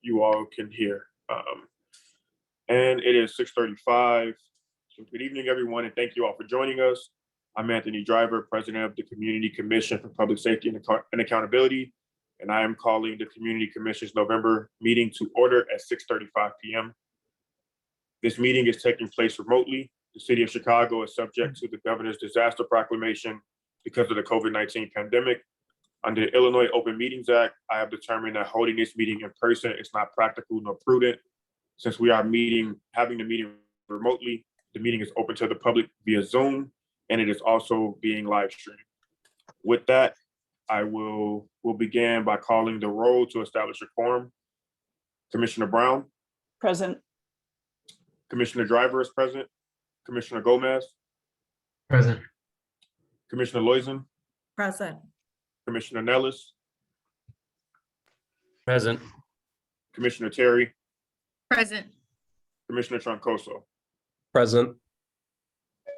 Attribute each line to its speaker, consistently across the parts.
Speaker 1: you all can hear. And it is 6:35. So good evening, everyone, and thank you all for joining us. I'm Anthony Driver, President of the Community Commission for Public Safety and Accountability, and I am calling the Community Commission's November meeting to order at 6:35 p.m. This meeting is taking place remotely. The City of Chicago is subject to the Governor's disaster proclamation because of the COVID-19 pandemic. Under the Illinois Open Meetings Act, I have determined that holding this meeting in person is not practical nor prudent. Since we are having the meeting remotely, the meeting is open to the public via Zoom, and it is also being live streamed. With that, I will begin by calling the roll to establish a quorum. Commissioner Brown?
Speaker 2: Present.
Speaker 1: Commissioner Driver is present. Commissioner Gomez?
Speaker 3: Present.
Speaker 1: Commissioner Loizen?
Speaker 2: Present.
Speaker 1: Commissioner Nellis?
Speaker 3: Present.
Speaker 1: Commissioner Terry?
Speaker 4: Present.
Speaker 1: Commissioner Troncoso?
Speaker 3: Present.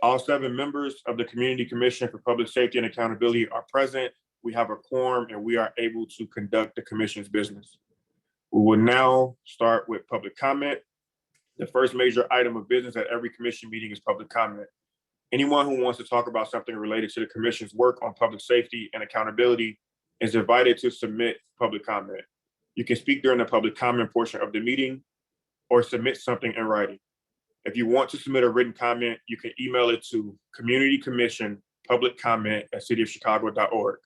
Speaker 1: All 7 members of the Community Commission for Public Safety and Accountability are present. We have a quorum and we are able to conduct the commission's business. We will now start with public comment. The first major item of business at every commission meeting is public comment. Anyone who wants to talk about something related to the commission's work on public safety and accountability is invited to submit public comment. You can speak during the public comment portion of the meeting or submit something in writing. If you want to submit a written comment, you can email it to communitycommissionpubliccomment@cityofchicago.org.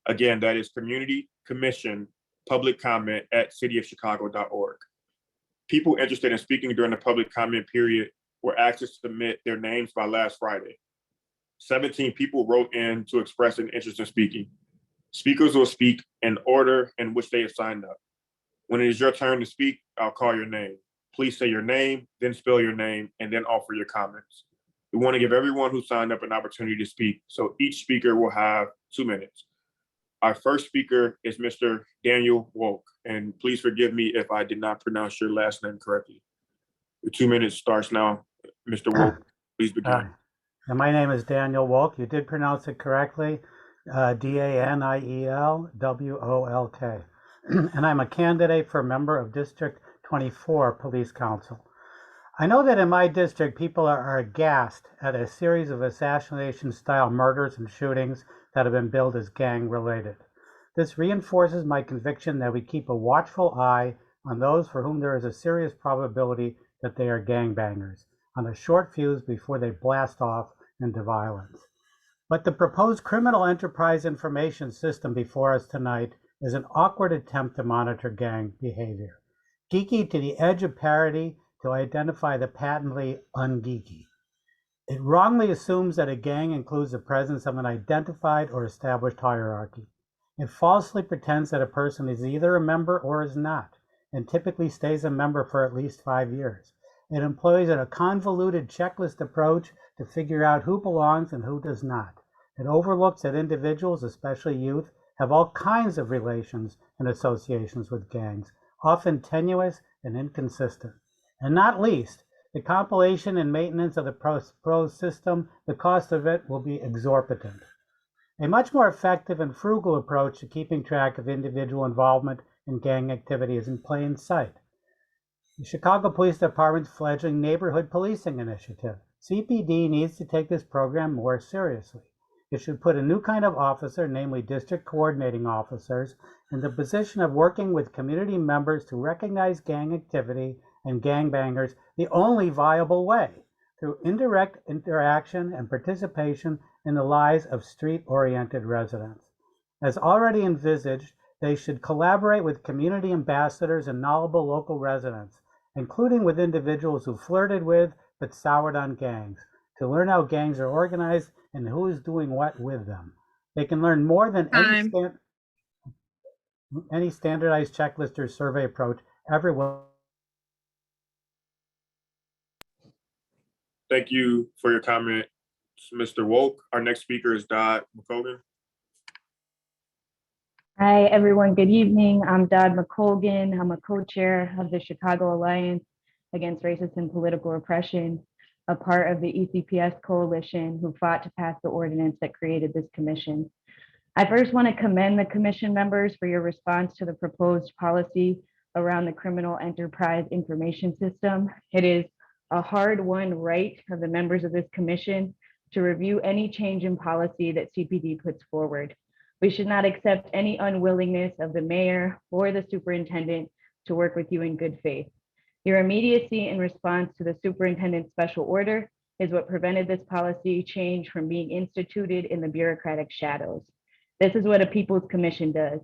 Speaker 1: Again, that is communitycommissionpubliccomment@cityofchicago.org. People interested in speaking during the public comment period were asked to submit their names by last Friday. 17 people wrote in to express an interest in speaking. Speakers will speak in order in which they have signed up. When it is your turn to speak, I'll call your name. Please say your name, then spell your name, and then offer your comments. We want to give everyone who signed up an opportunity to speak, so each speaker will have 2 minutes. Our first speaker is Mr. Daniel Wolk, and please forgive me if I did not pronounce your last name correctly. Your 2 minutes starts now. Mr. Wolk, please begin.
Speaker 5: And my name is Daniel Wolk. You did pronounce it correctly, DanielWolk. And I'm a candidate for a member of District 24 Police Council. I know that in my district, people are aghast at a series of assassination-style murders and shootings that have been billed as gang-related. This reinforces my conviction that we keep a watchful eye on those for whom there is a serious probability that they are gangbangers, on a short fuse before they blast off into violence. But the proposed criminal enterprise information system before us tonight is an awkward attempt to monitor gang behavior, geeky to the edge of parody to identify the patently ungeeky. It wrongly assumes that a gang includes the presence of an identified or established hierarchy. It falsely pretends that a person is either a member or is not, and typically stays a member for at least 5 years. It employs a convoluted checklist approach to figure out who belongs and who does not. It overlooks that individuals, especially youth, have all kinds of relations and associations with gangs, often tenuous and inconsistent. And not least, the compilation and maintenance of the pro system, the cost of it will be exorbitant. A much more effective and frugal approach to keeping track of individual involvement in gang activity is in plain sight. The Chicago Police Department's fledgling neighborhood policing initiative, CPD, needs to take this program more seriously. It should put a new kind of officer, namely district coordinating officers, in the position of working with community members to recognize gang activity and gangbangers the only viable way, through indirect interaction and participation in the lives of street-oriented residents. As already envisaged, they should collaborate with community ambassadors and knowledgeable local residents, including with individuals who flirted with but soured on gangs, to learn how gangs are organized and who is doing what with them. They can learn more than any standardized checklist or survey approach ever will.
Speaker 1: Thank you for your comment, Mr. Wolk. Our next speaker is Dodd McColgan.
Speaker 6: Hi, everyone. Good evening. I'm Dodd McColgan. I'm a co-chair of the Chicago Alliance Against Racist and Political Repression, a part of the ECPS coalition who fought to pass the ordinance that created this commission. I first want to commend the commission members for your response to the proposed policy around the criminal enterprise information system. It is a hard-won right of the members of this commission to review any change in policy that CPD puts forward. We should not accept any unwillingness of the mayor or the superintendent to work with you in good faith. Your immediacy in response to the superintendent's special order is what prevented this policy change from being instituted in the bureaucratic shadows. This is what a People's Commission does.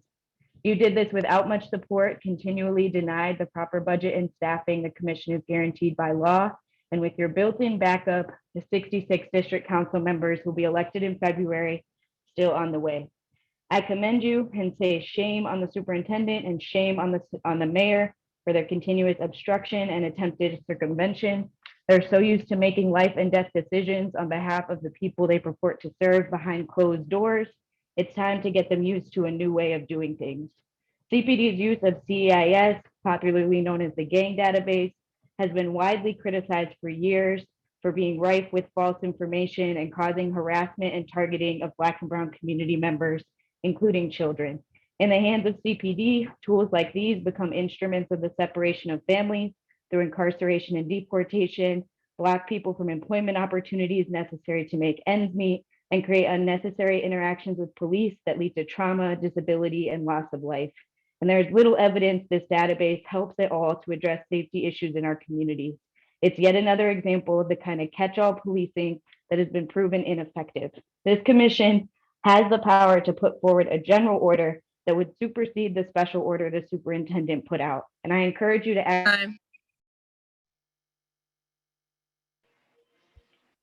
Speaker 6: You did this without much support, continually denied the proper budget and staffing the commission is guaranteed by law, and with your built-in backup, the 66 district council members who will be elected in February still on the way. I commend you and say shame on the superintendent and shame on the mayor for their continuous obstruction and attempted circumvention. They're so used to making life and death decisions on behalf of the people they purport to serve behind closed doors. It's time to get them used to a new way of doing things. CPD's use of CEIS, popularly known as the gang database, has been widely criticized for years for being rife with false information and causing harassment and targeting of Black and Brown community members, including children. In the hands of CPD, tools like these become instruments of the separation of families through incarceration and deportation, block people from employment opportunities necessary to make ends meet, and create unnecessary interactions with police that lead to trauma, disability, and loss of life. And there's little evidence this database helps at all to address safety issues in our communities. It's yet another example of the kind of catch-all policing that has been proven ineffective. This commission has the power to put forward a general order that would supersede the special order the superintendent put out. And I encourage you to act.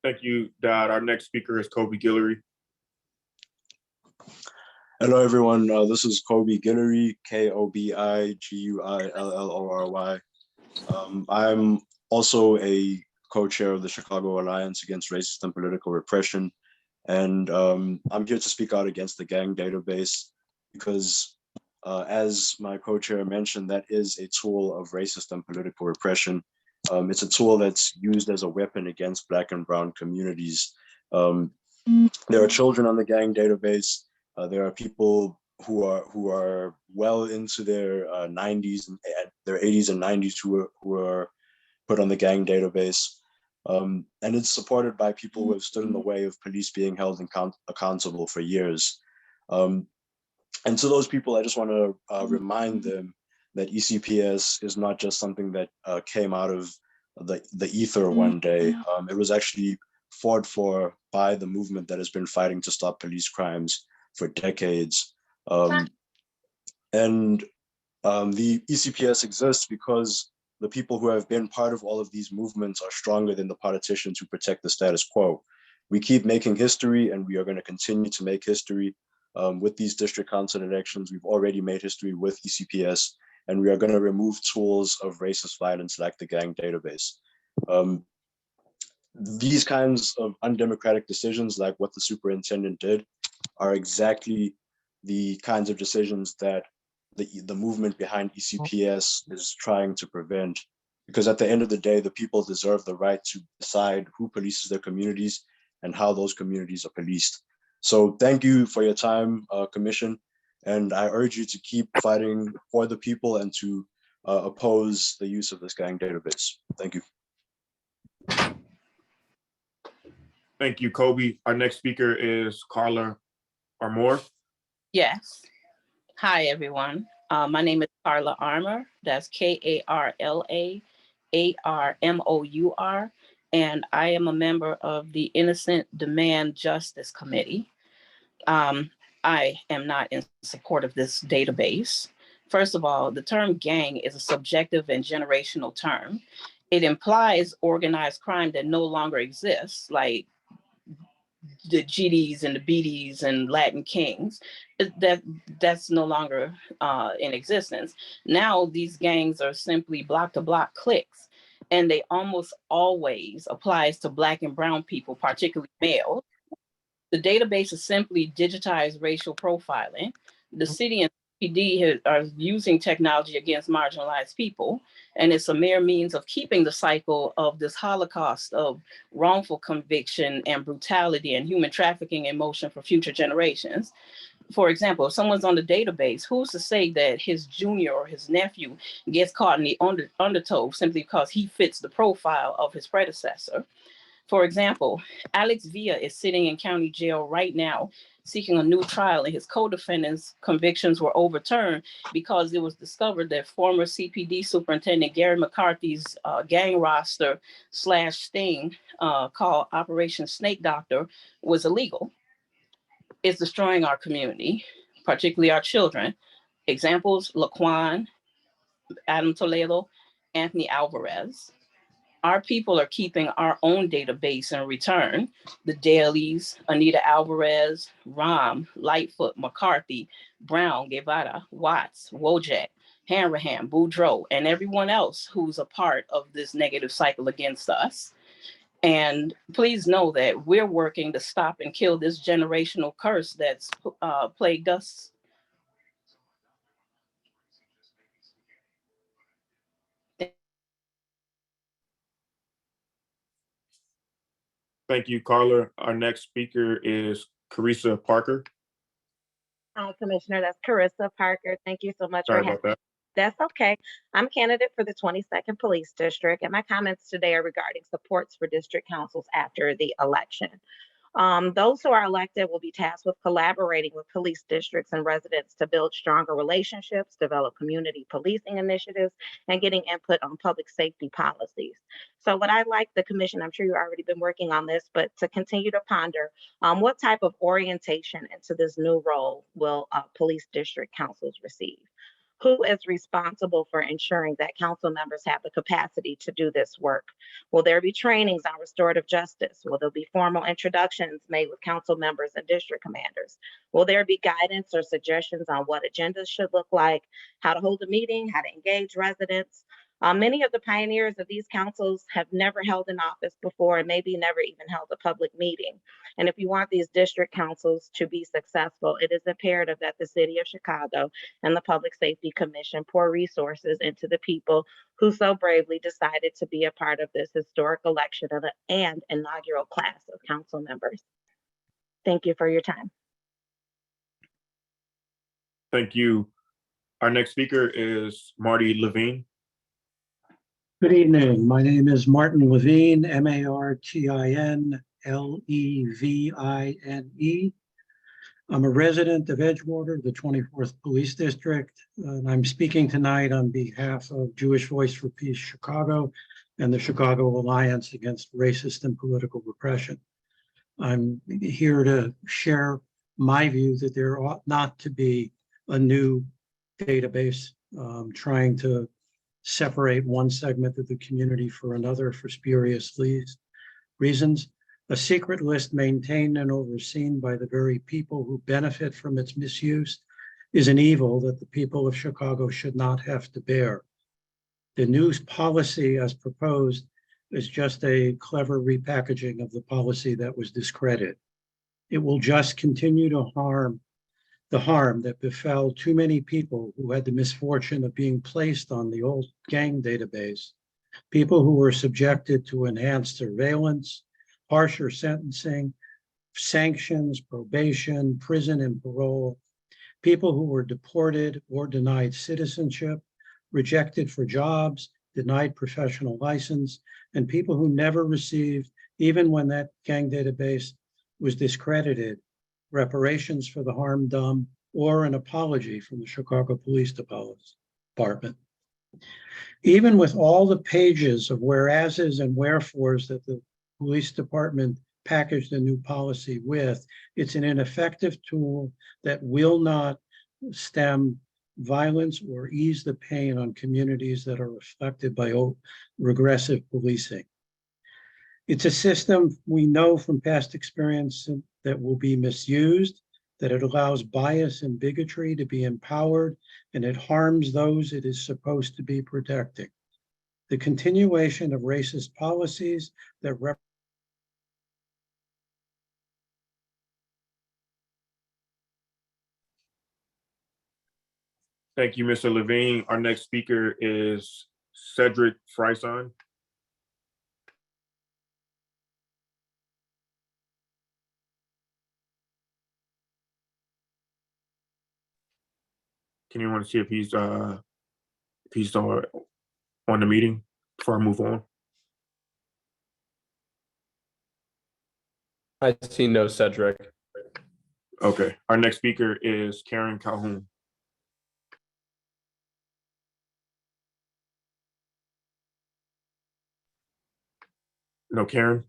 Speaker 1: Thank you, Dad. Our next speaker is Kobe Guillory.
Speaker 2: Hello, everyone. This is Kobe Guillory, Kobigillorry. I'm also a co-chair of the Chicago Alliance Against Racist and Political Repression. And I'm here to speak out against the gang database because as my co-chair mentioned, that is a tool of racist and political repression. It's a tool that's used as a weapon against Black and Brown communities. There are children on the gang database. There are people who are well into their 90s and their 80s and 90s who are put on the gang database. And it's supported by people who have stood in the way of police being held accountable for years. And to those people, I just want to remind them that ECPS is not just something that came out of the ether one day. It was actually fought for by the movement that has been fighting to stop police crimes for decades. The ECPS exists because the people who have been part of all of these movements are stronger than the politicians who protect the status quo. We keep making history, and we are going to continue to make history with these district council elections. We've already made history with ECPS, and we are going to remove tools of racist violence like the gang database. These kinds of undemocratic decisions, like what the superintendent did, are exactly the kinds of decisions that the movement behind ECPS is trying to prevent. Because at the end of the day, the people deserve the right to decide who polices their communities and how those communities are policed. So thank you for your time, Commission. And I urge you to keep fighting for the people and to oppose the use of this gang database. Thank you.
Speaker 1: Thank you, Kobe. Our next speaker is Carla Armour.
Speaker 4: Yes. Hi, everyone. My name is Carla Armour. That's KarlaArmour. And I am a member of the Innocent Demand Justice Committee. I am not in support of this database. First of all, the term gang is a subjective and generational term. It implies organized crime that no longer exists, like the GDs and the BDs and Latin Kings. That's no longer in existence. Now these gangs are simply block-to-block cliques, and they almost always applies to Black and Brown people, particularly males. The database is simply digitized racial profiling. The city and CPD are using technology against marginalized people, and it's a mere means of keeping the cycle of this Holocaust of wrongful conviction and brutality and human trafficking in motion for future generations. For example, if someone's on the database, who's to say that his junior or his nephew gets caught in the undertow simply because he fits the profile of his predecessor? For example, Alex Villa is sitting in county jail right now seeking a new trial, and his co-defendants' convictions were overturned because it was discovered that former CPD Superintendent Gary McCarthy's gang roster / sting called Operation Snake Doctor was illegal. It's destroying our community, particularly our children. Examples: Laquan, Adam Toledo, Anthony Alvarez. Our people are keeping our own database in return. The Dailies, Anita Alvarez, Rahm, Lightfoot, McCarthy, Brown, Guevara, Watts, Wojak, Hanrahan, Boudreaux, and everyone else who's a part of this negative cycle against us. And please know that we're working to stop and kill this generational curse that's plagued us.
Speaker 1: Thank you, Carla. Our next speaker is Carissa Parker.
Speaker 7: Hi, Commissioner. That's Carissa Parker. Thank you so much
Speaker 1: Sorry
Speaker 7: for having
Speaker 1: about that.
Speaker 7: That's okay. I'm a candidate for the 22nd Police District, and my comments today are regarding supports for district councils after the election. Those who are elected will be tasked with collaborating with police districts and residents to build stronger relationships, develop community policing initiatives, and getting input on public safety policies. So what I'd like the commission, I'm sure you've already been working on this, but to continue to ponder what type of orientation into this new role will police district councils receive? Who is responsible for ensuring that council members have the capacity to do this work? Will there be trainings on restorative justice? Will there be formal introductions made with council members and district commanders? Will there be guidance or suggestions on what agendas should look like, how to hold a meeting, how to engage residents? Many of the pioneers of these councils have never held an office before and maybe never even held a public meeting. And if you want these district councils to be successful, it is imperative that the city of Chicago and the Public Safety Commission pour resources into the people who so bravely decided to be a part of this historic election and inaugural class of council members. Thank you for your time.
Speaker 1: Thank you. Our next speaker is Marty Levine.
Speaker 8: Good evening. My name is Martin Levine, Martin Levine. I'm a resident of Edgewater, the 24th Police District, and I'm speaking tonight on behalf of Jewish Voice for Peace Chicago and the Chicago Alliance Against Racist and Political Repression. I'm here to share my view that there ought not to be a new database trying to separate one segment of the community for another for spurious reasons. A secret list maintained and overseen by the very people who benefit from its misuse is an evil that the people of Chicago should not have to bear. The new policy as proposed is just a clever repackaging of the policy that was discredited. It will just continue to harm the harm that befell too many people who had the misfortune of being placed on the old gang database, people who were subjected to enhanced surveillance, harsher sentencing, sanctions, probation, prison and parole, people who were deported or denied citizenship, rejected for jobs, denied professional license, and people who never received, even when that gang database was discredited, reparations for the harm done or an apology from the Chicago Police Department. Even with all the pages of whereases and wherefores that the police department packaged a new policy with, it's an ineffective tool that will not stem violence or ease the pain on communities that are affected by regressive policing. It's a system we know from past experience that will be misused, that it allows bias and bigotry to be empowered, and it harms those it is supposed to be protecting. The continuation of racist policies that
Speaker 1: Thank you, Mr. Levine. Our next speaker is Cedric Frison. Can you want to see if he's on the meeting before I move on?
Speaker 3: I see no Cedric.
Speaker 1: Okay. Our next speaker is Karen Calhoun. No, Karen.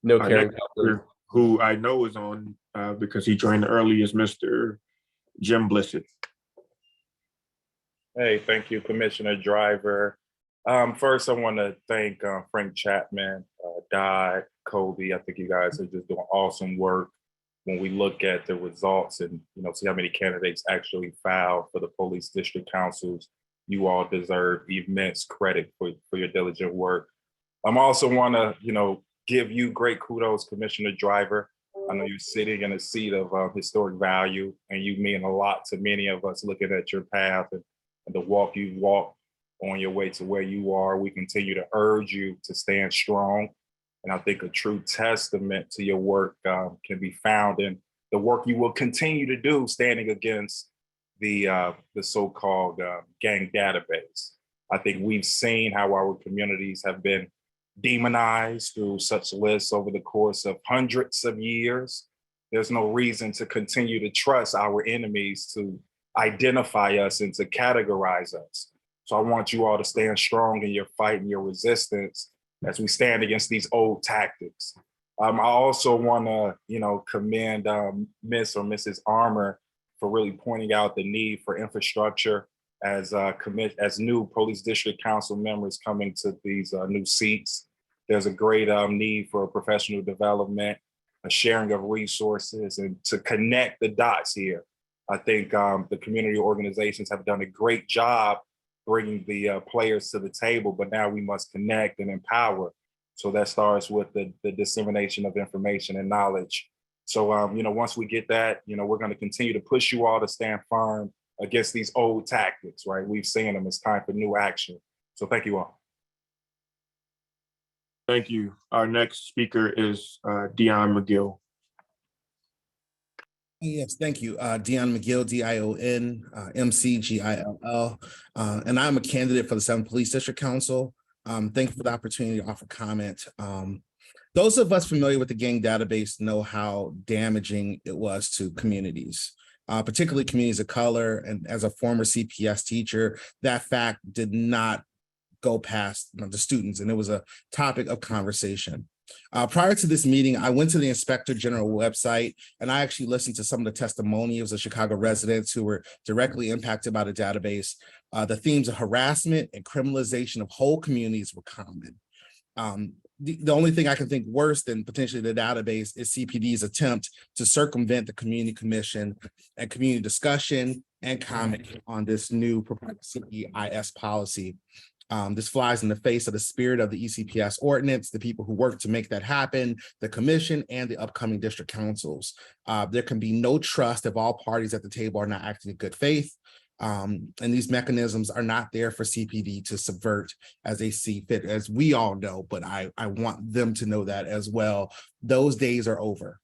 Speaker 3: No
Speaker 1: Our
Speaker 3: Karen
Speaker 1: next
Speaker 3: Calhoun.
Speaker 1: speaker, who I know is on because he joined early, is Mr. Jim Blissett.
Speaker 9: Hey, thank you, Commissioner Driver. First, I want to thank Frank Chapman, Dodd, Kobe. I think you guys are just doing awesome work when we look at the results and see how many candidates actually filed for the police district councils. You all deserve immense credit for your diligent work. I also want to give you great kudos, Commissioner Driver. I know you're sitting in a seat of historic value, and you mean a lot to many of us looking at your path and the walk you've walked on your way to where you are. We continue to urge you to stand strong. And I think a true testament to your work can be found in the work you will continue to do standing against the so-called gang database. I think we've seen how our communities have been demonized through such lists over the course of hundreds of years. There's no reason to continue to trust our enemies to identify us and to categorize us. So I want you all to stand strong in your fight and your resistance as we stand against these old tactics. I also want to, commend Miss or Mrs. Armour for really pointing out the need for infrastructure as new police district council members coming to these new seats. There's a great need for professional development, a sharing of resources, and to connect the dots here. I think the community organizations have done a great job bringing the players to the table, but now we must connect and empower. So that starts with the dissemination of information and knowledge. So, once we get that, we're going to continue to push you all to stand firm against these old tactics, right? We've seen them. It's time for new action. So thank you all.
Speaker 1: Thank you. Our next speaker is Dion McGill.
Speaker 10: Yes, thank you. Dion McGill, D-I-O-N, M-C-G-I-L-L. And I'm a candidate for the 7th Police District Council. Thank you for the opportunity to offer comment. Those of us familiar with the gang database know how damaging it was to communities, particularly communities of color. And as a former CPS teacher, that fact did not go past the students, and it was a topic of conversation. Prior to this meeting, I went to the Inspector General website and I actually listened to some of the testimonials of Chicago residents who were directly impacted by the database. The themes of harassment and criminalization of whole communities were common. The only thing I can think worse than potentially the database is CPD's attempt to circumvent the Community Commission and community discussion and comment on this new proposed CEIS policy. This flies in the face of the spirit of the ECPS ordinance, the people who work to make that happen, the commission, and the upcoming district councils. There can be no trust if all parties at the table are not acting in good faith. And these mechanisms are not there for CPD to subvert as they see fit, as we all know, but I want them to know that as well. Those days are over.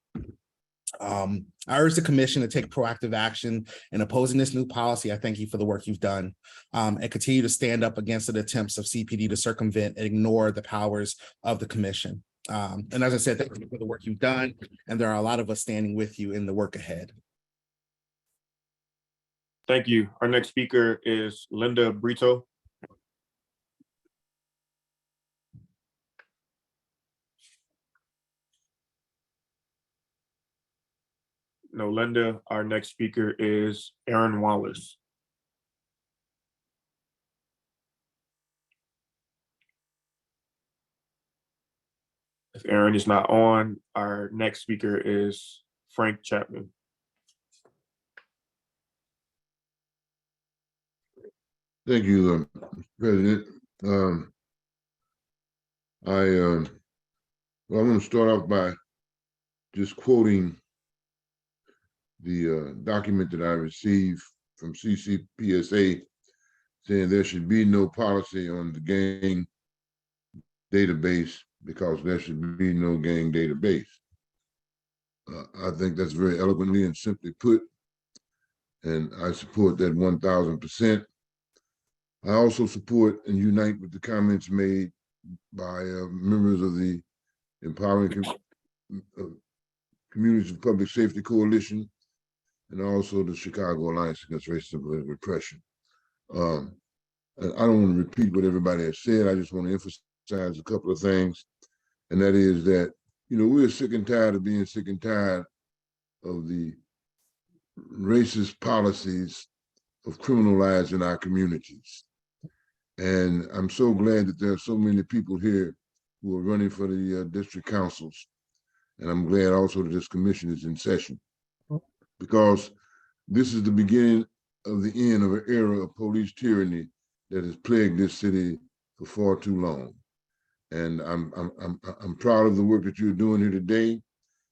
Speaker 10: I urge the commission to take proactive action in opposing this new policy. I thank you for the work you've done, and continue to stand up against the attempts of CPD to circumvent and ignore the powers of the commission. And as I said, thank you for the work you've done, and there are a lot of us standing with you in the work ahead.
Speaker 1: Thank you. Our next speaker is Linda Brito. No, Linda. Our next speaker is Aaron Wallace. If Aaron is not on, our next speaker is Frank Chapman.
Speaker 11: Thank you, President. I'm going to start off by just quoting the document that I received from CCPSA saying there should be no policy on the gang database because there should be no gang database. I think that's very eloquently and simply put. and I support that 1000%. I also support and unite with the comments made by members of the Empowering Communities of Public Safety Coalition and also the Chicago Alliance Against Racism and Political Repression. And I don't want to repeat what everybody has said. I just want to emphasize a couple of things, and that is that, you know, we're sick and tired of being sick and tired of the racist policies of criminalizing our communities. And I'm so glad that there are so many people here who are running for the district councils. And I'm glad also that this commission is in session, because this is the beginning of the end of an era of police tyranny that has plagued this city for far too long. And I'm proud of the work that you're doing here today.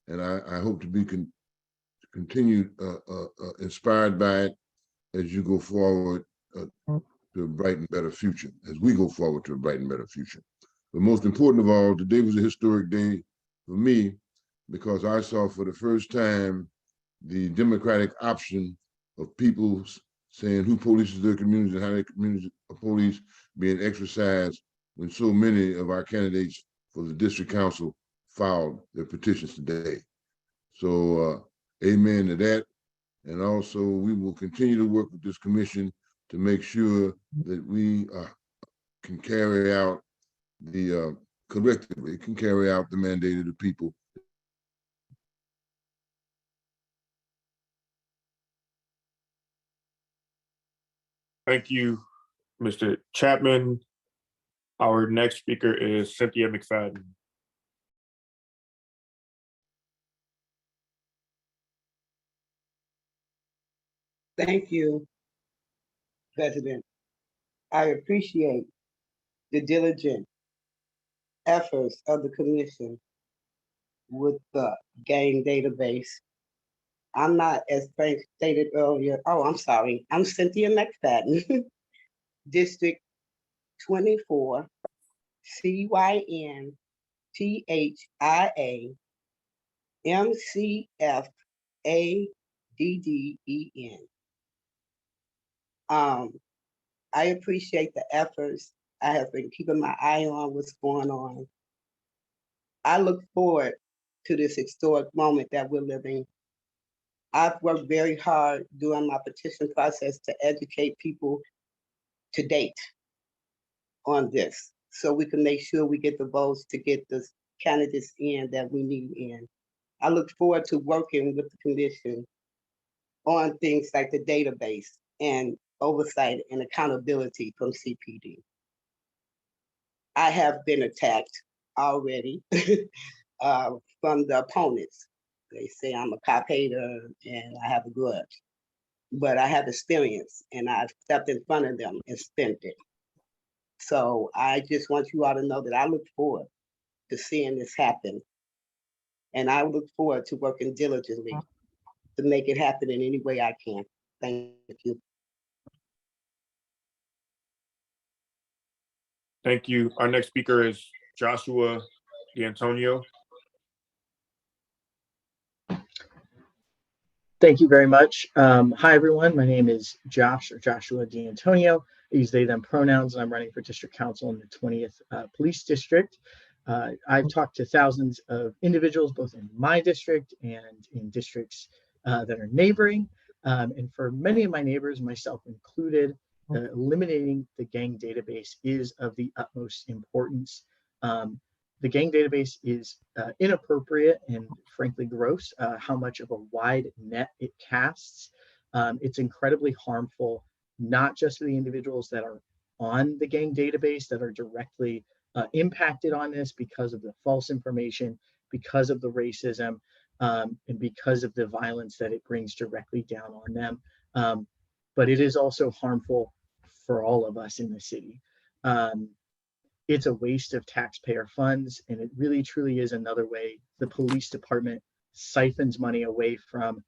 Speaker 11: And I hope to be continued inspired by it as you go forward to a bright and better future, as we go forward to a bright and better future. But most important of all, today was a historic day for me, because I saw for the first time the democratic option of people saying who polices their communities and how their communities are police being exercised, when so many of our candidates for the district council filed their petitions today. So amen to that. And also we will continue to work with this commission to make sure that we can carry out the collectively can carry out the mandate of the people.
Speaker 1: Thank you, Mr. Chapman. Our next speaker is Cynthia McFadden.
Speaker 12: Thank you, President. I appreciate the diligent efforts of the commission with the gang database. I'm not, as Frank stated earlier, I'm sorry, I'm Cynthia McFadden, District 24, CYNTHIA MCFADDEN. I appreciate the efforts. I have been keeping my eye on what's going on. I look forward to this historic moment that we're living. I've worked very hard during my petition process to educate people to date on this, so we can make sure we get the votes to get the candidates in that we need in. I look forward to working with the commission on things like the database and oversight and accountability from CPD. I have been attacked already from the opponents. They say I'm a cop hater and I have a grudge, but I have experience and I've stepped in front of them and spent it. So I just want you all to know that I look forward to seeing this happen. And I look forward to working diligently to make it happen in any way I can. Thank you.
Speaker 1: Thank you. Our next speaker is Joshua D'Antonio.
Speaker 13: Thank you very much. Hi, everyone. My name is Joshua D'Antonio. I use they, them pronouns, and I'm running for district council in the 20th Police District. I've talked to thousands of individuals, both in my district and in districts that are neighboring. And for many of my neighbors, myself included, eliminating the gang database is of the utmost importance. The gang database is inappropriate and frankly gross, how much of a wide net it casts. It's incredibly harmful, not just for the individuals that are on the gang database that are directly impacted on this because of the false information, because of the racism, and because of the violence that it brings directly down on them. But it is also harmful for all of us in the city. It's a waste of taxpayer funds, and it really truly is another way the police department siphons money away from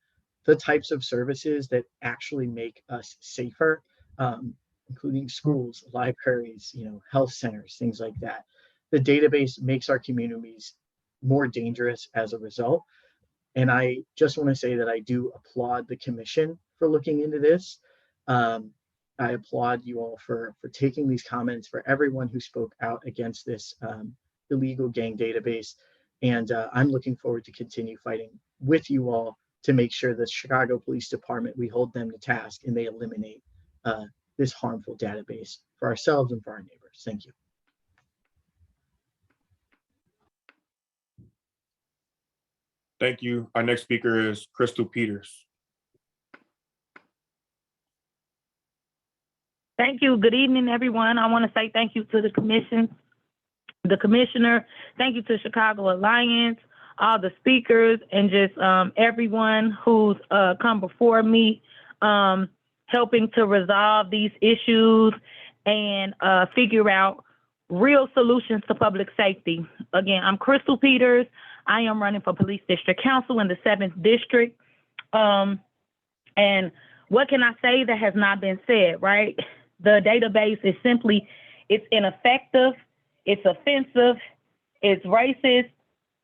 Speaker 13: the types of services that actually make us safer, including schools, libraries, health centers, things like that. The database makes our communities more dangerous as a result. And I just want to say that I do applaud the commission for looking into this. I applaud you all for taking these comments, for everyone who spoke out against this illegal gang database. And I'm looking forward to continue fighting with you all to make sure the Chicago Police Department, we hold them to task and they eliminate this harmful database for ourselves and for our neighbors. Thank you.
Speaker 1: Thank you. Our next speaker is Crystal Peters.
Speaker 14: Thank you. Good evening, everyone. I want to say thank you to the commission, the commissioner. Thank you to Chicago Alliance, all the speakers, and just everyone who's come before me, helping to resolve these issues and figure out real solutions to public safety. Again, I'm Crystal Peters. I am running for Police District Council in the 7th District. And what can I say that has not been said, right? The database is simply, it's ineffective, it's offensive, it's racist,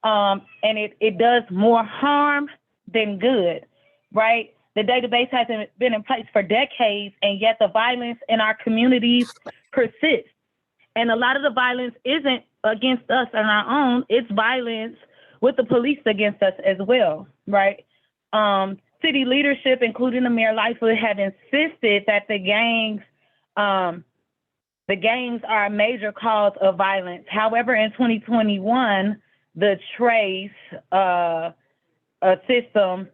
Speaker 14: and it does more harm than good, right? The database hasn't been in place for decades, and yet the violence in our communities persists. And a lot of the violence isn't against us on our own, it's violence with the police against us as well, right? City leadership, including the Mayor Lightfoot, have insisted that the gangs are a major cause of violence. However, in 2021, the TRACE system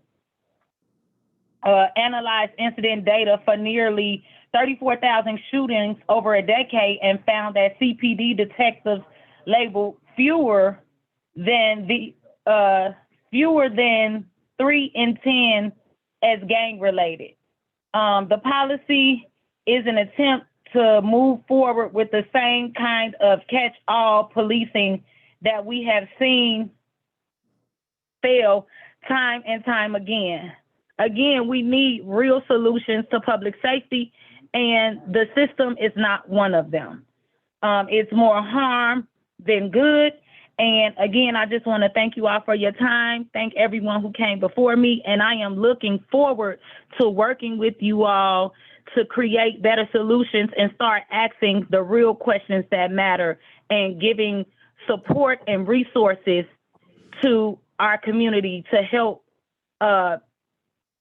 Speaker 14: analyzed incident data for nearly 34,000 shootings over a decade and found that CPD detectives labeled fewer than 3 in 10 as gang related. The policy is an attempt to move forward with the same kind of catch-all policing that we have seen fail time and time again. Again, we need real solutions to public safety, and the system is not one of them. It's more harm than good. And again, I just want to thank you all for your time. Thank everyone who came before me. And I am looking forward to working with you all to create better solutions and start asking the real questions that matter and giving support and resources to our community to help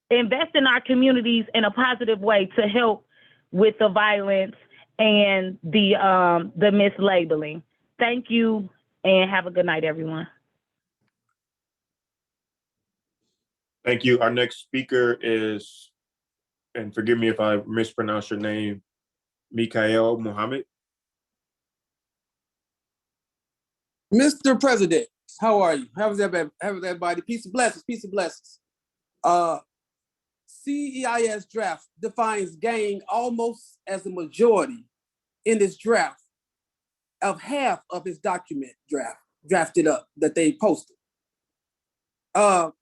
Speaker 14: invest in our communities in a positive way to help with the violence and the mislabeling. Thank you, and have a good night, everyone.
Speaker 1: Thank you. Our next speaker is, and forgive me if I mispronounce your name, Mikael Muhammad.
Speaker 15: Mr. President, how are you? How's everybody? Peace and blessings, peace and blessings. CEIS draft defines gang almost as a majority in this draft of half of his document drafted up that they posted.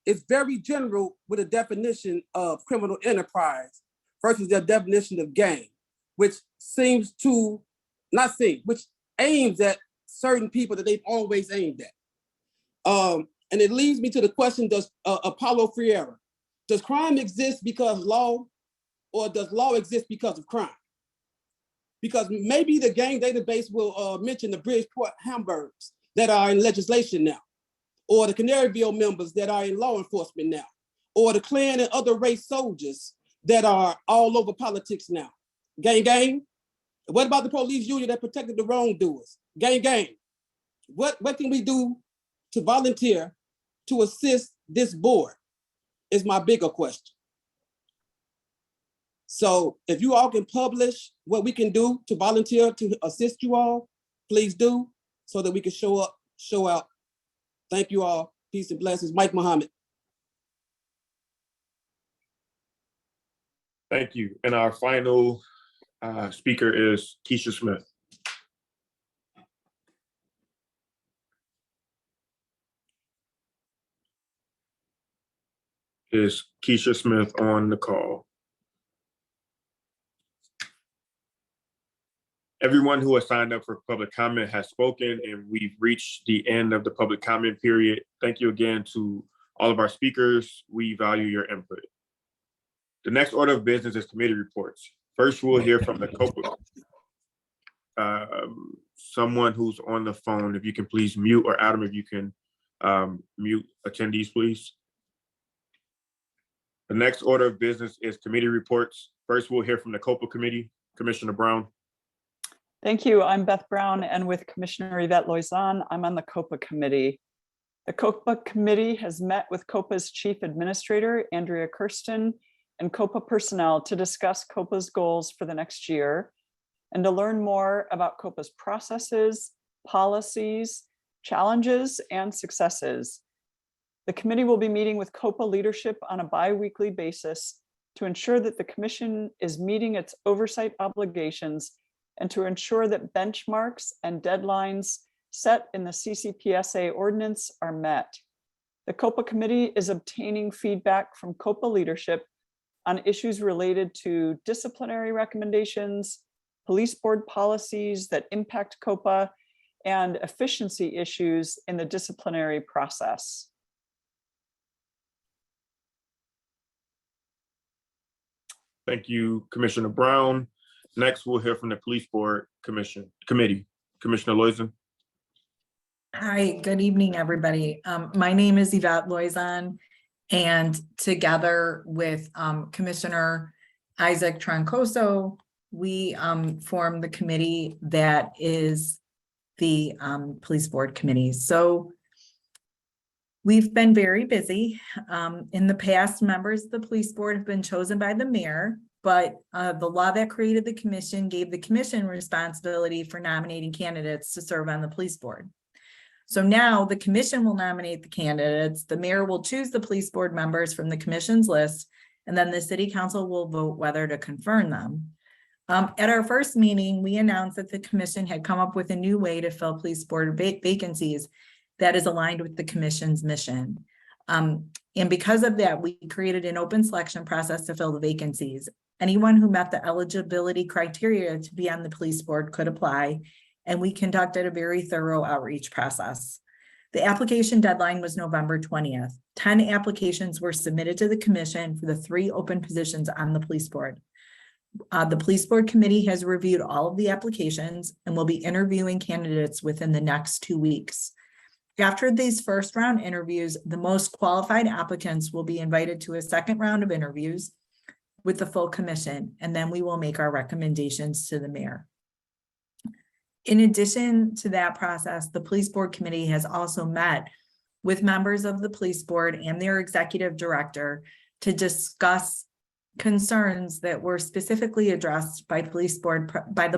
Speaker 15: It's very general with a definition of criminal enterprise versus their definition of gang, which which aims at certain people that they've always aimed at. And it leads me to the question, does Apollo Freire, does crime exist because law, or does law exist because of crime? Because maybe the gang database will mention the Bridgeport Hamburgs that are in legislation now, or the Canaryville members that are in law enforcement now, or the Klan and other race soldiers that are all over politics now. Gang, gang. What about the police union that protected the wrongdoers? Gang, gang. What can we do to volunteer to assist this board is my bigger question. So if you all can publish what we can do to volunteer to assist you all, please do, so that we can show up, show out. Thank you all. Peace and blessings. Mike Muhammad.
Speaker 1: Thank you. And our final speaker is Keisha Smith. Is Keisha Smith on the call? Everyone who has signed up for public comment has spoken, and we've reached the end of the public comment period. Thank you again to all of our speakers. We value your input. The next order of business is committee reports. First, we'll hear from the COPA. Someone who's on the phone, if you can please mute, or Adam, if you can mute attendees, please. The next order of business is committee reports. First, we'll hear from the COPA committee. Commissioner Brown.
Speaker 16: Thank you. I'm Beth Brown, and with Commissioner Yvette Loizan, I'm on the COPA committee. The COPA committee has met with COPA's Chief Administrator, Andrea Kirsten, and COPA personnel to discuss COPA's goals for the next year and to learn more about COPA's processes, policies, challenges, and successes. The committee will be meeting with COPA leadership on a bi-weekly basis to ensure that the commission is meeting its oversight obligations and to ensure that benchmarks and deadlines set in the CCPSA ordinance are met. The COPA committee is obtaining feedback from COPA leadership on issues related to disciplinary recommendations, police board policies that impact COPA, and efficiency issues in the disciplinary process.
Speaker 1: Thank you, Commissioner Brown. Next, we'll hear from the Police Board Committee. Commissioner Loizan.
Speaker 17: Hi, good evening, everybody. My name is Yvette Loizan, and together with Commissioner Isaac Troncoso, we form the committee that is the Police Board Committee. So we've been very busy. In the past, members of the Police Board have been chosen by the mayor, but the law that created the commission gave the commission responsibility for nominating candidates to serve on the police board. So now the commission will nominate the candidates, the mayor will choose the police board members from the commission's list, and then the city council will vote whether to confirm them. At our first meeting, we announced that the commission had come up with a new way to fill police board vacancies that is aligned with the commission's mission. And because of that, we created an open selection process to fill the vacancies. Anyone who met the eligibility criteria to be on the police board could apply, and we conducted a very thorough outreach process. The application deadline was November 20th. 10 applications were submitted to the commission for the 3 open positions on the police board. The police board committee has reviewed all of the applications and will be interviewing candidates within the next 2 weeks. After these first round interviews, the most qualified applicants will be invited to a second round of interviews with the full commission, and then we will make our recommendations to the mayor. In addition to that process, the police board committee has also met with members of the police board and their executive director to discuss concerns that were specifically addressed by the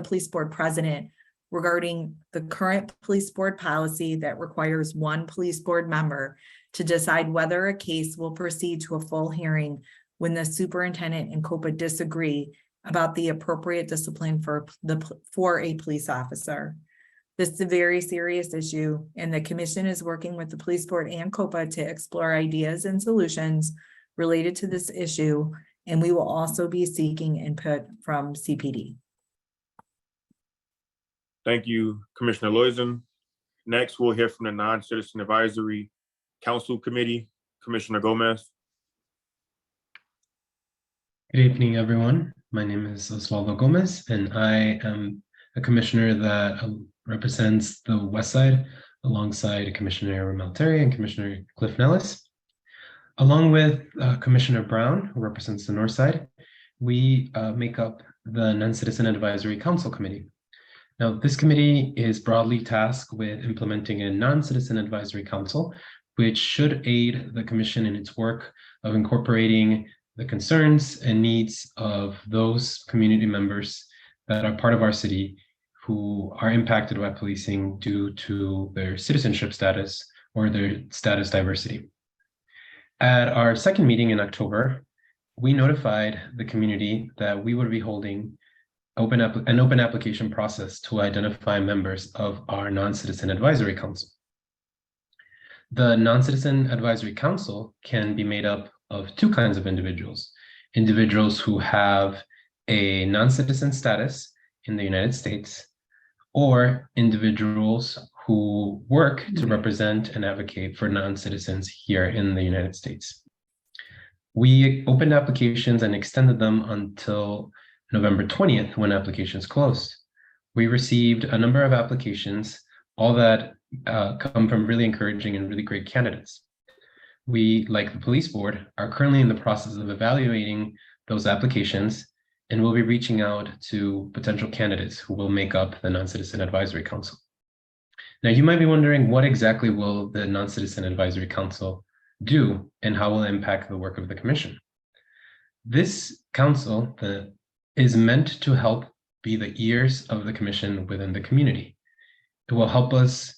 Speaker 17: police board president regarding the current police board policy that requires 1 police board member to decide whether a case will proceed to a full hearing when the superintendent and COPA disagree about the appropriate discipline for a police officer. This is a very serious issue, and the commission is working with the police board and COPA to explore ideas and solutions related to this issue, and we will also be seeking input from CPD.
Speaker 1: Thank you, Commissioner Loizan. Next, we'll hear from the Non-Citizen Advisory Council Committee, Commissioner Gomez.
Speaker 18: Good evening, everyone. My name is Osvaldo Gomez, and I am a commissioner that represents the West Side alongside Commissioner Malteri and Commissioner Cliff Nellis. Along with Commissioner Brown, who represents the North Side, we make up the Non-Citizen Advisory Council Committee. Now, this committee is broadly tasked with implementing a non-citizen advisory council, which should aid the commission in its work of incorporating the concerns and needs of those community members that are part of our city who are impacted by policing due to their citizenship status or their status diversity. At our second meeting in October, we notified the community that we would be holding an open application process to identify members of our non-citizen advisory council. The non-citizen advisory council can be made up of 2 kinds of individuals: individuals who have a non-citizen status in the United States, or individuals who work to represent and advocate for non-citizens here in the United States. We opened applications and extended them until November 20th, when applications closed. We received a number of applications, all that come from really encouraging and really great candidates. We, like the police board, are currently in the process of evaluating those applications and will be reaching out to potential candidates who will make up the Non-Citizen Advisory Council. Now, you might be wondering, what exactly will the Non-Citizen Advisory Council do and how will it impact the work of the commission? This council is meant to help be the ears of the commission within the community. It will help us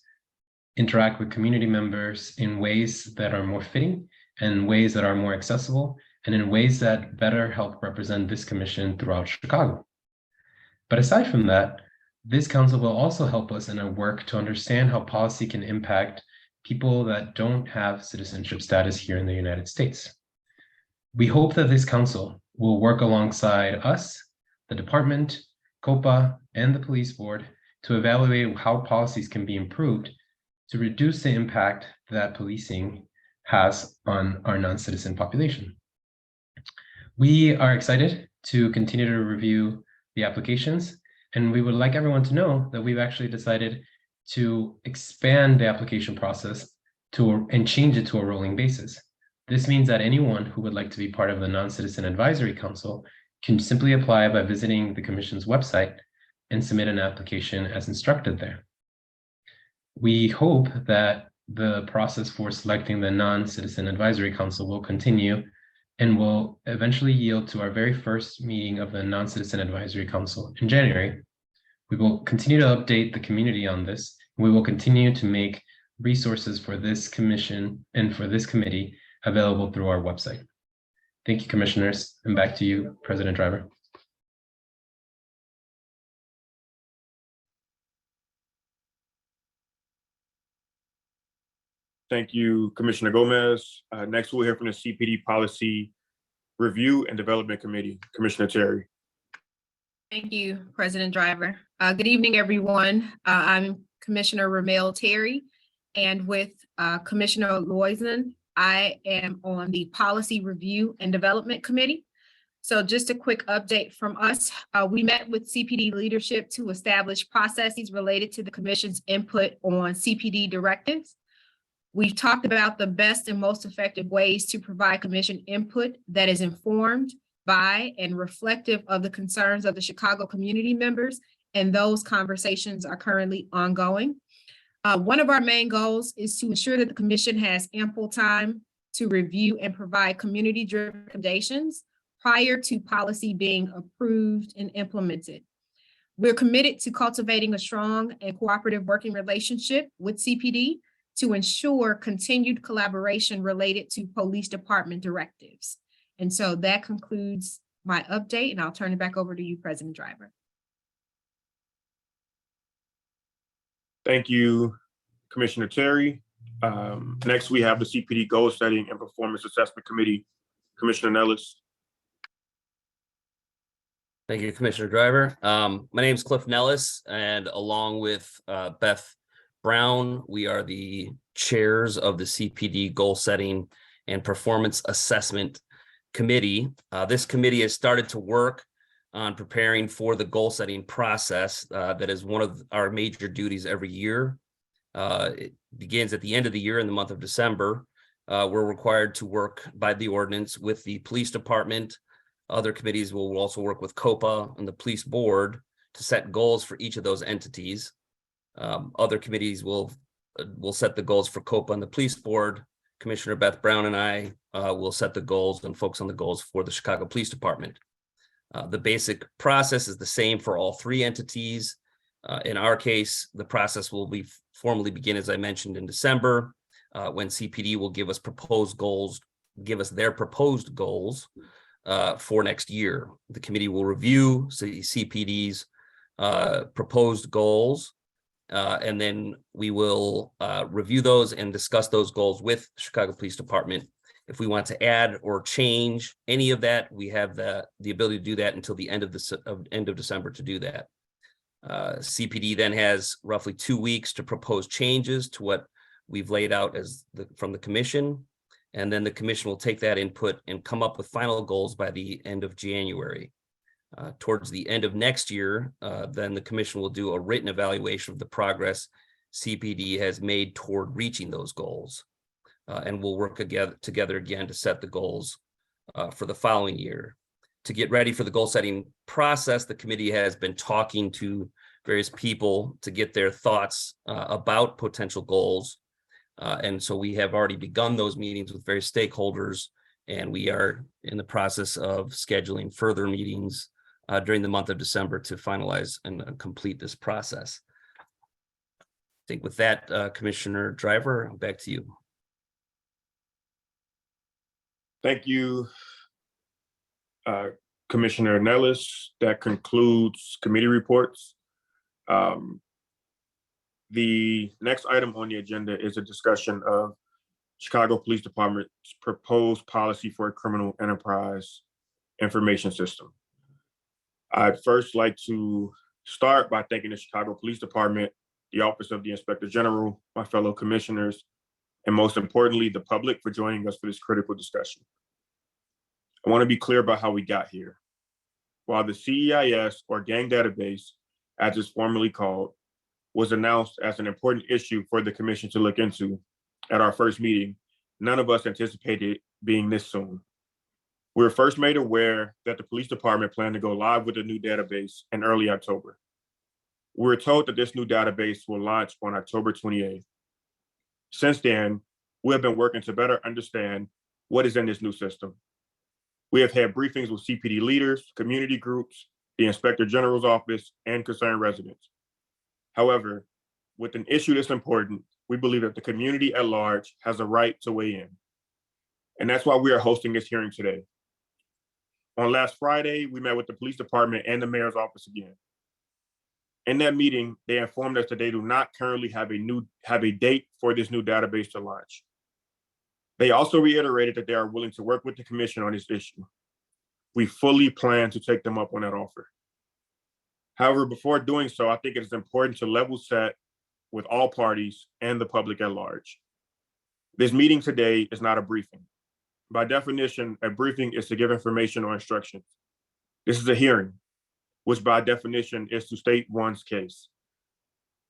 Speaker 18: interact with community members in ways that are more fitting and ways that are more accessible and in ways that better help represent this commission throughout Chicago. But aside from that, this council will also help us in our work to understand how policy can impact people that don't have citizenship status here in the United States. We hope that this council will work alongside us, the department, COPA, and the police board to evaluate how policies can be improved to reduce the impact that policing has on our non-citizen population. We are excited to continue to review the applications, and we would like everyone to know that we've actually decided to expand the application process and change it to a rolling basis. This means that anyone who would like to be part of the Non-Citizen Advisory Council can simply apply by visiting the Commission's website and submit an application as instructed there. We hope that the process for selecting the Non-Citizen Advisory Council will continue and will eventually yield to our very first meeting of the Non-Citizen Advisory Council in January. We will continue to update the community on this. We will continue to make resources for this commission and for this committee available through our website. Thank you, commissioners, and back to you, President Driver.
Speaker 1: Thank you, Commissioner Gomez. Next, we'll hear from the CPD Policy Review and Development Committee, Commissioner Terry.
Speaker 19: Thank you, President Driver. Good evening, everyone. I'm Commissioner Ramel Terry, and with Commissioner Loizan, I am on the Policy Review and Development Committee. So just a quick update from us. We met with CPD leadership to establish processes related to the Commission's input on CPD directives. We've talked about the best and most effective ways to provide Commission input that is informed by and reflective of the concerns of the Chicago community members, and those conversations are currently ongoing. One of our main goals is to ensure that the Commission has ample time to review and provide community-driven recommendations prior to policy being approved and implemented. We're committed to cultivating a strong and cooperative working relationship with CPD to ensure continued collaboration related to police department directives. And so that concludes my update, and I'll turn it back over to you, President Driver.
Speaker 1: Thank you, Commissioner Terry. Next, we have the CPD Goal Setting and Performance Assessment Committee, Commissioner Nellis.
Speaker 20: Thank you, Commissioner Driver. My name is Cliff Nellis, and along with Beth Brown, we are the chairs of the CPD Goal Setting and Performance Assessment Committee. This committee has started to work on preparing for the goal setting process. That is one of our major duties every year. It begins at the end of the year in the month of December. We're required to work by the ordinance with the police department. Other committees will also work with COPA and the police board to set goals for each of those entities. Other committees will set the goals for COPA and the police board. Commissioner Beth Brown and I will set the goals and focus on the goals for the Chicago Police Department. The basic process is the same for all three entities. In our case, the process will be formally begin, as I mentioned, in December, when CPD will give us proposed goals, give us their proposed goals for next year. The committee will review CPD's proposed goals, and then we will review those and discuss those goals with the Chicago Police Department. If we want to add or change any of that, we have the ability to do that until the end of December to do that. CPD then has roughly 2 weeks to propose changes to what we've laid out from the commission. And then the commission will take that input and come up with final goals by the end of January. Towards the end of next year, then the commission will do a written evaluation of the progress CPD has made toward reaching those goals. And we'll work together again to set the goals for the following year. To get ready for the goal setting process, the committee has been talking to various people to get their thoughts about potential goals. And so we have already begun those meetings with various stakeholders, and we are in the process of scheduling further meetings during the month of December to finalize and complete this process. I think with that, Commissioner Driver, back to you.
Speaker 1: Thank you, Commissioner Nellis. That concludes committee reports. The next item on the agenda is a discussion of Chicago Police Department's proposed policy for a criminal enterprise information system. I'd first like to start by thanking the Chicago Police Department, the Office of the Inspector General, my fellow commissioners, and most importantly, the public for joining us for this critical discussion. I want to be clear about how we got here. While the CEIS, or Gang Database, as it's formally called, was announced as an important issue for the commission to look into at our first meeting, none of us anticipated it being this soon. We were first made aware that the police department planned to go live with a new database in early October. We were told that this new database will launch on October 28th. Since then, we have been working to better understand what is in this new system. We have had briefings with CPD leaders, community groups, the Inspector General's office, and concerned residents. However, with an issue this important, we believe that the community at large has a right to weigh in. And that's why we are hosting this hearing today. On last Friday, we met with the police department and the mayor's office again. In that meeting, they informed us that they do not currently have a date for this new database to launch. They also reiterated that they are willing to work with the commission on this issue. We fully plan to take them up on that offer. However, before doing so, I think it is important to level set with all parties and the public at large. This meeting today is not a briefing. By definition, a briefing is to give information or instructions. This is a hearing, which by definition is to state one's case.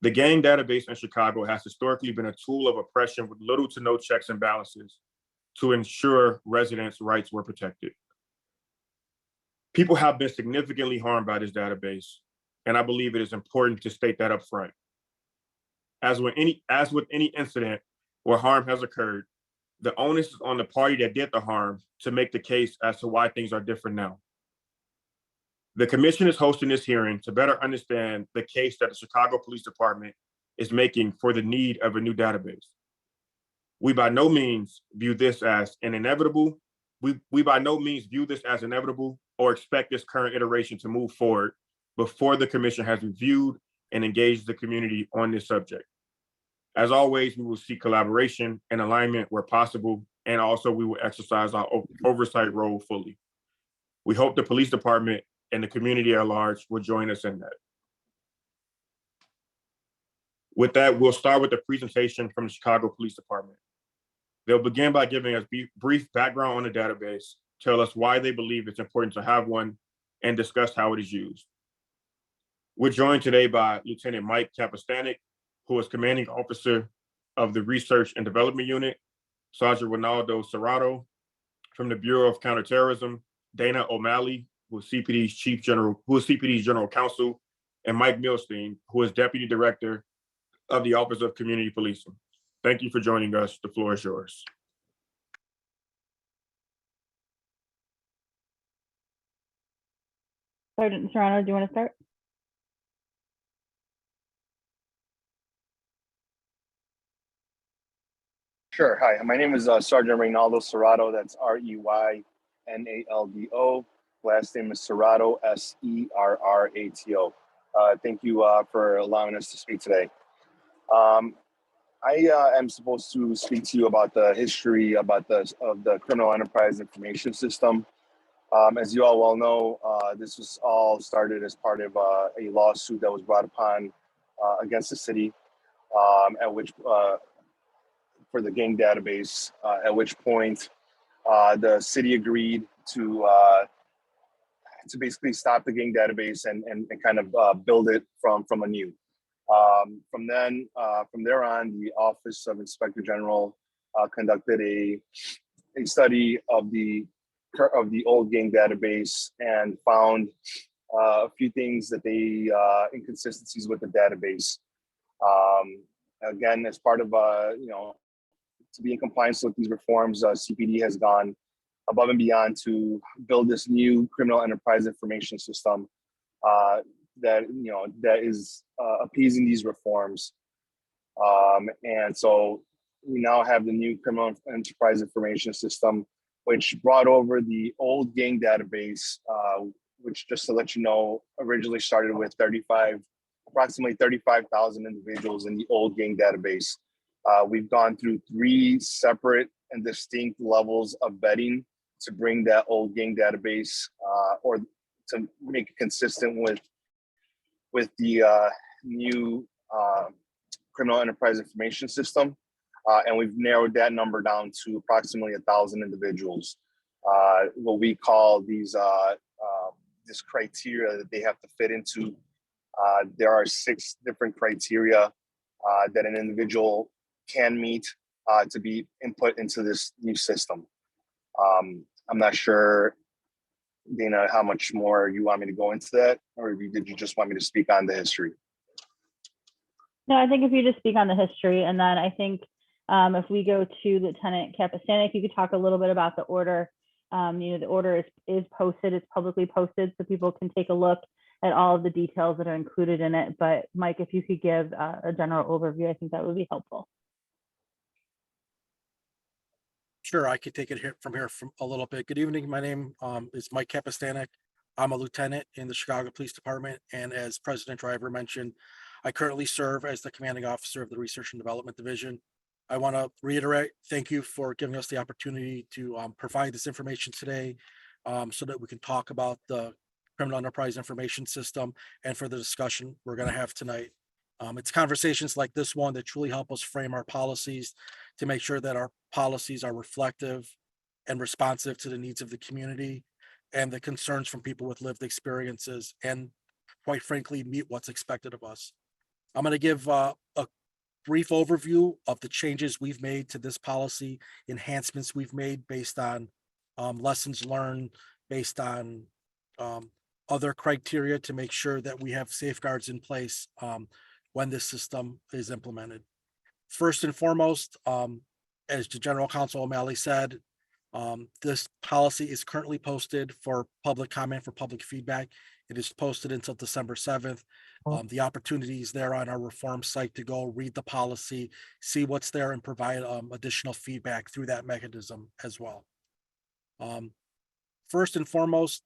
Speaker 1: The gang database in Chicago has historically been a tool of oppression with little to no checks and balances to ensure residents' rights were protected. People have been significantly harmed by this database, and I believe it is important to state that up front. As with any incident where harm has occurred, the onus is on the party that did the harm to make the case as to why things are different now. The commission is hosting this hearing to better understand the case that the Chicago Police Department is making for the need of a new database. We by no means view this as an inevitable. We by no means view this as inevitable or expect this current iteration to move forward before the commission has reviewed and engaged the community on this subject. As always, we will seek collaboration and alignment where possible, and also we will exercise our oversight role fully. We hope the police department and the community at large will join us in that. With that, we'll start with the presentation from the Chicago Police Department. They'll begin by giving us brief background on the database, tell us why they believe it's important to have one, and discuss how it is used. We're joined today by Lieutenant Mike Kapistanik, who is commanding officer of the Research and Development Unit, Sergeant Ronaldo Serrato from the Bureau of Counterterrorism, Dana O'Malley, who is CPD's General Counsel, and Mike Milstein, who is Deputy Director of the Office of Community Policing. Thank you for joining us. The floor is yours.
Speaker 6: Sergeant Serrano, do you want to start?
Speaker 21: Sure. Hi, my name is Sergeant Reynaldo Serrato. That's Reynaldo. Last name is Serrato, Serrato. Thank you for allowing us to speak today. I am supposed to speak to you about the history of the Criminal Enterprise Information System. As you all well know, this was all started as part of a lawsuit that was brought upon against the city, at which for the gang database, at which point the city agreed to basically stop the gang database and kind of build it from anew. From there on, the Office of Inspector General conducted a study of the old gang database and found a few things that they inconsistencies with the database. Again, as part of to be in compliance with these reforms, CPD has gone above and beyond to build this new criminal enterprise information system that is appeasing these reforms. And so we now have the new criminal enterprise information system, which brought over the old gang database, which, just to let you know, originally started with approximately 35,000 individuals in the old gang database. We've gone through 3 separate and distinct levels of vetting to bring that old gang database or to make it consistent with the new criminal enterprise information system. And we've narrowed that number down to approximately 1,000 individuals. What we call these this criteria that they have to fit into. There are 6 different criteria that an individual can meet to be input into this new system. I'm not sure, Dana, how much more you want me to go into that, or did you just want me to speak on the history?
Speaker 6: No, I think if you just speak on the history, and then I think if we go to Lieutenant Kapistanik, you could talk a little bit about the order. The order is posted, it's publicly posted, so people can take a look at all of the details that are included in it. But Mike, if you could give a general overview, I think that would be helpful.
Speaker 5: Sure, I could take it from here a little bit. Good evening. My name is Mike Kapistanik. I'm a lieutenant in the Chicago Police Department, and as President Driver mentioned, I currently serve as the commanding officer of the Research and Development Division. I want to reiterate, thank you for giving us the opportunity to provide this information today so that we can talk about the Criminal Enterprise Information System and for the discussion we're going to have tonight. It's conversations like this one that truly help us frame our policies to make sure that our policies are reflective and responsive to the needs of the community and the concerns from people with lived experiences, and quite frankly, meet what's expected of us. I'm going to give a brief overview of the changes we've made to this policy, enhancements we've made based on lessons learned, based on other criteria to make sure that we have safeguards in place when this system is implemented. First and foremost, as the General Counsel O'Malley said, this policy is currently posted for public comment, for public feedback. It is posted until December 7th. The opportunity is there on our reform site to go read the policy, see what's there, and provide additional feedback through that mechanism as well. First and foremost,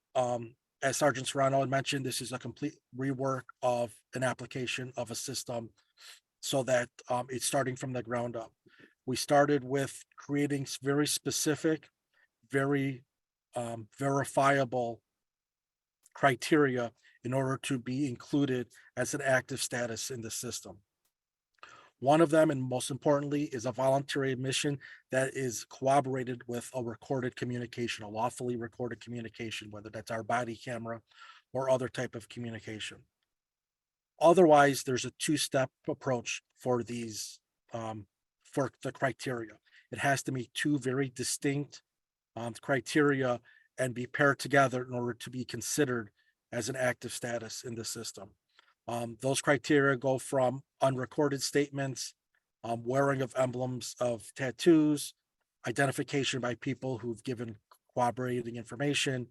Speaker 5: as Sergeant Serrano had mentioned, this is a complete rework of an application of a system so that it's starting from the ground up. We started with creating very specific, very verifiable criteria in order to be included as an active status in the system. One of them, and most importantly, is a voluntary admission that is corroborated with a recorded communication, a lawfully recorded communication, whether that's our body camera or other type of communication. Otherwise, there's a 2-step approach for these, for the criteria. It has to meet 2 very distinct criteria and be paired together in order to be considered as an active status in the system. Those criteria go from unrecorded statements, wearing of emblems of tattoos, identification by people who've given corroborating information,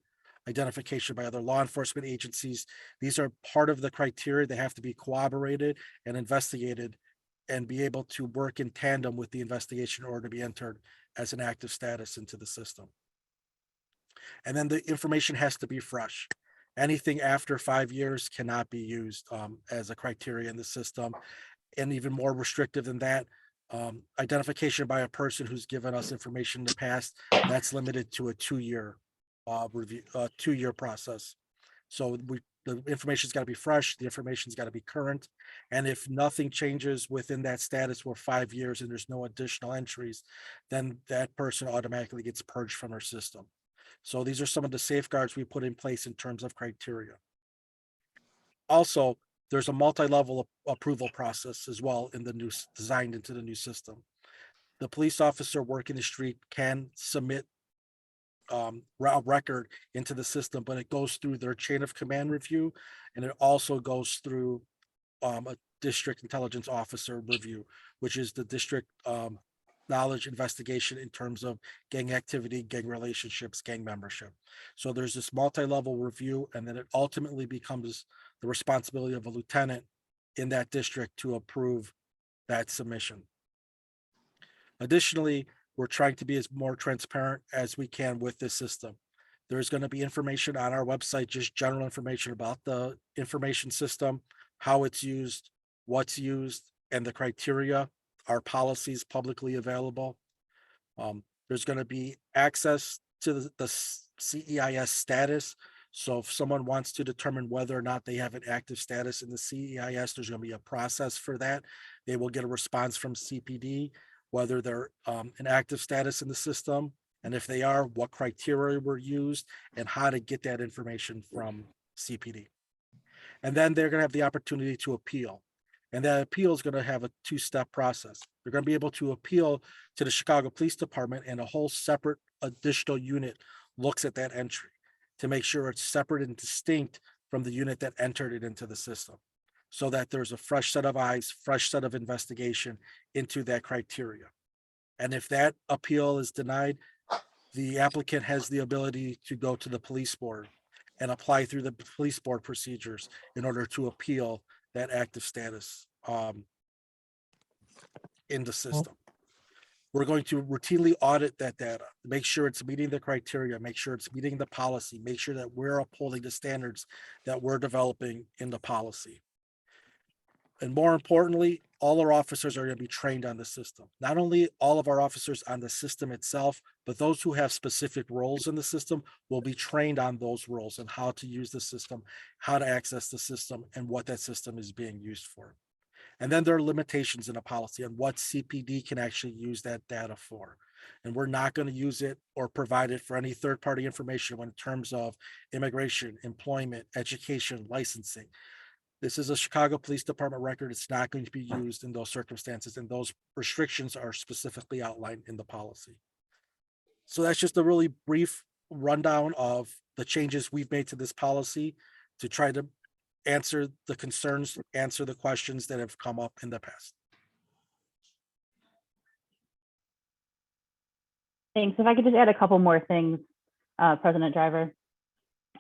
Speaker 5: identification by other law enforcement agencies. These are part of the criteria. They have to be corroborated and investigated and be able to work in tandem with the investigation in order to be entered as an active status into the system. And then the information has to be fresh. Anything after 5 years cannot be used as a criteria in the system. And even more restrictive than that, identification by a person who's given us information in the past, that's limited to a 2-year review, 2-year process. So the information's got to be fresh, the information's got to be current. And if nothing changes within that status for 5 years and there's no additional entries, then that person automatically gets purged from our system. So these are some of the safeguards we put in place in terms of criteria. Also, there's a multi-level approval process as well in the new, designed into the new system. The police officer working the street can submit a record into the system, but it goes through their chain of command review, and it also goes through a district intelligence officer review, which is the district knowledge investigation in terms of gang activity, gang relationships, gang membership. So there's this multi-level review, and then it ultimately becomes the responsibility of a lieutenant in that district to approve that submission. Additionally, we're trying to be as more transparent as we can with this system. There's going to be information on our website, just general information about the information system, how it's used, what's used, and the criteria. Our policies publicly available. There's going to be access to the CEIS status. So if someone wants to determine whether or not they have an active status in the CEIS, there's going to be a process for that. They will get a response from CPD, whether they're an active status in the system, and if they are, what criteria were used, and how to get that information from CPD. And then they're going to have the opportunity to appeal. And that appeal is going to have a 2-step process. They're going to be able to appeal to the Chicago Police Department, and a whole separate additional unit looks at that entry to make sure it's separate and distinct from the unit that entered it into the system, so that there's a fresh set of eyes, fresh set of investigation into that criteria. And if that appeal is denied, the applicant has the ability to go to the police board and apply through the police board procedures in order to appeal that active status in the system. We're going to routinely audit that data, make sure it's meeting the criteria, make sure it's meeting the policy, make sure that we're upholding the standards that we're developing in the policy. And more importantly, all our officers are going to be trained on the system. Not only all of our officers on the system itself, but those who have specific roles in the system will be trained on those roles and how to use the system, how to access the system, and what that system is being used for. And then there are limitations in a policy on what CPD can actually use that data for. And we're not going to use it or provide it for any third-party information in terms of immigration, employment, education, licensing. This is a Chicago Police Department record. It's not going to be used in those circumstances, and those restrictions are specifically outlined in the policy. So that's just a really brief rundown of the changes we've made to this policy to try to answer the concerns, answer the questions that have come up in the past.
Speaker 6: Thanks. If I could just add a couple more things, President Driver.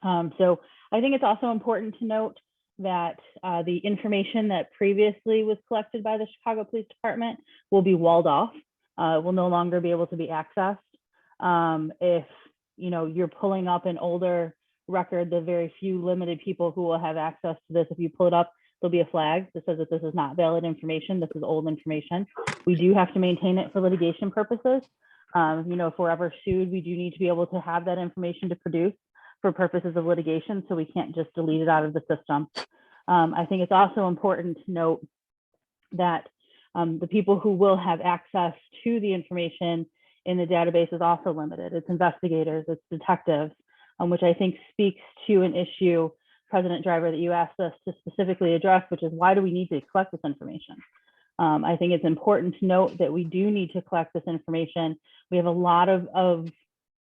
Speaker 6: So I think it's also important to note that the information that previously was collected by the Chicago Police Department will be walled off, will no longer be able to be accessed. If you're pulling up an older record, the very few limited people who will have access to this, if you pull it up, there'll be a flag that says that this is not valid information, this is old information. We do have to maintain it for litigation purposes. If we're ever sued, we do need to be able to have that information to produce for purposes of litigation, so we can't just delete it out of the system. I think it's also important to note that the people who will have access to the information in the database is also limited. It's investigators, it's detectives, which I think speaks to an issue, President Driver, that you asked us to specifically address, which is why do we need to collect this information? I think it's important to note that we do need to collect this information. We have a lot of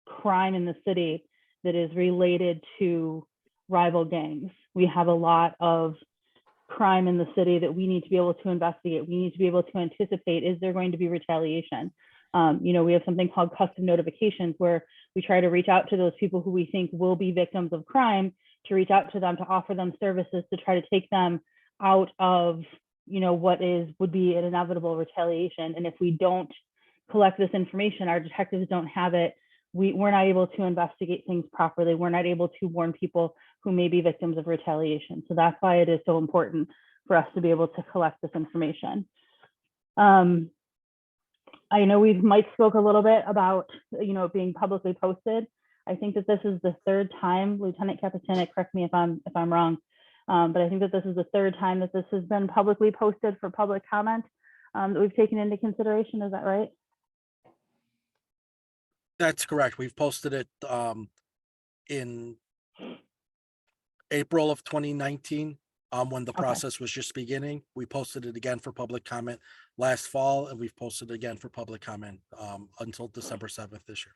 Speaker 6: crime in the city that is related to rival gangs. We have a lot of crime in the city that we need to be able to investigate. We need to be able to anticipate, is there going to be retaliation? We have something called custom notifications where we try to reach out to those people who we think will be victims of crime, to reach out to them, to offer them services, to try to take them out of what would be an inevitable retaliation. And if we don't collect this information, our detectives don't have it, we're not able to investigate things properly. We're not able to warn people who may be victims of retaliation. So that's why it is so important for us to be able to collect this information. I know Mike spoke a little bit about, being publicly posted.
Speaker 2: I think that this is the third time, Lieutenant Capitana, correct me if I'm wrong, but I think that this is the third time that this has been publicly posted for public comment that we've taken into consideration. Is that right?
Speaker 5: That's correct. We've posted it in April of 2019, when the
Speaker 2: Okay.
Speaker 5: process was just beginning. We posted it again for public comment last fall, and we've posted it again for public comment until December 7th this year.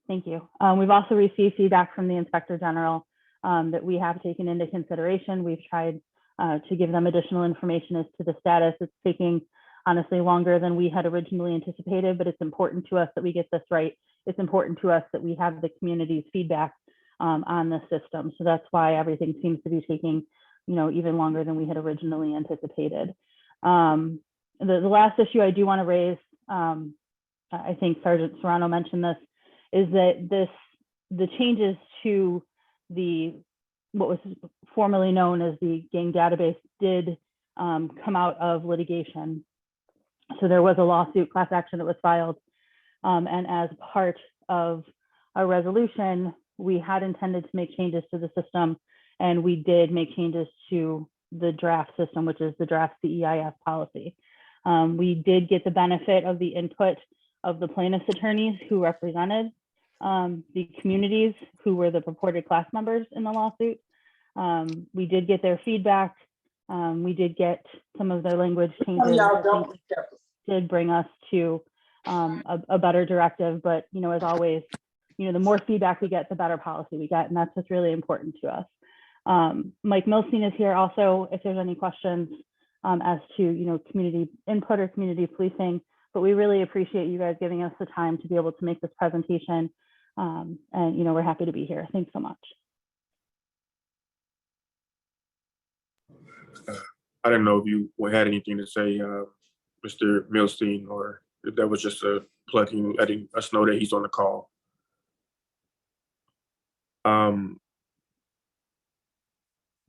Speaker 2: Thank you. We've also received feedback from the Inspector General that we have taken into consideration. We've tried to give them additional information as to the status. It's taking honestly longer than we had originally anticipated, but it's important to us that we get this right. It's important to us that we have the community's feedback on the system. So that's why everything seems to be taking, even longer than we had originally anticipated. The last issue I do want to raise, I think Sergeant Serrano mentioned this, is that the changes to what was formerly known as the gang database did come out of litigation. So there was a lawsuit, class action, that was filed. And as part of a resolution, we had intended to make changes to the system, and we did make changes to the draft system, which is the draft CEIS policy. We did get the benefit of the input of the plaintiff's attorneys who represented the communities who were the purported class members in the lawsuit. We did get their feedback. We did get some of their language changes that did bring us to a better directive. But, as always, the more feedback we get, the better policy we get. And that's what's really important to us. Mike Milstein is here also if there's any questions as to, community input or community policing. But we really appreciate you guys giving us the time to be able to make this presentation. And, we're happy to be here. Thanks so much.
Speaker 1: I didn't know if you had anything to say, Mr. Milstein, or if that was just a plugging, letting us know that he's on the call.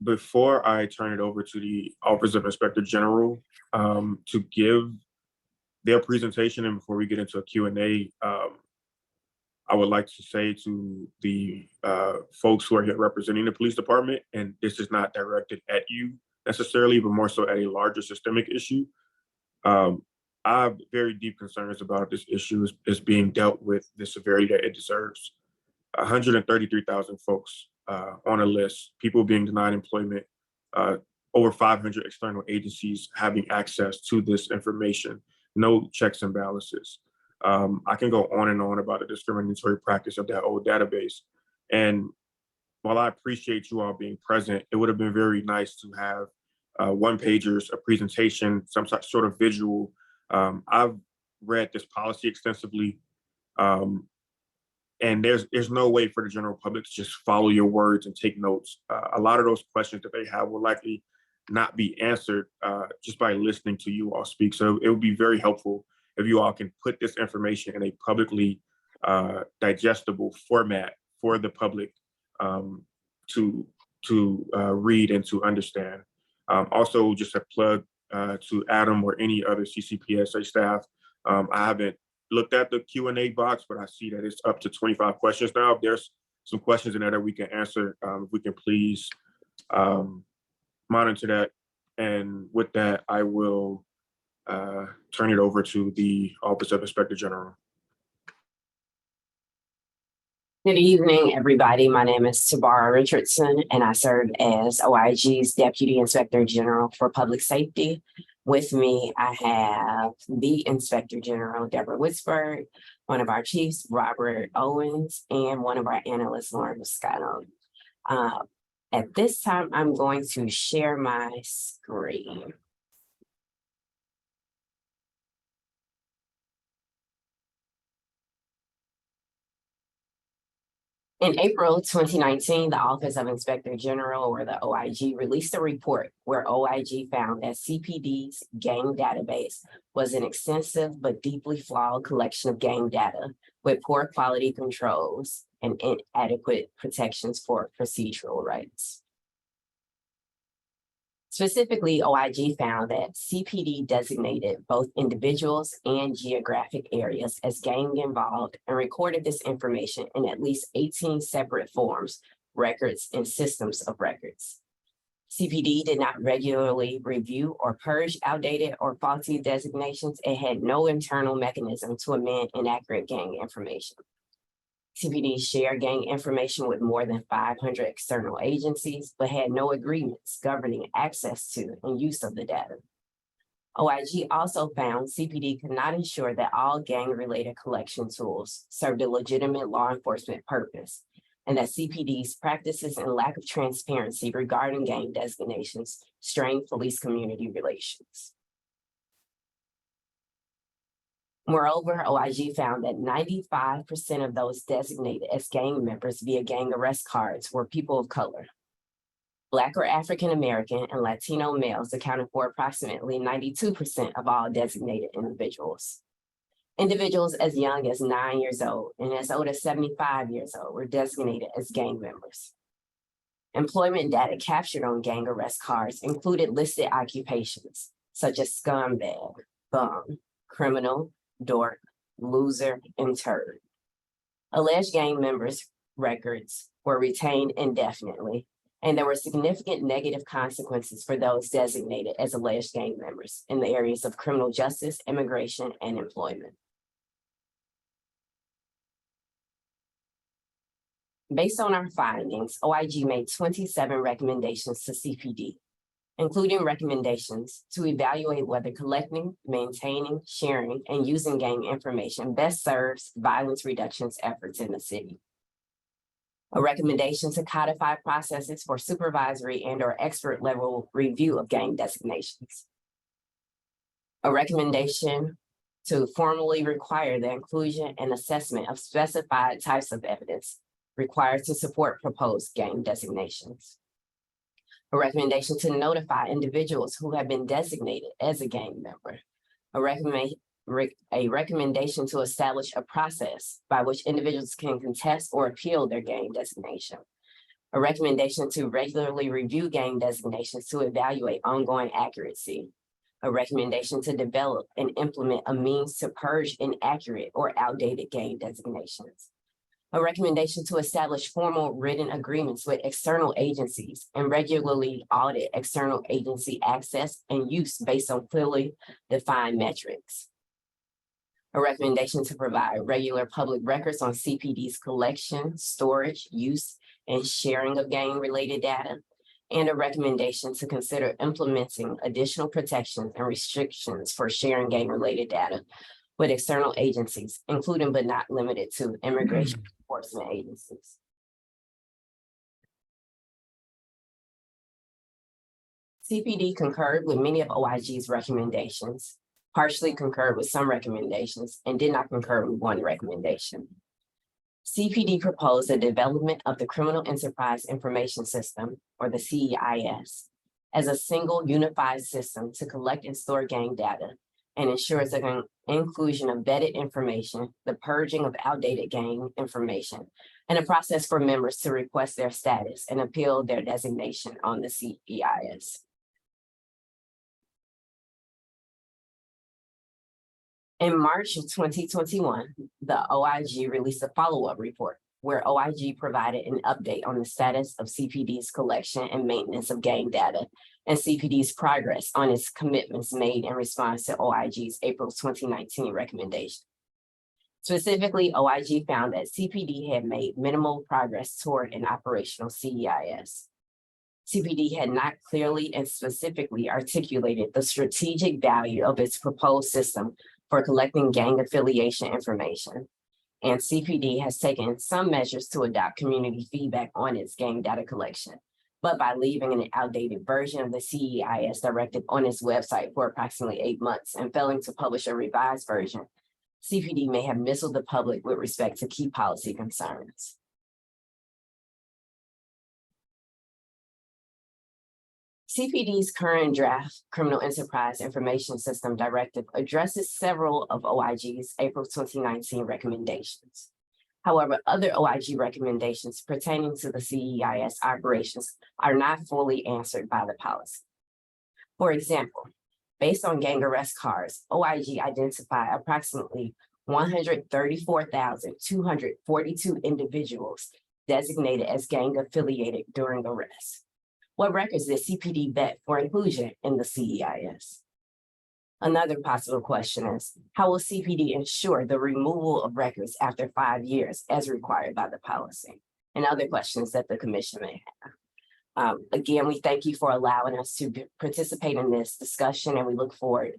Speaker 1: Before I turn it over to the Office of Inspector General to give their presentation, and before we get into a Q&A, I would like to say to the folks who are here representing the police department, and this is not directed at you necessarily, but more so at a larger systemic issue. I have very deep concerns about this issue is being dealt with the severity that it deserves. 133,000 folks on a list, people being denied employment, over 500 external agencies having access to this information, no checks and balances. I can go on and on about the discriminatory practice of that old database. And while I appreciate you all being present, it would have been very nice to have one-pagers, a presentation, some sort of visual. I've read this policy extensively, and there's no way for the general public to just follow your words and take notes. A lot of those questions that they have will likely not be answered just by listening to you all speak. So it would be very helpful if you all can put this information in a publicly digestible format for the public to read and to understand. Also, just a plug to Adam or any other CCPSA staff. I haven't looked at the Q&A box, but I see that it's up to 25 questions now. If there's some questions in there that we can answer, if we can please monitor that. And with that, I will turn it over to the Office of Inspector General.
Speaker 22: Good evening, everybody. My name is Tabara Richardson, and I serve as OIG's Deputy Inspector General for Public Safety. With me, I have the Inspector General, Deborah Witzberg, one of our chiefs, Robert Owens, and one of our analysts, Lauren Moscato. At this time, I'm going to share my screen. In April 2019, the Office of Inspector General, or the OIG, released a report where OIG found that CPD's gang database was an extensive but deeply flawed collection of gang data with poor quality controls and inadequate protections for procedural rights. Specifically, OIG found that CPD designated both individuals and geographic areas as gang involved and recorded this information in at least 18 separate forms, records, and systems of records. CPD did not regularly review or purge outdated or faulty designations and had no internal mechanism to amend inaccurate gang information. CPD shared gang information with more than 500 external agencies, but had no agreements governing access to and use of the data. OIG also found CPD could not ensure that all gang-related collection tools served a legitimate law enforcement purpose, and that CPD's practices and lack of transparency regarding gang designations strained police-community relations. Moreover, OIG found that 95% of those designated as gang members via gang arrest cards were people of color. Black or African American and Latino males accounted for approximately 92% of all designated individuals. Individuals as young as 9 years old and as old as 75 years old were designated as gang members. Employment data captured on gang arrest cards included listed occupations such as scumbag, bum, criminal, dork, loser, and turd. Alleged gang members' records were retained indefinitely, and there were significant negative consequences for those designated as alleged gang members in the areas of criminal justice, immigration, and employment. Based on our findings, OIG made 27 recommendations to CPD, including recommendations to evaluate whether collecting, maintaining, sharing, and using gang information best serves violence reduction efforts in the city. A recommendation to codify processes for supervisory and/or expert level review of gang designations. A recommendation to formally require the inclusion and assessment of specified types of evidence required to support proposed gang designations. A recommendation to notify individuals who have been designated as a gang member. A recommendation to establish a process by which individuals can contest or appeal their gang designation. A recommendation to regularly review gang designations to evaluate ongoing accuracy. A recommendation to develop and implement a means to purge inaccurate or outdated gang designations. A recommendation to establish formal written agreements with external agencies and regularly audit external agency access and use based on clearly defined metrics. A recommendation to provide regular public records on CPD's collection, storage, use, and sharing of gang-related data, and a recommendation to consider implementing additional protections and restrictions for sharing gang-related data with external agencies, including but not limited to immigration enforcement agencies. CPD concurred with many of OIG's recommendations, partially concurred with some recommendations, and did not concur with one recommendation. CPD proposed the development of the Criminal Enterprise Information System, or the CEIS, as a single unified system to collect and store gang data and ensures the inclusion of vetted information, the purging of outdated gang information, and a process for members to request their status and appeal their designation on the CEIS. In March of 2021, the OIG released a follow-up report where OIG provided an update on the status of CPD's collection and maintenance of gang data and CPD's progress on its commitments made in response to OIG's April 2019 recommendation. Specifically, OIG found that CPD had made minimal progress toward an operational CEIS. CPD had not clearly and specifically articulated the strategic value of its proposed system for collecting gang affiliation information. And CPD has taken some measures to adopt community feedback on its gang data collection, but by leaving an outdated version of the CEIS directive on its website for approximately 8 months and failing to publish a revised version, CPD may have misled the public with respect to key policy concerns. CPD's current draft Criminal Enterprise Information System Directive addresses several of OIG's April 2019 recommendations. However, other OIG recommendations pertaining to the CEIS operations are not fully answered by the policy. For example, based on gang arrest cards, OIG identified approximately 134,242 individuals designated as gang affiliated during arrest. What records did CPD vet for inclusion in the CEIS? Another possible question is, how will CPD ensure the removal of records after 5 years as required by the policy? And other questions that the commission may have. Again, we thank you for allowing us to participate in this discussion, and we look forward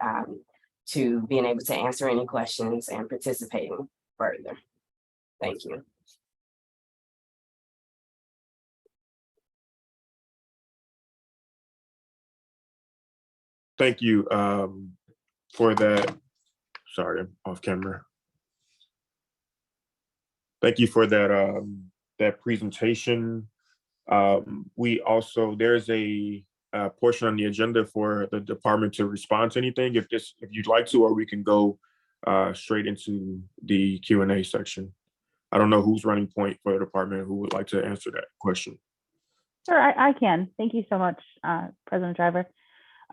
Speaker 22: to being able to answer any questions and participating further. Thank you.
Speaker 1: Thank you for that. Sorry, I'm off camera. Thank you for that that presentation. We also, there's a portion on the agenda for the department to respond to anything if you'd like to, or we can go straight into the Q&A section. I don't know who's running point for the department who would like to answer that question.
Speaker 2: Sure, I can. Thank you so much, President Driver.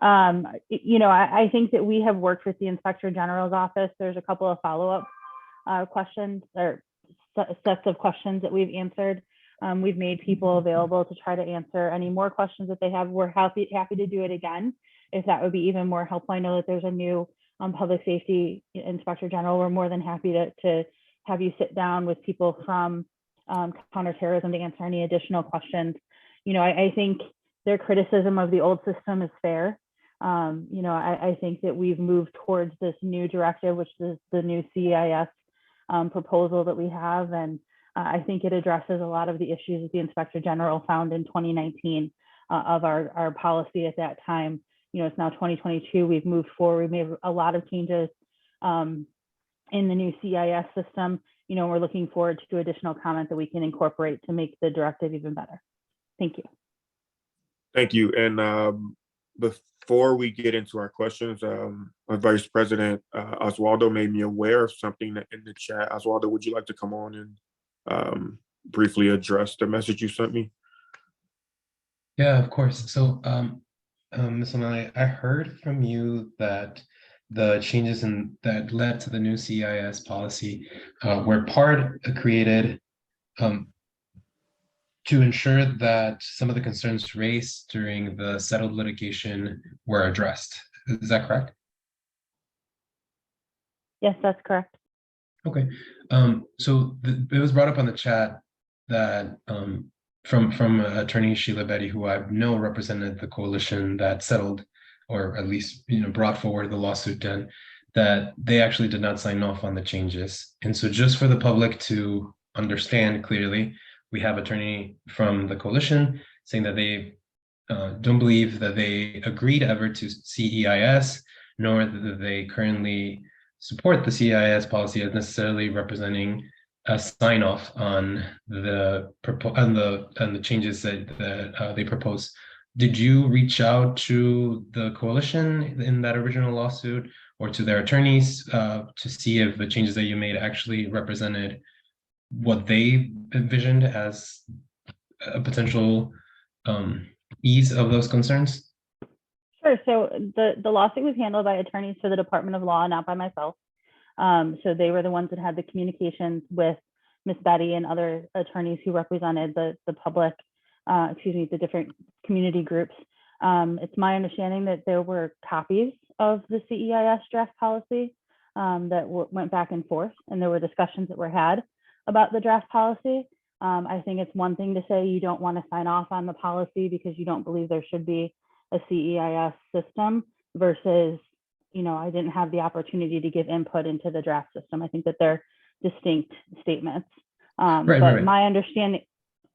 Speaker 2: You know, I think that we have worked with the Inspector General's office. There's a couple of follow-up questions or sets of questions that we've answered. We've made people available to try to answer any more questions that they have. We're happy to do it again if that would be even more helpful. I know that there's a new public safety Inspector General. We're more than happy to have you sit down with people from counterterrorism to answer any additional questions. You know, I think their criticism of the old system is fair. You know, I think that we've moved towards this new directive, which is the new CEIS proposal that we have. And I think it addresses a lot of the issues that the Inspector General found in 2019 of our policy at that time. You know, it's now 2022. We've moved forward. We made a lot of changes in the new CEIS system. You know, we're looking forward to additional comment that we can incorporate to make the directive even better. Thank you.
Speaker 1: Thank you. And before we get into our questions, our Vice President Oswaldo made me aware of something in the chat. Oswaldo, would you like to come on and briefly address the message you sent me?
Speaker 18: Yeah, of course. So, Ms. O'Malley, I heard from you that the changes that led to the new CEIS policy were created to ensure that some of the concerns raised during the settled litigation were addressed. Is that correct?
Speaker 2: Yes, that's correct.
Speaker 18: Okay. So it was brought up on the chat that from attorney Sheila Betty, who I know represented the coalition that settled, or at least brought forward the lawsuit then, that they actually did not sign off on the changes. And so just for the public to understand clearly, we have attorney from the coalition saying that they don't believe that they agreed ever to CEIS, nor that they currently support the CEIS policy as necessarily representing a sign off on the changes that they propose. Did you reach out to the coalition in that original lawsuit or to their attorneys to see if the changes that you made actually represented what they envisioned as a potential ease of those concerns?
Speaker 2: Sure. So the lawsuit was handled by attorneys for the Department of Law, not by myself. So they were the ones that had the communications with Ms. Betty and other attorneys who represented the public, the different community groups. It's my understanding that there were copies of the CEIS draft policy that went back and forth, and there were discussions that were had about the draft policy. I think it's one thing to say you don't want to sign off on the policy because you don't believe there should be a CEIS system versus, I didn't have the opportunity to give input into the draft system. I think that they're distinct statements. But my understanding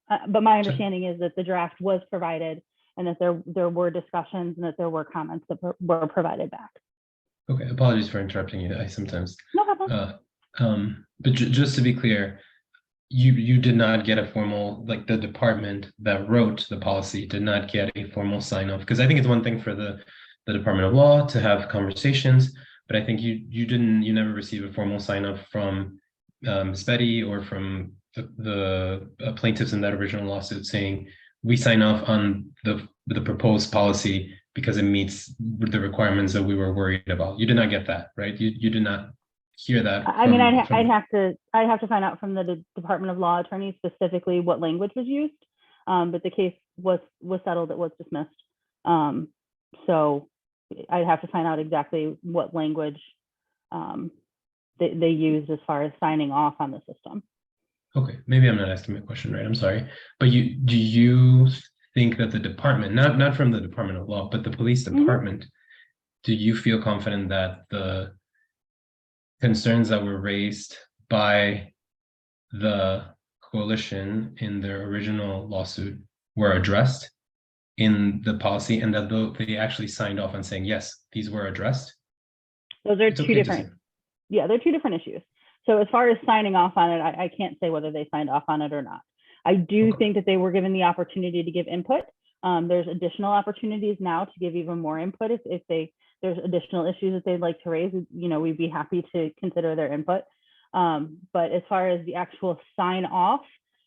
Speaker 2: is that the draft was provided and that there were discussions and that there were comments that were provided back.
Speaker 18: Okay, apologies for interrupting you. I sometimes.
Speaker 2: No problem.
Speaker 18: But just to be clear, you did not get a formal, like the department that wrote the policy did not get a formal sign off, because I think it's one thing for the Department of Law to have conversations, but I think you never received a formal sign off from Ms. Betty or from the plaintiffs in that original lawsuit saying we sign off on the proposed policy because it meets the requirements that we were worried about. You did not get that, right? You did not hear that.
Speaker 2: I mean,
Speaker 18: from
Speaker 2: I'd have to find out from the Department of Law attorney specifically what language was used. But the case was settled, it was dismissed. So I'd have to find out exactly what language they used as far as signing off on the system.
Speaker 18: Okay, maybe I'm not asking my question right. I'm sorry, but do you think that the department, not from the Department of Law, but the police department, do you feel confident that the concerns that were raised by the coalition in their original lawsuit were addressed in the policy, and that they actually signed off on saying, yes, these were addressed?
Speaker 2: Those are two different, yeah, they're two different issues. So as far as signing off on it, I can't say whether they signed off on it or not. I do think that they were given the opportunity to give input. There's additional opportunities now to give even more input if there's additional issues that they'd like to raise. You know, we'd be happy to consider their input. But as far as the actual sign off,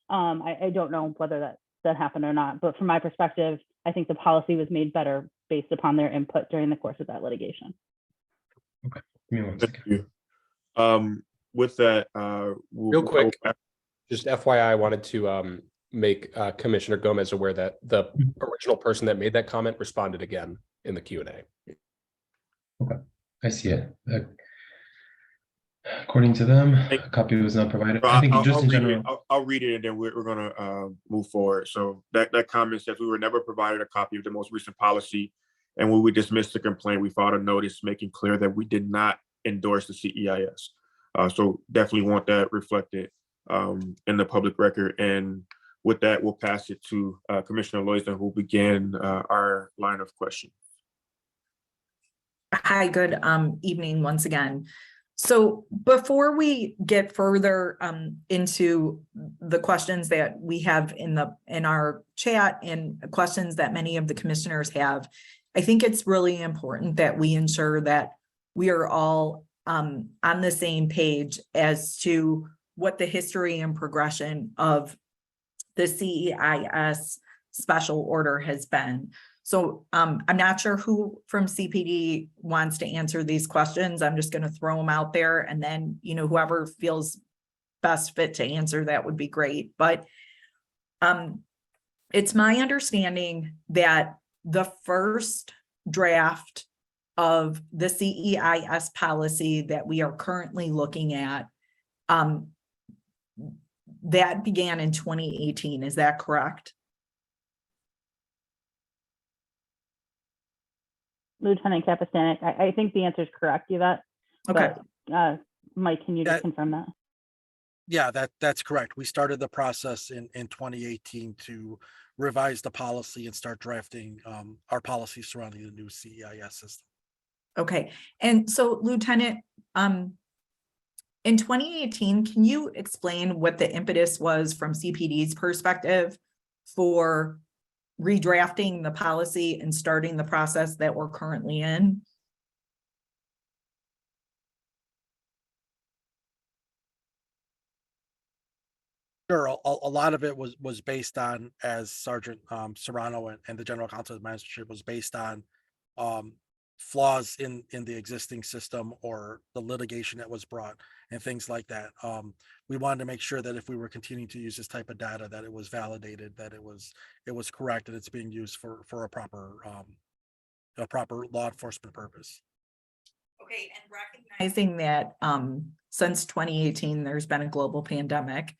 Speaker 2: I don't know whether that happened or not. But from my perspective, I think the policy was made better based upon their input during the course of that litigation.
Speaker 18: Okay, give me one second.
Speaker 1: Thank you. With that,
Speaker 3: Real quick, just FYI, I wanted to make Commissioner Gomez aware that the original person that made that comment responded again in the Q&A.
Speaker 18: Okay, I see it. According to them, a copy was not provided. I think just in general.
Speaker 1: I'll read it and then we're gonna move forward. So that comment says we were never provided a copy of the most recent policy, and when we dismissed the complaint, we filed a notice making clear that we did not endorse the CEIS. So definitely want that reflected in the public record. And with that, we'll pass it to Commissioner Loisden, who will begin our line of questions.
Speaker 17: Hi, good evening once again. So before we get further into the questions that we have in our chat and questions that many of the commissioners have, I think it's really important that we ensure that we are all on the same page as to what the history and progression of the CEIS special order has been. So I'm not sure who from CPD wants to answer these questions. I'm just going to throw them out there, and then, you know, whoever feels best fit to answer that would be great. But it's my understanding that the first draft of the CEIS policy that we are currently looking at, that began in 2018. Is that correct?
Speaker 2: Lieutenant Capistanik, I think the answer is correct, Yvette.
Speaker 17: Okay.
Speaker 2: But, Mike, can you just confirm that?
Speaker 5: Yeah, that's correct. We started the process in 2018 to revise the policy and start drafting our policies surrounding the new CEIS system.
Speaker 17: Okay, and so Lieutenant, in 2018, can you explain what the impetus was from CPD's perspective for redrafting the policy and starting the process that we're currently in?
Speaker 5: Sure, a lot of it was based on, as Sergeant Serrano and the General Counsel of the Magistrate was based on flaws in the existing system or the litigation that was brought and things like that. We wanted to make sure that if we were continuing to use this type of data, that it was validated, that it was correct, and it's being used for a proper law enforcement purpose.
Speaker 17: Okay, and recognizing that since 2018, there's been a global pandemic.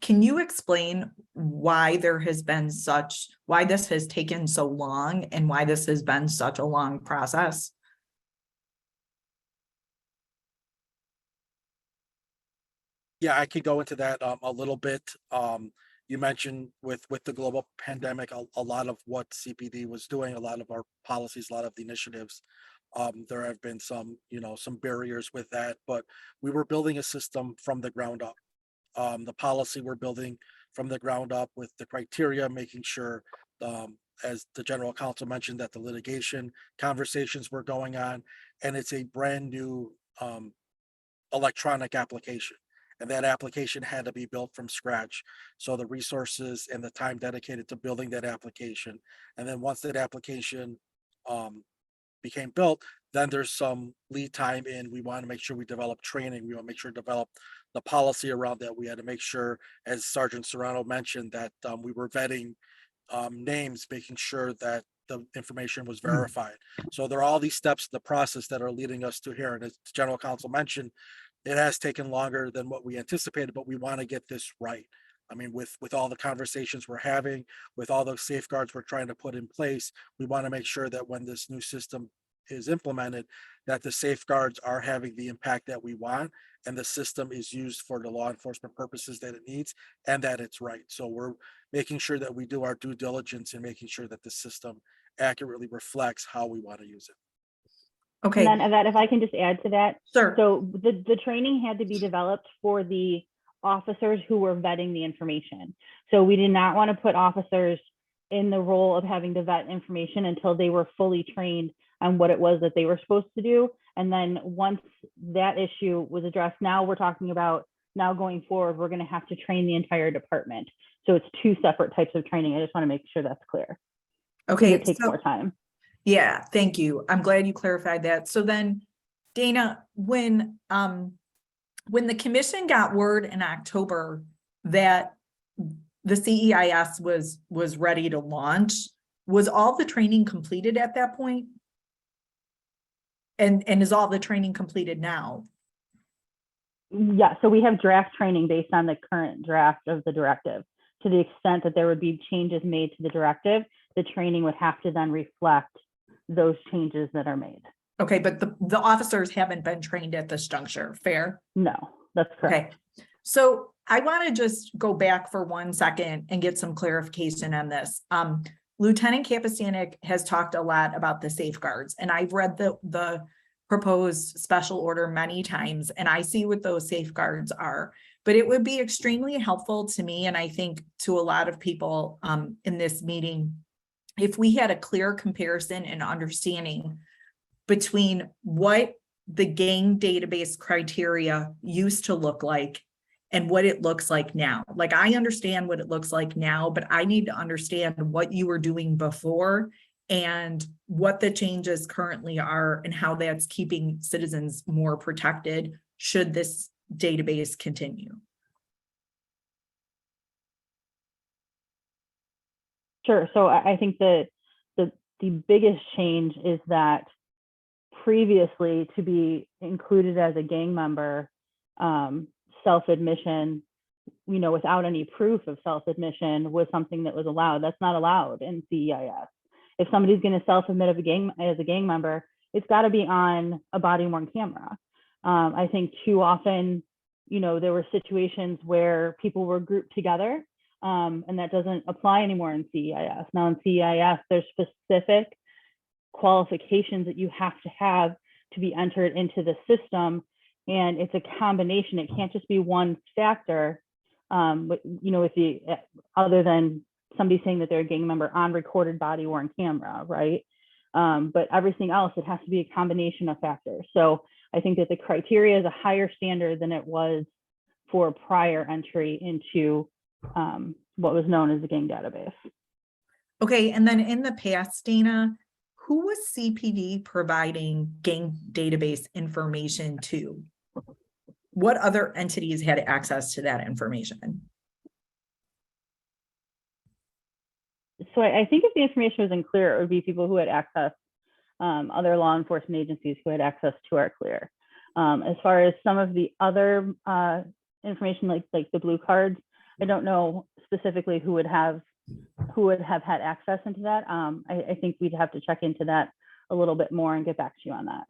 Speaker 17: Can you explain why why this has taken so long and why this has been such a long process?
Speaker 5: Yeah, I could go into that a little bit. You mentioned with the global pandemic, a lot of what CPD was doing, a lot of our policies, a lot of the initiatives, there have been some barriers with that, but we were building a system from the ground up. The policy we're building from the ground up with the criteria, making sure, as the General Counsel mentioned, that the litigation conversations were going on, and it's a brand new electronic application. And that application had to be built from scratch. So the resources and the time dedicated to building that application. And then once that application became built, then there's some lead time in, we want to make sure we develop training. We want to make sure to develop the policy around that. We had to make sure, as Sergeant Serrano mentioned, that we were vetting names, making sure that the information was verified. So there are all these steps in the process that are leading us to here. And as General Counsel mentioned, it has taken longer than what we anticipated, but we want to get this right. I mean, with all the conversations we're having, with all the safeguards we're trying to put in place, we want to make sure that when this new system is implemented, that the safeguards are having the impact that we want, and the system is used for the law enforcement purposes that it needs, and that it's right. So we're making sure that we do our due diligence in making sure that the system accurately reflects how we want to use it.
Speaker 17: Okay.
Speaker 2: And then Yvette, if I can just add to that.
Speaker 17: Sure.
Speaker 2: So the training had to be developed for the officers who were vetting the information. So we did not want to put officers in the role of having to vet information until they were fully trained on what it was that they were supposed to do. And then once that issue was addressed, now we're talking about now going forward, we're going to have to train the entire department. So it's two separate types of training. I just want to make sure that's clear.
Speaker 17: Okay.
Speaker 2: It takes more time.
Speaker 17: Yeah, thank you. I'm glad you clarified that. So then, Dana, when the commission got word in October that the CEIS was ready to launch, was all the training completed at that point? And is all the training completed now?
Speaker 2: Yeah, so we have draft training based on the current draft of the directive. To the extent that there would be changes made to the directive, the training would have to then reflect those changes that are made.
Speaker 17: Okay, but the officers haven't been trained at this juncture, fair?
Speaker 2: No, that's correct.
Speaker 17: Okay, so I want to just go back for 1 second and get some clarification on this. Lieutenant Kapistanik has talked a lot about the safeguards, and I've read the proposed special order many times, and I see what those safeguards are. But it would be extremely helpful to me, and I think to a lot of people in this meeting, if we had a clear comparison and understanding between what the gang database criteria used to look like and what it looks like now. Like, I understand what it looks like now, but I need to understand what you were doing before and what the changes currently are and how that's keeping citizens more protected should this database continue.
Speaker 2: Sure. So I think the biggest change is that previously, to be included as a gang member, self-admission, without any proof of self-admission was something that was allowed. That's not allowed in CEIS. If somebody's going to self-admit as a gang member, it's got to be on a body-worn camera. I think too often, there were situations where people were grouped together, and that doesn't apply anymore in CEIS. Now in CEIS, there's specific qualifications that you have to be entered into the system, and it's a combination. It can't just be one factor, other than somebody saying that they're a gang member on recorded body-worn camera, right? But everything else, it has to be a combination of factors. So I think that the criteria is a higher standard than it was for prior entry into what was known as the gang database.
Speaker 17: Okay, and then in the past, Dana, who was CPD providing gang database information to? What other entities had access to that information?
Speaker 2: So I think if the information was unclear, it would be people who had access, other law enforcement agencies who had access to our clear. As far as some of the other information, like the blue cards, I don't know specifically who would have had access into that. I think we'd have to check into that a little bit more and get back to you on that.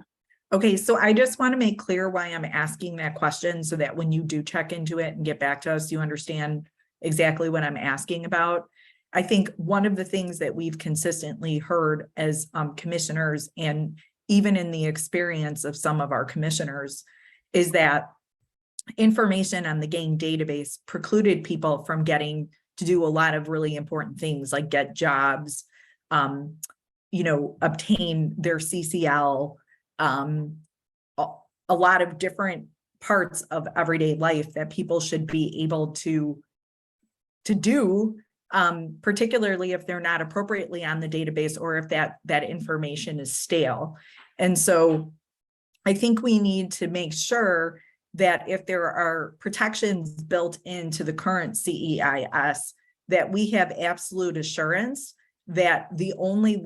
Speaker 17: Okay, so I just want to make clear why I'm asking that question so that when you do check into it and get back to us, you understand exactly what I'm asking about. I think one of the things that we've consistently heard as commissioners, and even in the experience of some of our commissioners, is that information on the gang database precluded people from getting to do a lot of really important things like get jobs, obtain their CCL, a lot of different parts of everyday life that people should be able to do particularly if they're not appropriately on the database or if that information is stale. And so I think we need to make sure that if there are protections built into the current CEIS, that we have absolute assurance that the only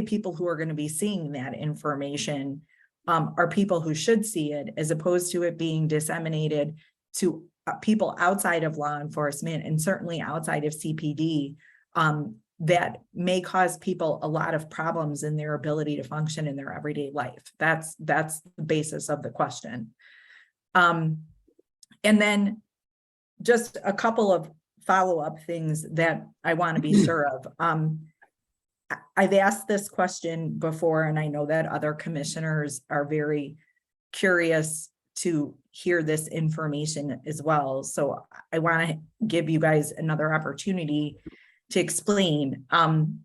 Speaker 17: people who are going to be seeing that information are people who should see it, as opposed to it being disseminated to people outside of law enforcement and certainly outside of CPD, that may cause people a lot of problems in their ability to function in their everyday life. That's the basis of the question. And then just a couple of follow-up things that I want to be sure of. I've asked this question before, and I know that other commissioners are very curious to hear this information as well. So I want to give you guys another opportunity to explain.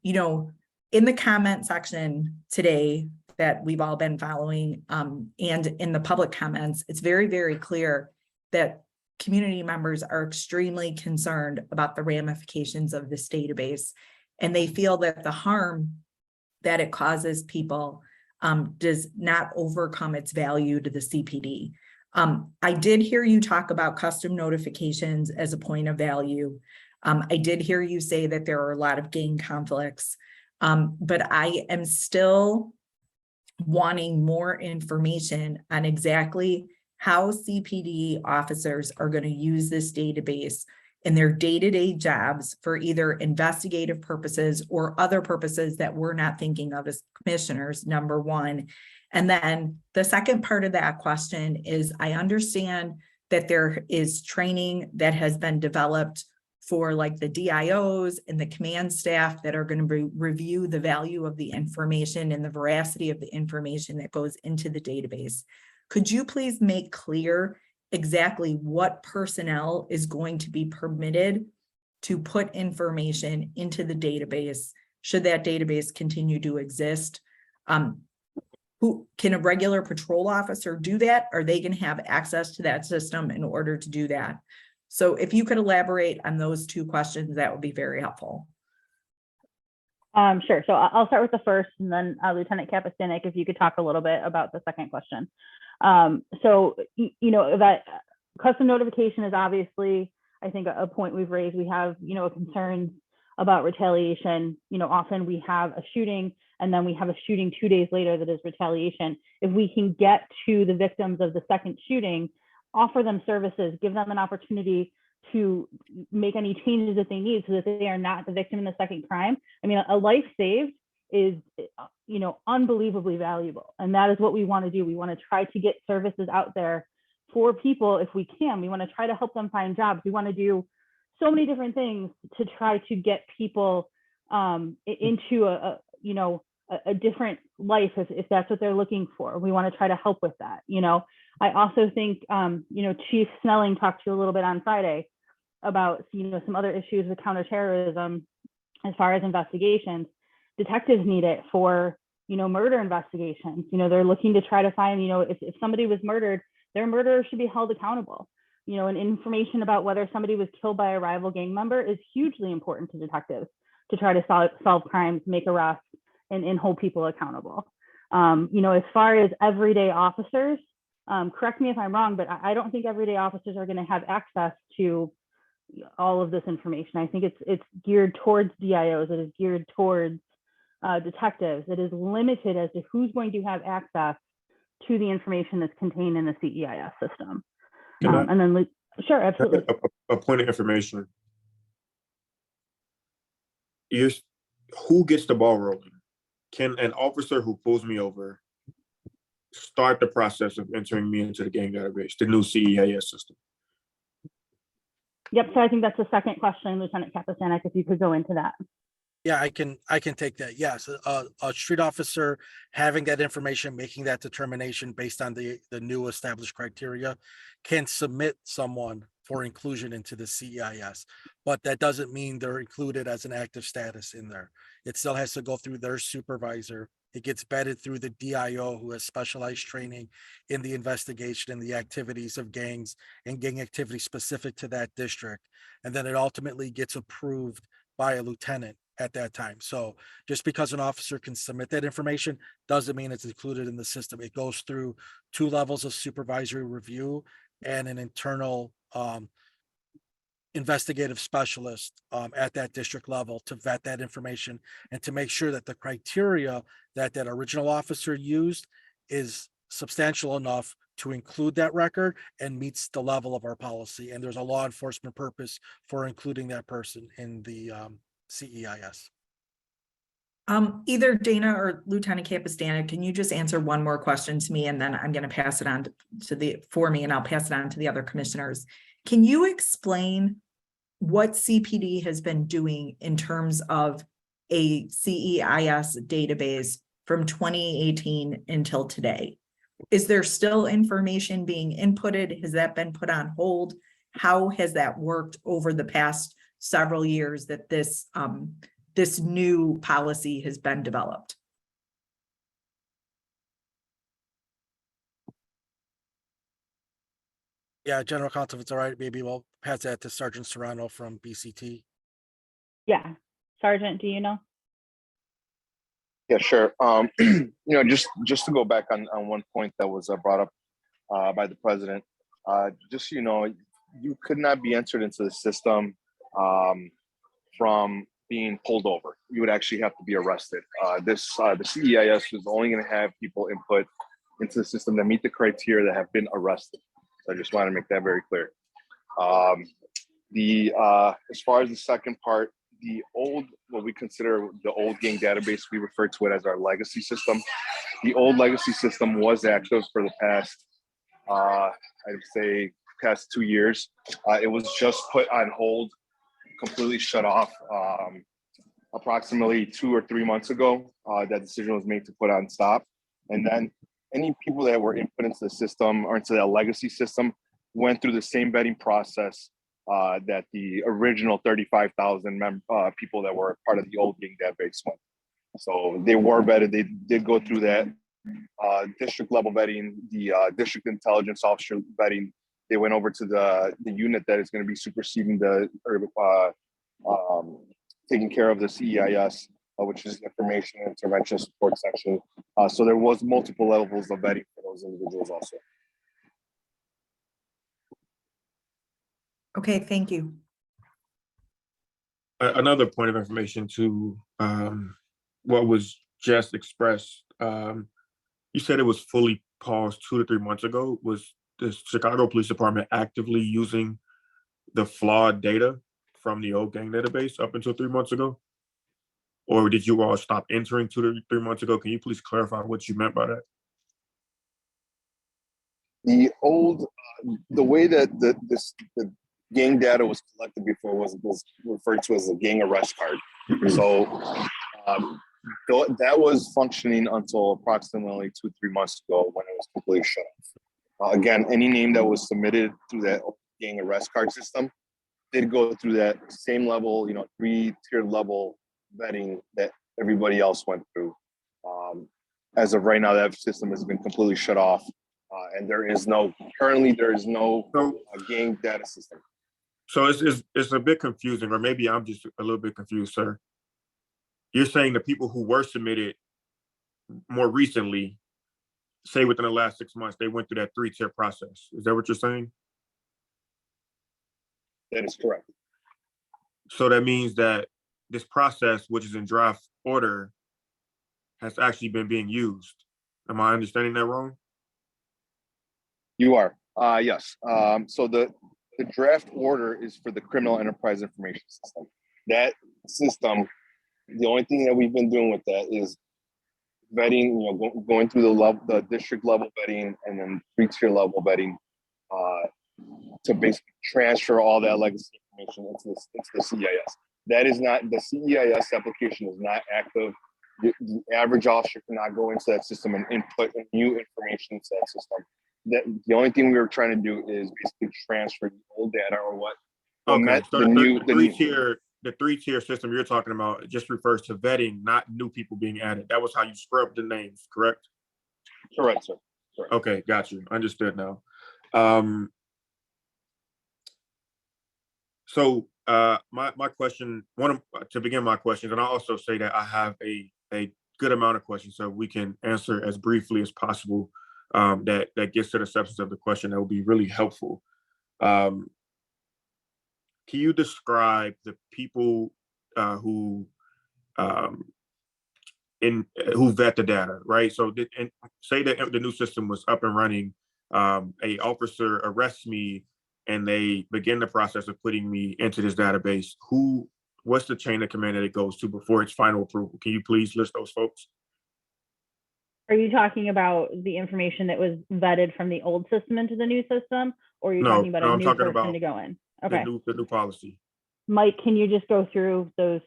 Speaker 17: You know, in the comment section today that we've all been following, and in the public comments, it's very, very clear that community members are extremely concerned about the ramifications of this database, and they feel that the harm that it causes people does not overcome its value to the CPD. I did hear you talk about custom notifications as a point of value. I did hear you say that there are a lot of gang conflicts, but I am still wanting more information on exactly how CPD officers are going to use this database in their day-to-day jobs for either investigative purposes or other purposes that we're not thinking of as commissioners, number one. And then the second part of that question is, I understand that there is training that has been developed for like the DIOs and the command staff that are going to review the value of the information and the veracity of the information that goes into the database. Could you please make clear exactly what personnel is going to be permitted to put information into the database, should that database continue to exist? Who can a regular patrol officer do that? Are they going to have access to that system in order to do that? So if you could elaborate on those two questions, that would be very helpful.
Speaker 2: Sure. So I'll start with the first, and then Lieutenant Kapistanek, if you could talk a little bit about the second question. So, you know, that custom notification is obviously, I think, a point we've raised. We have, you know, concerns about retaliation. You know, often we have a shooting and then we have a shooting 2 days later that is retaliation. If we can get to the victims of the second shooting, offer them services, give them an opportunity to make any changes that they need so that they are not the victim in the second crime. I mean, a life saved is, you know, unbelievably valuable. And that is what we want to do. We want to try to get services out there for people if we can. We want to try to help them find jobs. We want to do so many different things to try to get people into a different life if that's what they're looking for. We want to try to help with that. You know, I also think, you know, Chief Snelling talked to you a little bit on Friday about, you know, some other issues with counterterrorism as far as investigations. Detectives need it for, you know, murder investigations. You know, they're looking to try to find, you know, if somebody was murdered, their murderer should be held accountable. You know, and information about whether somebody was killed by a rival gang member is hugely important to detectives to try to solve crimes, make arrests, and hold people accountable. You know, as far as everyday officers, correct me if I'm wrong, but I don't think everyday officers are going to have access to all of this information. I think it's geared towards DIOs. It is geared towards detectives. It is limited as to who's going to have access to the information that's contained in the CEIS system. And then, sure, absolutely.
Speaker 1: A point of information. Who gets the ball rolling? Can an officer who pulls me over start the process of entering me into the gang database, the new CEIS system?
Speaker 2: Yep. So I think that's the second question, Lieutenant Kapistanek, if you could go into that.
Speaker 5: Yeah, I can take that. Yes, a street officer having that information, making that determination based on the new established criteria, can submit someone for inclusion into the CEIS. But that doesn't mean they're included as an active status in there. It still has to go through their supervisor. It gets vetted through the DIO, who has specialized training in the investigation and the activities of gangs and gang activity specific to that district. And then it ultimately gets approved by a lieutenant at that time. So just because an officer can submit that information doesn't mean it's included in the system. It goes through 2 levels of supervisory review and an internal investigative specialist at that district level to vet that information and to make sure that the criteria that that original officer used is substantial enough to include that record and meets the level of our policy. And there's a law enforcement purpose for including that person in the CEIS.
Speaker 17: Either Dana or Lieutenant Capistana, can you just answer one more question to me, and then I'm going to pass it on for me, and I'll pass it on to the other commissioners. Can you explain what CPD has been doing in terms of a CEIS database from 2018 until today? Is there still information being inputted? Has that been put on hold? How has that worked over the past several years that this new policy has been developed?
Speaker 5: Yeah, General Counsel, if it's all right, maybe we'll pass that to Sergeant Serrano from BCT.
Speaker 2: Yeah, Sergeant, do you know?
Speaker 21: Yeah, sure. Just to go back on one point that was brought up by the president, just so you know, you could not be entered into the system from being pulled over. You would actually have to be arrested. The CEIS is only going to have people input into the system that meet the criteria that have been arrested. So I just want to make that very clear. As far as the second part, what we consider the old gang database, we refer to it as our legacy system. The old legacy system was active for the past, I'd say, past 2 years. It was just put on hold, completely shut off approximately 2 or 3 months ago. That decision was made to put on stop. And then any people that were input into the system or into that legacy system went through the same vetting process that the original 35,000 people that were part of the old gang database went. So they were vetted. They did go through that district level vetting, the district intelligence officer vetting. They went over to the unit that is going to be superseding taking care of the CEIS, which is Information and Intervention Support Section. So there was multiple levels of vetting for those individuals also.
Speaker 17: Okay, thank you.
Speaker 1: Another point of information to what was just expressed. You said it was fully paused 2 to 3 months ago. Was the Chicago Police Department actively using the flawed data from the old gang database up until 3 months ago? Or did you all stop entering 2 to 3 months ago? Can you please clarify what you meant by that?
Speaker 21: The way that the gang data was collected before was referred to as a gang arrest card. So that was functioning until approximately 2-3 months ago when it was completely shut off. Again, any name that was submitted through that gang arrest card system did go through that same level, 3-tier level vetting that everybody else went through. As of right now, that system has been completely shut off, and currently there is no gang data system.
Speaker 1: So it's a bit confusing, or maybe I'm just a little bit confused, sir. You're saying the people who were submitted more recently, say within the last 6 months, they went through that 3-tier process. Is that what you're saying?
Speaker 21: That is correct.
Speaker 1: So that means that this process, which is in draft order, has actually been being used. Am I understanding that wrong?
Speaker 21: You are, yes. So the draft order is for the Criminal Enterprise Information System. That system, the only thing that we've been doing with that is vetting, going through the district level vetting and then 3-tier level vetting to basically transfer all that legacy information into the CEIS. That is not, the CEIS application is not active. The average officer cannot go into that system and input new information into that system. the only thing we were trying to do is basically transfer the old data or what.
Speaker 1: Okay, so
Speaker 21: the
Speaker 1: the three-tier system you're talking about just refers to vetting, not new people being added. That was how you scrubbed the names, correct?
Speaker 21: Correct, sir. Correct.
Speaker 1: Okay, got you. Understood now. So my question, to begin my questions, and I'll also say that I have a good amount of questions, so we can answer as briefly as possible. That gets to the substance of the question. That will be really helpful. Can you describe the people who vet the data, right? So and say that the new system was up and running, a officer arrests me and they begin the process of putting me into this database. What's the chain of command that it goes to before its final approval? Can you please list those folks?
Speaker 2: Are you talking about the information that was vetted from the old system into the new system, or are you talking about a new person to go in? Okay.
Speaker 1: The new policy.
Speaker 2: Mike, can you just go through the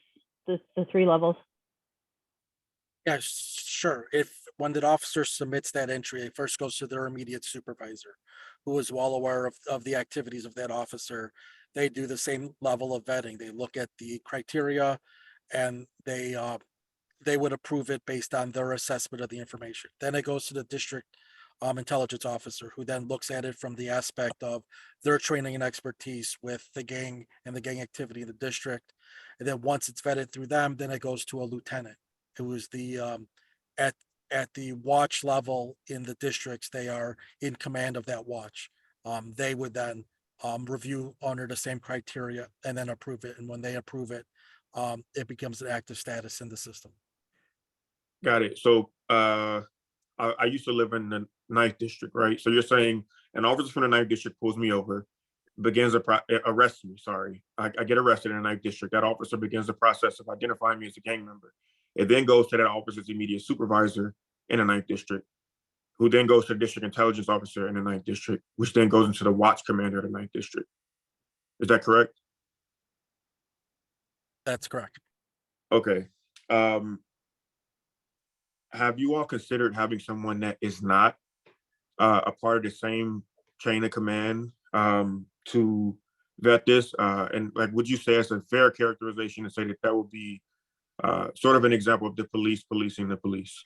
Speaker 2: three levels?
Speaker 5: Yeah, sure. When the officer submits that entry, it first goes to their immediate supervisor, who is well aware of the activities of that officer. They do the same level of vetting. They look at the criteria and they would approve it based on their assessment of the information. Then it goes to the district intelligence officer, who then looks at it from the aspect of their training and expertise with the gang and the gang activity in the district. And then once it's vetted through them, then it goes to a lieutenant, who is the at the watch level in the districts. They are in command of that watch. They would then review under the same criteria and then approve it. And when they approve it, it becomes an active status in the system.
Speaker 1: Got it. So I used to live in the 9th district, right? So you're saying an officer from the 9th district pulls me over, arrests me, sorry. I get arrested in the 9th district. That officer begins the process of identifying me as a gang member. It then goes to that officer's immediate supervisor in the 9th district, who then goes to the district intelligence officer in the 9th district, which then goes into the watch commander of the 9th district. Is that correct?
Speaker 5: That's correct.
Speaker 1: Okay. Have you all considered having someone that is not a part of the same chain of command to vet this? And like, would you say it's a fair characterization to say that that would be sort of an example of the police policing the police?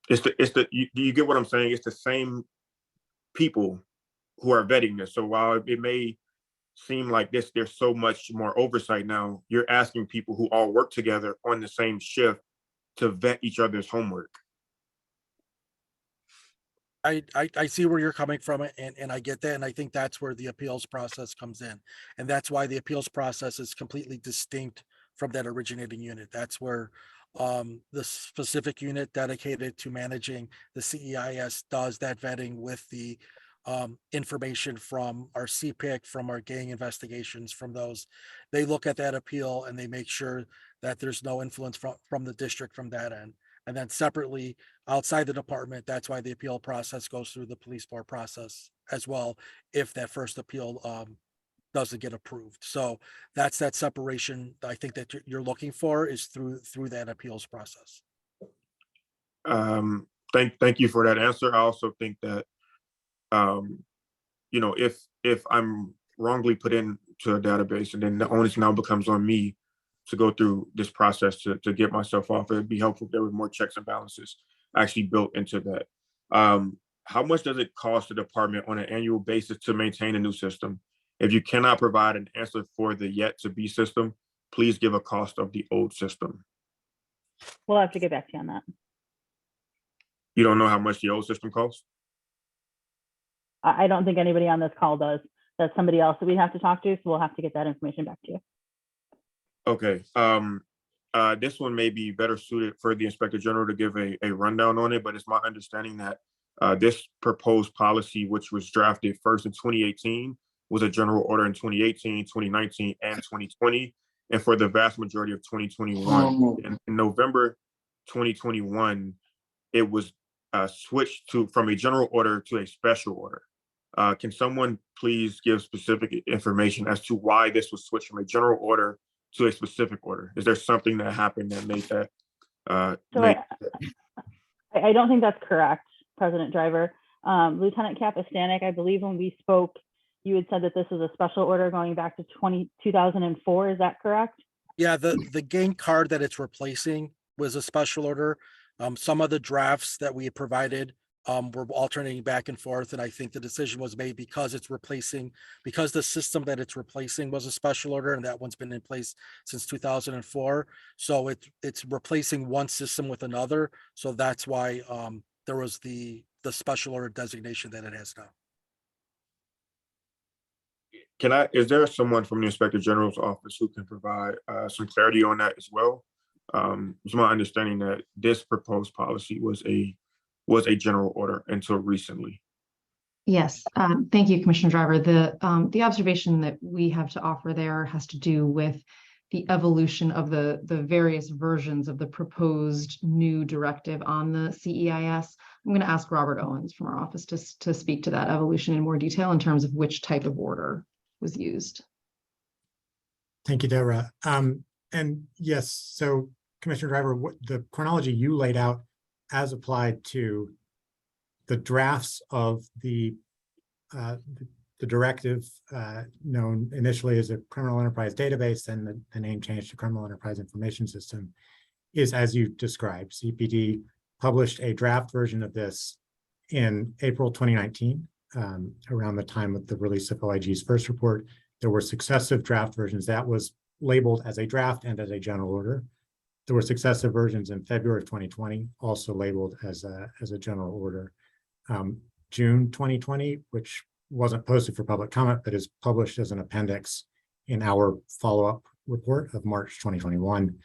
Speaker 1: Do you get what I'm saying? It's the same people who are vetting this. So while it may seem like there's so much more oversight now, you're asking people who all work together on the same shift to vet each other's homework.
Speaker 5: I see where you're coming from, and I get that. And I think that's where the appeals process comes in. And that's why the appeals process is completely distinct from that originating unit. That's where the specific unit dedicated to managing the CEIS does that vetting with the information from our CPIC, from our gang investigations, from those. They look at that appeal and they make sure that there's no influence from the district from that end. And then separately, outside the department, that's why the appeal process goes through the police board process as well, if that first appeal doesn't get approved. So that's that separation I think that you're looking for, is through that appeals process.
Speaker 1: Thank you for that answer. I also think that if I'm wrongly put into a database, and then the onus now becomes on me to go through this process to get myself off, it'd be helpful if there were more checks and balances actually built into that. How much does it cost the department on an annual basis to maintain a new system? If you cannot provide an answer for the yet to be system, please give a cost of the old system.
Speaker 2: We'll have to get back to you on that.
Speaker 1: You don't know how much the old system costs?
Speaker 2: I don't think anybody on this call does. That's somebody else that we'd have to talk to, so we'll have to get that information back to you.
Speaker 1: Okay. This one may be better suited for the Inspector General to give a rundown on it, but it's my understanding that this proposed policy, which was drafted first in 2018, was a general order in 2018, 2019, and 2020. And for the vast majority of 2021, in November 2021, it was switched from a general order to a special order. Can someone please give specific information as to why this was switched from a general order to a specific order? Is there something that happened that made that?
Speaker 2: I don't think that's correct, President Driver. Lieutenant Capistanik, I believe when we spoke, you had said that this was a special order going back to 2004. Is that correct?
Speaker 5: Yeah, the gang card that it's replacing was a special order. Some of the drafts that we had provided were alternating back and forth, and I think the decision was made because the system that it's replacing was a special order, and that one's been in place since 2004. So it's replacing one system with another. So that's why there was the special order designation that it has now.
Speaker 1: Is there someone from the Inspector General's office who can provide some clarity on that as well? It's my understanding that this proposed policy was a general order until recently.
Speaker 4: Yes, thank you, Commissioner Driver. The observation that we have to offer there has to do with the evolution of the various versions of the proposed new directive on the CEIS. I'm going to ask Robert Owens from our office to speak to that evolution in more detail in terms of which type of order was used.
Speaker 7: Thank you, Deborah. And yes, so Commissioner Driver, what the chronology you laid out as applied to the drafts of the directive known initially as a criminal enterprise database and the name changed to criminal enterprise information system is as you described. CPD published a draft version of this in April 2019, around the time of the release of OIG's first report. There were successive draft versions that was labeled as a draft and as a general order. There were successive versions in February of 2020, also labeled as a general order. June 2020, which wasn't posted for public comment, but is published as an appendix in our follow-up report of March 2021.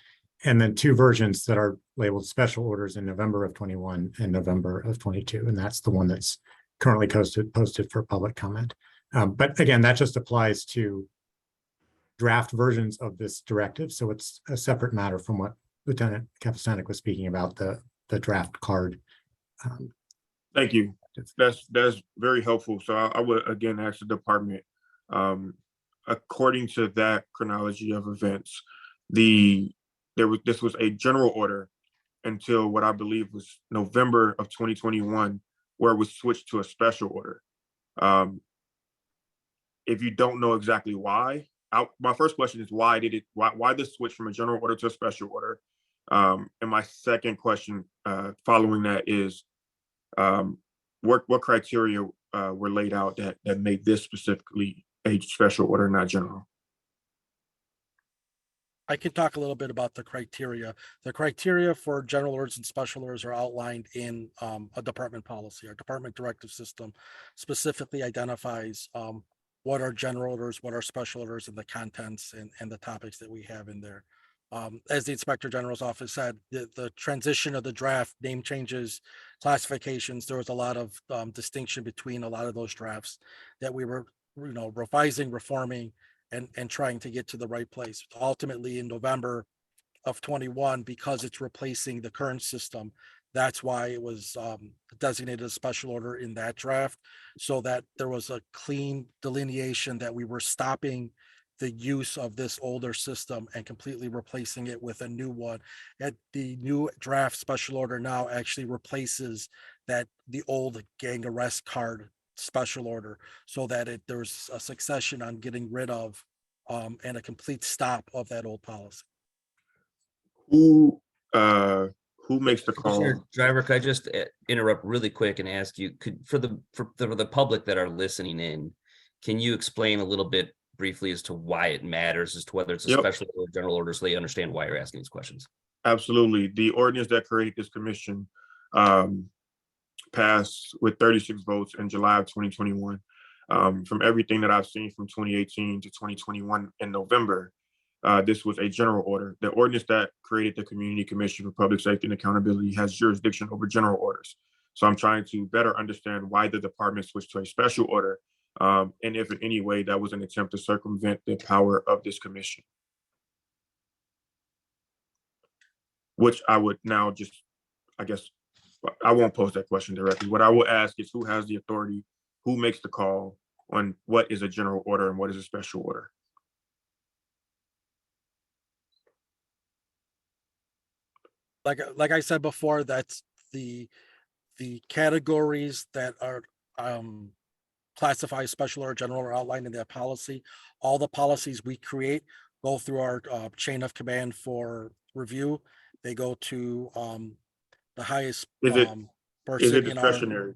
Speaker 7: And then two versions that are labeled special orders in November of 21 and November of 22. And that's the one that's currently posted for public comment. But again, that just applies to draft versions of this directive. So it's a separate matter from what Lieutenant Capistanik was speaking about, the draft card.
Speaker 1: Thank you. That's very helpful. So I would again ask the department, according to that chronology of events, this was a general order until what I believe was November of 2021, where it was switched to a special order. If you don't know exactly why, my first question is why the switch from a general order to a special order? And my second question following that is, what criteria were laid out that made this specifically a special order, not general?
Speaker 5: I can talk a little bit about the criteria. The criteria for general orders and special orders are outlined in a department policy. Our department directive system specifically identifies what are general orders, what are special orders, and the contents and the topics that we have in there. As the Inspector General's office said, the transition of the draft, name changes, classifications, there was a lot of distinction between a lot of those drafts that we were, revising, reforming, and trying to get to the right place. Ultimately, in November of 21, because it's replacing the current system, that's why it was designated a special order in that draft, so that there was a clean delineation that we were stopping the use of this older system and completely replacing it with a new one. And the new draft special order now actually replaces the old gang arrest card special order, so that there's a succession on getting rid of and a complete stop of that old policy.
Speaker 1: Who makes the
Speaker 20: Commissioner
Speaker 1: call?
Speaker 20: Driver, could I just interrupt really quick and ask you, for the public that are listening in, can you explain a little bit briefly as to why it matters, as to whether it's a special or general order, so they understand why you're asking these questions?
Speaker 1: Absolutely. The ordinance that created this commission passed with 36 votes in July of 2021. From everything that I've seen from 2018 to 2021 in November, this was a general order. The ordinance that created the Community Commission for Public Safety and Accountability has jurisdiction over general orders. So I'm trying to better understand why the department switched to a special order, and if in any way that was an attempt to circumvent the power of this commission. Which I would now just, I guess, I won't pose that question directly. What I will ask is who has the authority, who makes the call on what is a general order and what is a special order?
Speaker 5: Like I said before, that's the categories that are classified special or general or outlined in that policy. All the policies we create go through our chain of command for review. They go to the highest
Speaker 1: Is it
Speaker 5: person in our.
Speaker 1: discretionary?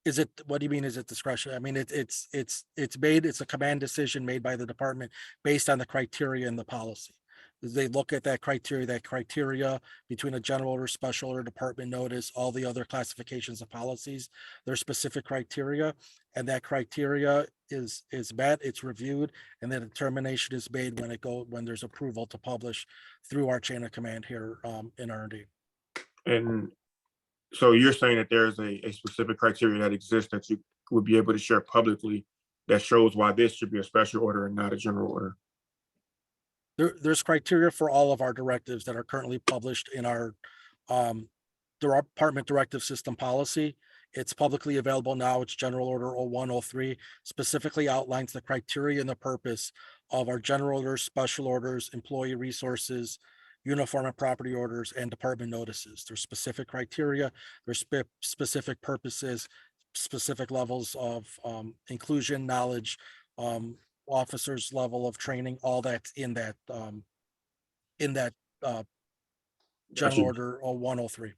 Speaker 5: Is it, what do you mean, is it discretion? I mean, it's a command decision made by the department based on the criteria in the policy. They look at that criteria between a general order, special order, department notice, all the other classifications of policies, their specific criteria, and that criteria is met, it's reviewed, and then determination is made when there's approval to publish through our chain of command here in R&D.
Speaker 1: And so you're saying that there's a specific criteria that exists that you would be able to share publicly that shows why this should be a special order and not a general order?
Speaker 5: There's criteria for all of our directives that are currently published in our department directive system policy. It's publicly available now. It's General Order 0103, specifically outlines the criteria and the purpose of our general orders, special orders, employee resources, uniform and property orders, and department notices. There's specific criteria, there's specific purposes, specific levels of inclusion, knowledge, officers' level of training, all that's in that General Order 0103.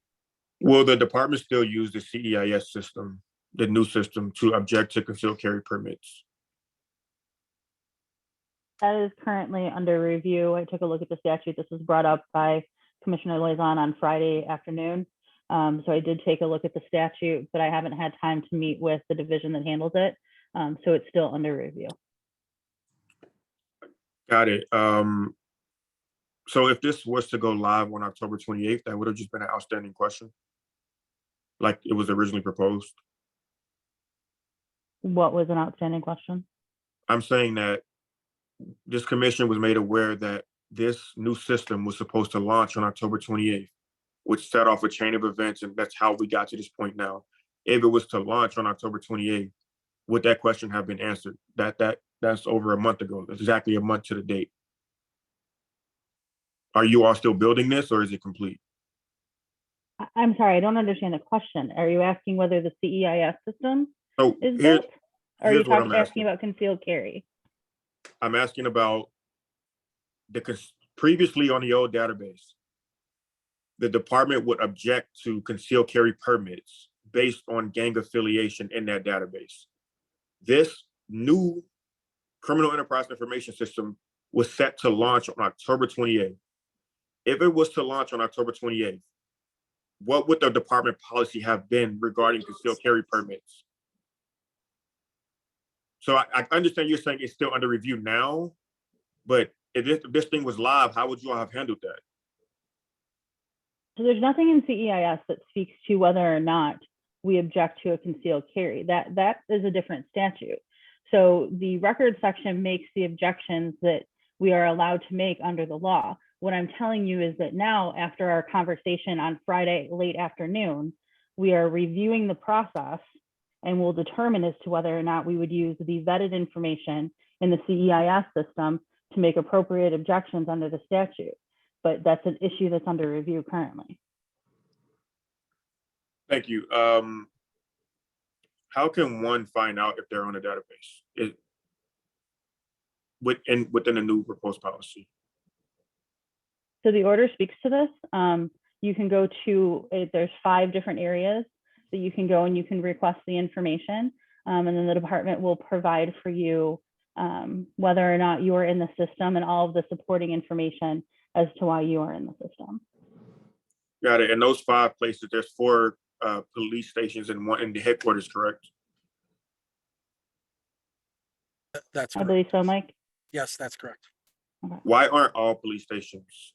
Speaker 1: Will the department still use the CEIS system, the new system, to object to concealed carry permits?
Speaker 2: That is currently under review. I took a look at the statute. This was brought up by Commissioner Loizon on Friday afternoon. So I did take a look at the statute, but I haven't had time to meet with the division that handles it. So it's still under review.
Speaker 1: Got it. So if this was to go live on October 28th, that would have just been an outstanding question, like it was originally proposed.
Speaker 2: What was an outstanding question?
Speaker 1: I'm saying that this commission was made aware that this new system was supposed to launch on October 28th, which set off a chain of events, and that's how we got to this point now. If it was to launch on October 28th, would that question have been answered? That's over a month ago. That's exactly a month to the date. Are you all still building this, or is it complete?
Speaker 2: I'm sorry, I don't understand the question. Are you asking whether the CEIS system is built? Or are you asking about concealed carry?
Speaker 1: I'm asking about previously on the old database, the department would object to concealed carry permits based on gang affiliation in that database. This new criminal enterprise information system was set to launch on October 28th. If it was to launch on October 28th, what would the department policy have been regarding concealed carry permits? So I understand you're saying it's still under review now, but if this thing was live, how would you all have handled that?
Speaker 2: So there's nothing in CEIS that speaks to whether or not we object to a concealed carry. That is a different statute. So the record section makes the objections that we are allowed to make under the law. What I'm telling you is that now, after our conversation on Friday late afternoon, we are reviewing the process and will determine as to whether or not we would use the vetted information in the CEIS system to make appropriate objections under the statute. But that's an issue that's under review currently.
Speaker 1: Thank you. How can one find out if they're on a database within a new proposed policy?
Speaker 2: So the order speaks to this. You can go to, there's 5 different areas that you can go and you can request the information. And then the department will provide for you whether or not you are in the system and all of the supporting information as to why you are in the system.
Speaker 1: Got it. And those 5 places, there's 4 police stations and 1 in the headquarters, correct?
Speaker 5: That's
Speaker 2: I believe so, Mike.
Speaker 5: Yes, that's correct.
Speaker 2: Okay.
Speaker 1: Why aren't all police stations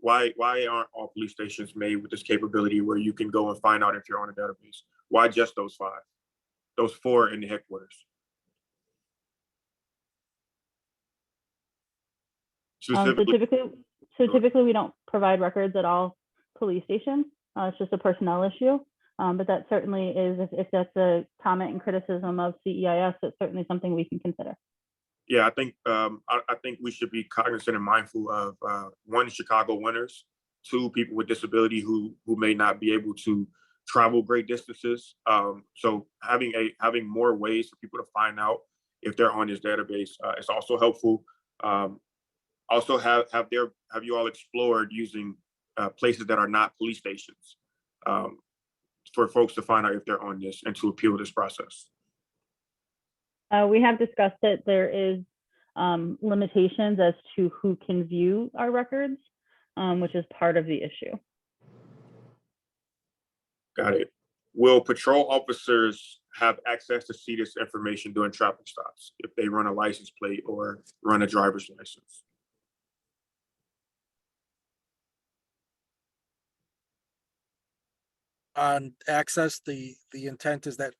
Speaker 1: why aren't all police stations made with this capability where you can go and find out if you're on a database? Why just those 5? Those 4 in the headquarters?
Speaker 2: Typically we don't provide records at all police stations. It's just a personnel issue. But that certainly is, if that's a comment and criticism of CEIS, that's certainly something we can consider.
Speaker 1: Yeah, I think we should be cognizant and mindful of 1, Chicago winters, to people with disability who may not be able to travel great distances. So having more ways for people to find out if they're on this database is also helpful. Also, have you all explored using places that are not police stations for folks to find out if they're on this and to appeal this process?
Speaker 2: We have discussed it. There is limitations as to who can view our records, which is part of the issue.
Speaker 1: Got it. Will patrol officers have access to see this information during traffic stops if they run a license plate or run a driver's license?
Speaker 5: On access, the intent is that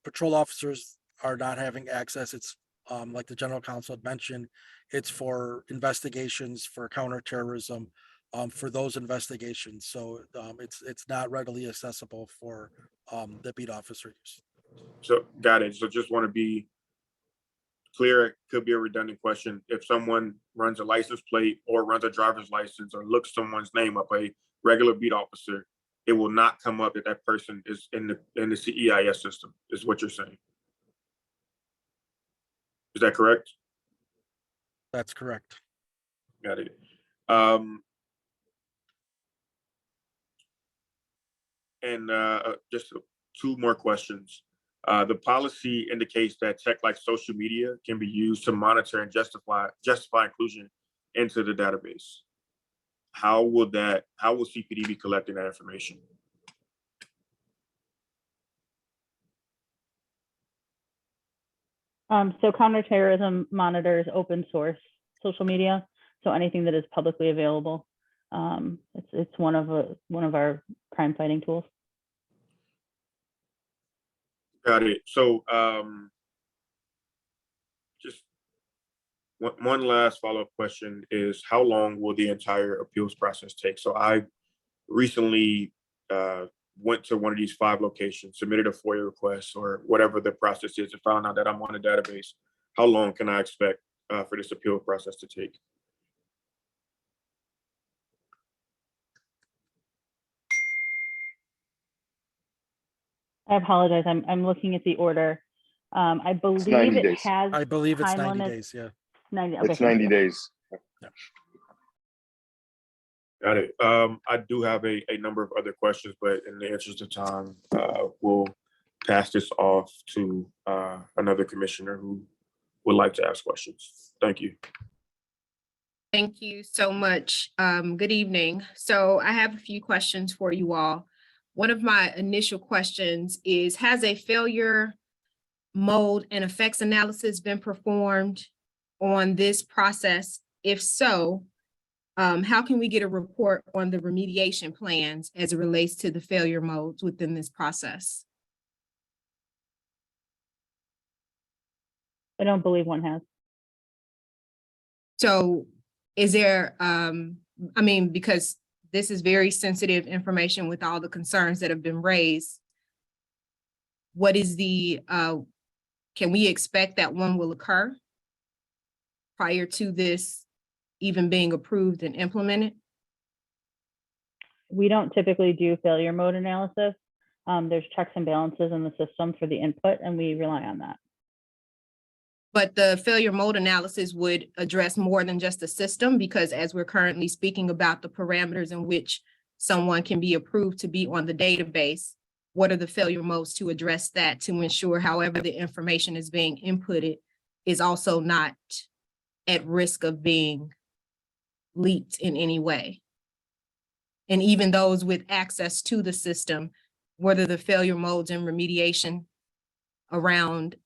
Speaker 5: patrol officers are not having access. It's like the general counsel had mentioned, it's for investigations, for counterterrorism, for those investigations. So it's not readily accessible for the beat officer use.
Speaker 1: So got it. So just want to be clear, it could be a redundant question. If someone runs a license plate or runs a driver's license or looks someone's name up, a regular beat officer, it will not come up that that person is in the CEIS system, is what you're saying. Is that correct?
Speaker 5: That's correct.
Speaker 1: Got it. Just two more questions. The policy indicates that tech like social media can be used to monitor and justify inclusion into the database. How will CPD be collecting that information?
Speaker 2: So counterterrorism monitors open source social media. So anything that is publicly available. It's one of our crime fighting tools.
Speaker 1: Got it. So just one last follow-up question is, how long will the entire appeals process take? So I recently went to one of these 5 locations, submitted a FOIA request or whatever the process is, and found out that I'm on a database. How long can I expect for this appeal process to take?
Speaker 2: I apologize. I'm looking at the order. I believe it
Speaker 21: days.
Speaker 2: has.
Speaker 5: I believe it's
Speaker 2: time
Speaker 5: 90
Speaker 2: limits.
Speaker 5: days. Yeah.
Speaker 2: 90. Okay,
Speaker 21: It's
Speaker 2: thank
Speaker 21: 90
Speaker 2: you.
Speaker 21: days.
Speaker 1: Got it. I do have a number of other questions, but in the interest of time, we'll pass this off to another commissioner who would like to ask questions. Thank you.
Speaker 19: Thank you so much. Good evening. So I have a few questions for you all. One of my initial questions is, has a failure mode and effects analysis been performed on this process? If so, how can we get a report on the remediation plans as it relates to the failure modes within this process?
Speaker 2: I don't believe one has.
Speaker 19: So is there, I mean, because this is very sensitive information with all the concerns that have been raised, what is the, can we expect that one will occur prior to this even being approved and implemented?
Speaker 2: We don't typically do failure mode analysis. There's checks and balances in the system for the input, and we rely on that.
Speaker 19: But the failure mode analysis would address more than just the system, because as we're currently speaking about the parameters in which someone can be approved to be on the database, what are the failure modes to address that, to ensure however the information is being inputted is also not at risk of being leaked in any way? And even those with access to the system, what are the failure modes and remediation around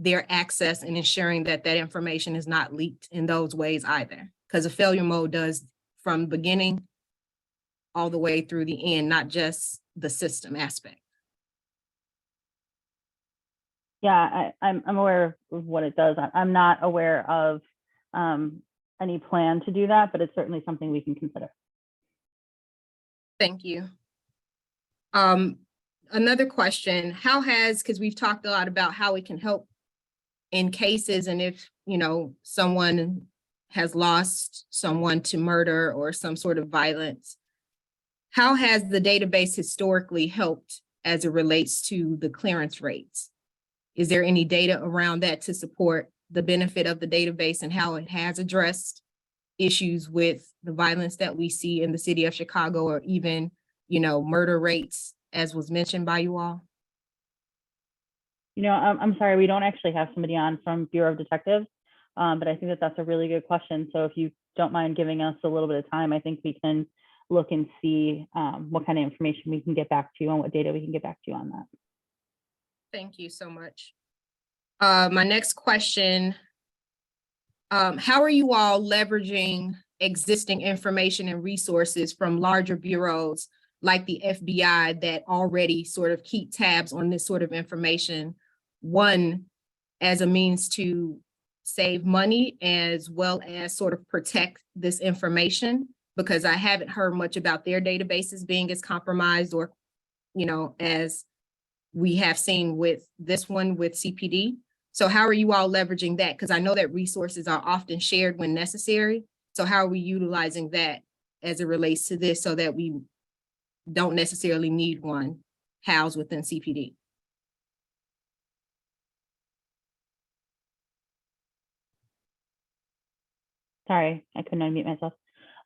Speaker 19: their access and ensuring that that information is not leaked in those ways either? Because a failure mode does from beginning all the way through the end, not just the system aspect.
Speaker 2: Yeah, I'm aware of what it does. I'm not aware of any plan to do that, but it's certainly something we can consider.
Speaker 19: Thank you. Another question, how has, because we've talked a lot about how it can help in cases, and if, you know, someone has lost someone to murder or some sort of violence, how has the database historically helped as it relates to the clearance rates? Is there any data around that to support the benefit of the database and how it has addressed issues with the violence that we see in the city of Chicago, or even, murder rates, as was mentioned by you all?
Speaker 2: I'm sorry, we don't actually have somebody on from Bureau of Detectives, but I think that that's a really good question. So if you don't mind giving us a little bit of time, I think we can look and see what kind of information we can get back to you on, what data we can get back to you on that.
Speaker 19: Thank you so much. My next question, how are you all leveraging existing information and resources from larger bureaus like the FBI that already sort of keep tabs on this sort of information? One, as a means to save money, as well as sort of protect this information, because I haven't heard much about their databases being as compromised or, as we have seen with this one with CPD. So how are you all leveraging that? Because I know that resources are often shared when necessary. So how are we utilizing that as it relates to this so that we don't necessarily need one housed within CPD?
Speaker 2: Sorry, I couldn't unmute myself.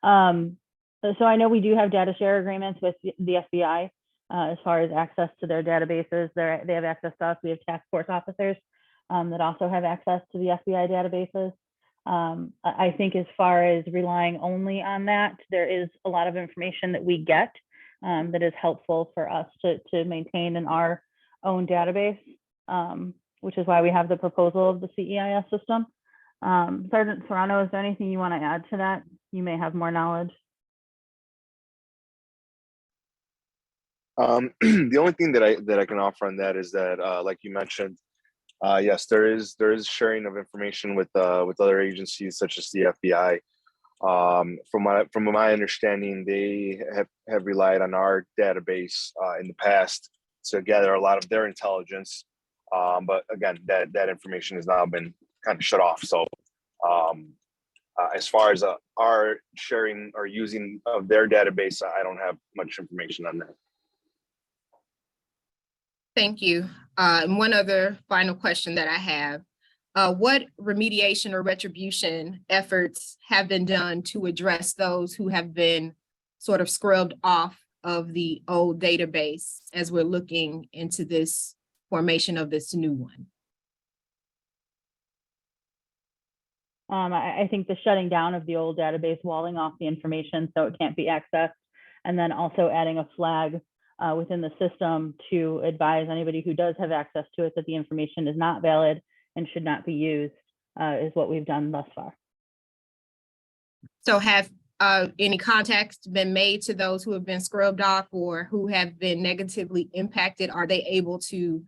Speaker 2: So I know we do have data share agreements with the FBI as far as access to their databases. They have access to us. We have task force officers that also have access to the FBI databases. I think as far as relying only on that, there is a lot of information that we get that is helpful for us to maintain in our own database, which is why we have the proposal of the CEIS system. Sergeant Serrano, is there anything you want to add to that? You may have more knowledge.
Speaker 21: The only thing that I can offer on that is that, like you mentioned, yes, there is sharing of information with other agencies such as the FBI. From my understanding, they have relied on our database in the past to gather a lot of their intelligence. But again, that information has now been kind of shut off. So as far as our sharing or using of their database, I don't have much information on that.
Speaker 19: Thank you. And one other final question that I have. What remediation or retribution efforts have been done to address those who have been sort of scrubbed off of the old database as we're looking into this formation of this new one?
Speaker 2: I think the shutting down of the old database, walling off the information so it can't be accessed, and then also adding a flag within the system to advise anybody who does have access to it that the information is not valid and should not be used is what we've done thus far.
Speaker 19: So have any contacts been made to those who have been scrubbed off or who have been negatively impacted? Are they able to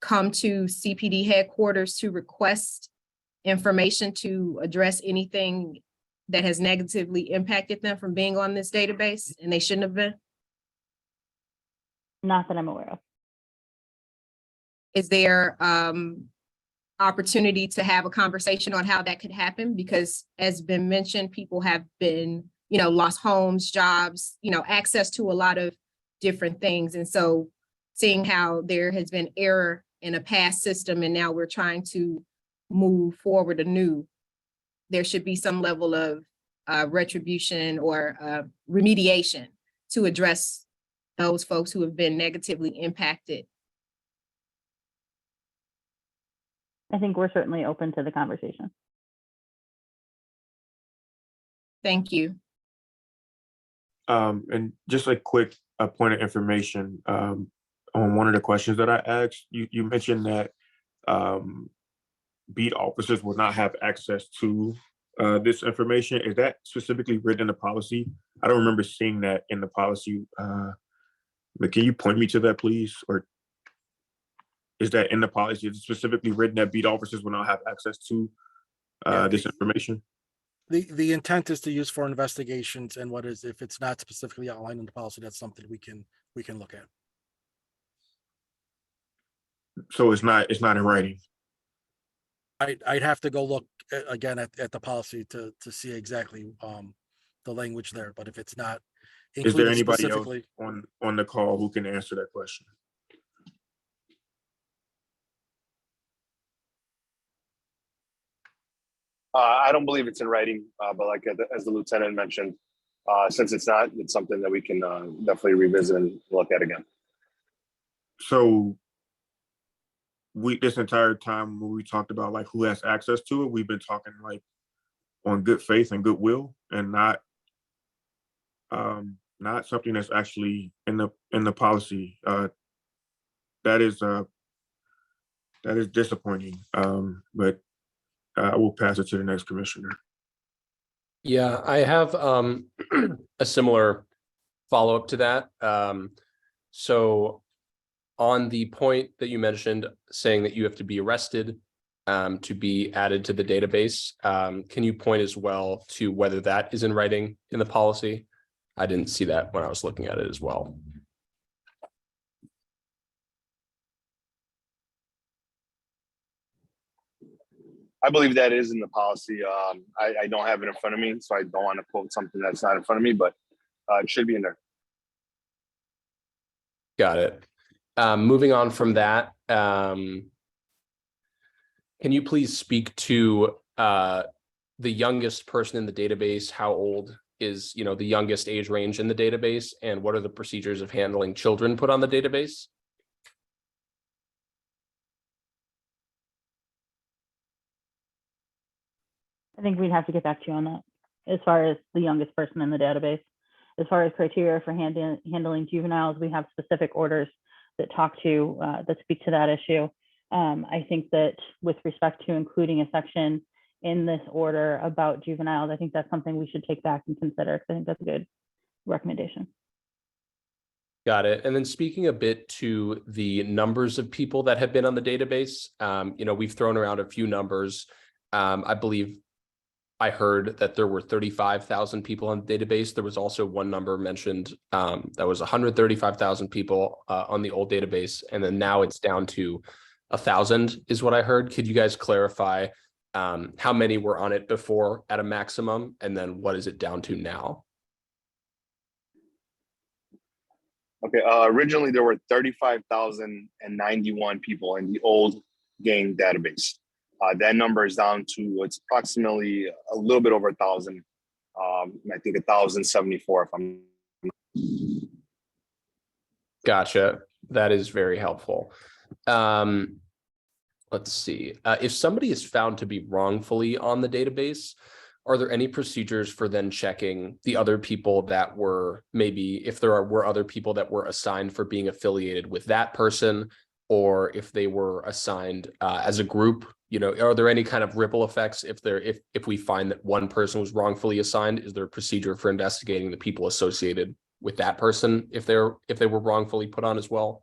Speaker 19: come to CPD headquarters to request information to address anything that has negatively impacted them from being on this database and they shouldn't have been?
Speaker 2: Not that I'm aware of.
Speaker 19: Is there opportunity to have a conversation on how that could happen? Because as been mentioned, people have been, lost homes, jobs, access to a lot of different things. And so seeing how there has been error in a past system and now we're trying to move forward anew, there should be some level of retribution or remediation to address those folks who have been negatively impacted.
Speaker 2: I think we're certainly open to the conversation.
Speaker 19: Thank you.
Speaker 1: And just a quick point of information on one of the questions that I asked, you mentioned that beat officers will not have access to this information. Is that specifically written in the policy? I don't remember seeing that in the policy. But can you point me to that, please? Or is that in the policy? Is it specifically written that beat officers will not have access to this information?
Speaker 5: The intent is to use for investigations, and if it's not specifically outlined in the policy, that's something we can look at.
Speaker 1: So it's not in writing.
Speaker 5: I'd have to go look again at the policy to see exactly the language there, but if it's not
Speaker 1: Is there
Speaker 5: included
Speaker 1: anybody else
Speaker 5: specifically.
Speaker 1: on the call who can answer that question?
Speaker 21: I don't believe it's in writing, but like as the lieutenant mentioned, since it's not, it's something that we can definitely revisit and look at again.
Speaker 1: So this entire time when we talked about like who has access to it, we've been talking like on good faith and goodwill, and not something that's actually in the policy. That is disappointing. But I will pass it to the next commissioner.
Speaker 3: Yeah, I have a similar follow-up to that. So on the point that you mentioned, saying that you have to be arrested to be added to the database, can you point as well to whether that is in writing in the policy? I didn't see that when I was looking at it as well.
Speaker 21: I believe that is in the policy. I don't have it in front of me, so I don't want to quote something that's not in front of me, but it should be in there.
Speaker 3: Got it. Moving on from that, can you please speak to the youngest person in the database? How old is, the youngest age range in the database, and what are the procedures of handling children put on the database?
Speaker 2: I think we'd have to get back to you on that as far as the youngest person in the database. As far as criteria for handling juveniles, we have specific orders that that speak to that issue. I think that with respect to including a section in this order about juveniles, I think that's something we should take back and consider, because I think that's a good recommendation.
Speaker 3: Got it. And then speaking a bit to the numbers of people that have been on the database, we've thrown around a few numbers. I believe I heard that there were 35,000 people on the database. There was also one number mentioned that was 135,000 people on the old database. And then now it's down to 1,000 is what I heard. Could you guys clarify how many were on it before at a maximum? And then what is it down to now?
Speaker 21: Okay, originally there were 35,091 people in the old gang database. That number is down to, it's approximately a little bit over 1,000. I think 1,074 if I'm.
Speaker 3: Gotcha. That is very helpful. Let's see. If somebody is found to be wrongfully on the database, are there any procedures for then checking the other people that were, maybe if there were other people that were assigned for being affiliated with that person, or if they were assigned as a group? Are there any kind of ripple effects if we find that one person was wrongfully assigned? Is there a procedure for investigating the people associated with that person if they were wrongfully put on as well?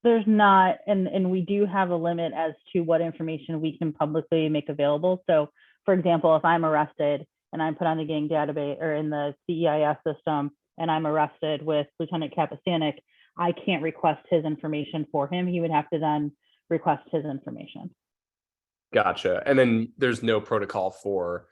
Speaker 2: There's not, and we do have a limit as to what information we can publicly make available. So, for example, if I'm arrested and I'm put on the gang database or in the CEIS system, and I'm arrested with Lieutenant Kapistanik, I can't request his information for him. He would have to then request his information.
Speaker 3: Gotcha. And then there's no protocol for,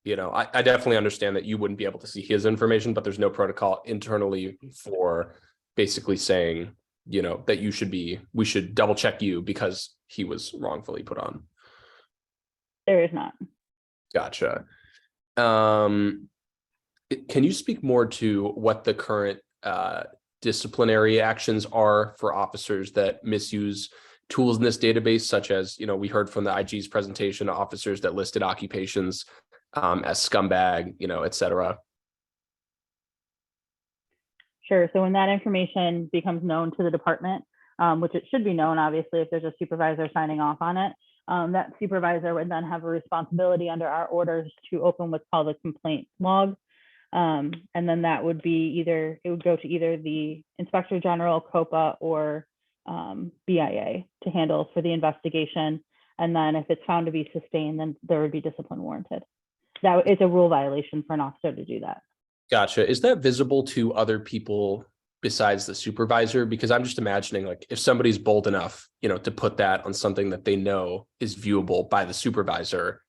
Speaker 3: I definitely understand that you wouldn't be able to see his information, but there's no protocol internally for basically saying, that we should double check you because he was wrongfully put on.
Speaker 2: There is not.
Speaker 3: Gotcha. Can you speak more to what the current disciplinary actions are for officers that misuse tools in this database, such as, we heard from the IG's presentation, officers that listed occupations as scumbag, et cetera?
Speaker 2: Sure. So when that information becomes known to the department, which it should be known, obviously, if there's a supervisor signing off on it, that supervisor would then have a responsibility under our orders to open what's called a complaint log. And then that would be it would go to either the Inspector General, COPA, or BIA to handle for the investigation. And then if it's found to be sustained, then there would be discipline warranted. That is a rule violation for an officer to do that.
Speaker 3: Gotcha. Is that visible to other people besides the supervisor? Because I'm just imagining, like, if somebody's bold enough, to put that on something that they know is viewable by the supervisor,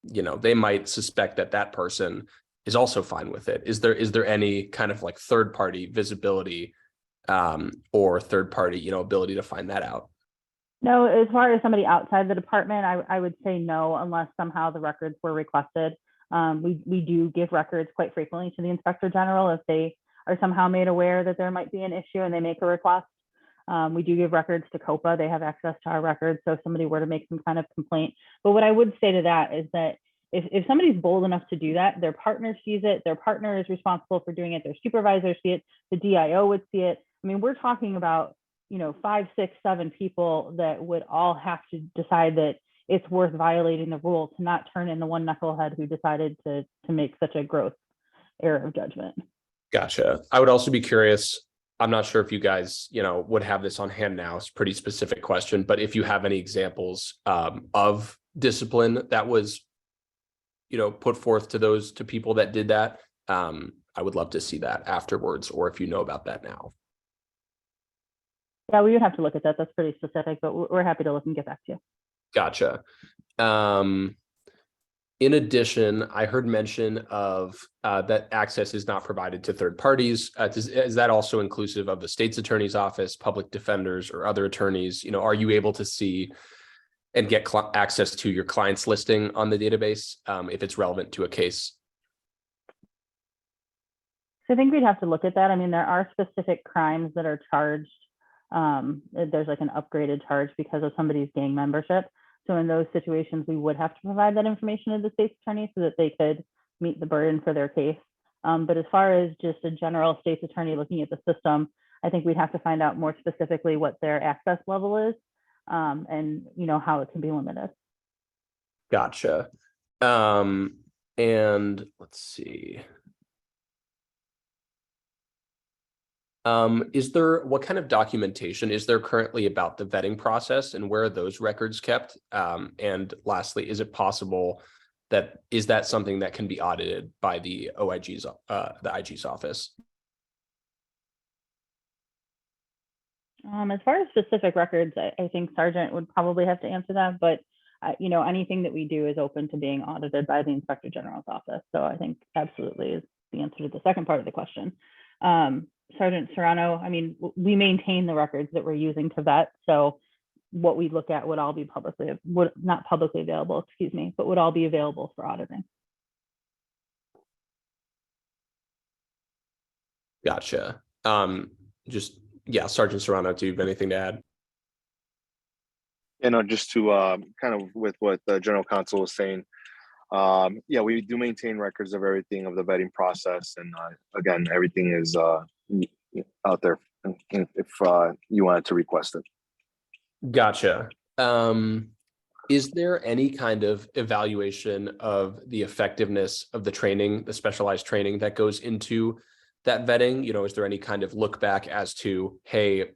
Speaker 3: they might suspect that that person is also fine with it. Is there any kind of like third party visibility or third party, ability to find that out?
Speaker 2: No, as far as somebody outside the department, I would say no, unless somehow the records were requested. We do give records quite frequently to the Inspector General if they are somehow made aware that there might be an issue and they make a request. We do give records to COPA. They have access to our records. So if somebody were to make some kind of complaint. But what I would say to that is that if somebody's bold enough to do that, their partner sees it, their partner is responsible for doing it, their supervisor see it, the DIO would see it. I mean, we're talking about, 5, 6, 7 people that would all have to decide that it's worth violating the rule to not turn in the one knucklehead who decided to make such a gross error of judgment.
Speaker 3: Gotcha. I would also be curious. I'm not sure if you guys, would have this on hand now. It's a pretty specific question, but if you have any examples of discipline that was, put forth to people that did that, I would love to see that afterwards, or if you know about that now.
Speaker 2: Yeah, we would have to look at that. That's pretty specific, but we're happy to look and get back to you.
Speaker 3: Gotcha. In addition, I heard mention of that access is not provided to third parties. Is that also inclusive of the state's attorney's office, public defenders, or other attorneys? Are you able to see and get access to your client's listing on the database if it's relevant to a case?
Speaker 2: So I think we'd have to look at that. I mean, there are specific crimes that are charged. There's like an upgraded charge because of somebody's gang membership. So in those situations, we would have to provide that information to the state's attorney so that they could meet the burden for their case. But as far as just a general state's attorney looking at the system, I think we'd have to find out more specifically what their access level is and how it can be limited.
Speaker 3: Gotcha. And let's see. What kind of documentation is there currently about the vetting process and where are those records kept? And lastly, is it possible is that something that can be audited by the OIG's, the IG's office?
Speaker 2: As far as specific records, I think Sergeant would probably have to answer that, but anything that we do is open to being audited by the Inspector General's office. So I think absolutely is the answer to the second part of the question. Sergeant Serrano, I mean, we maintain the records that we're using to vet. So what we look at would all be not publicly available, excuse me, but would all be available for auditing.
Speaker 3: Gotcha. Sergeant Serrano, do you have anything to add?
Speaker 21: Just to kind of with what the general counsel was saying, we do maintain records of everything of the vetting process. And again, everything is out there if you wanted to request it.
Speaker 3: Gotcha. Is there any kind of evaluation of the effectiveness of the training, the specialized training that goes into that vetting? Is there any kind of look back as to, hey,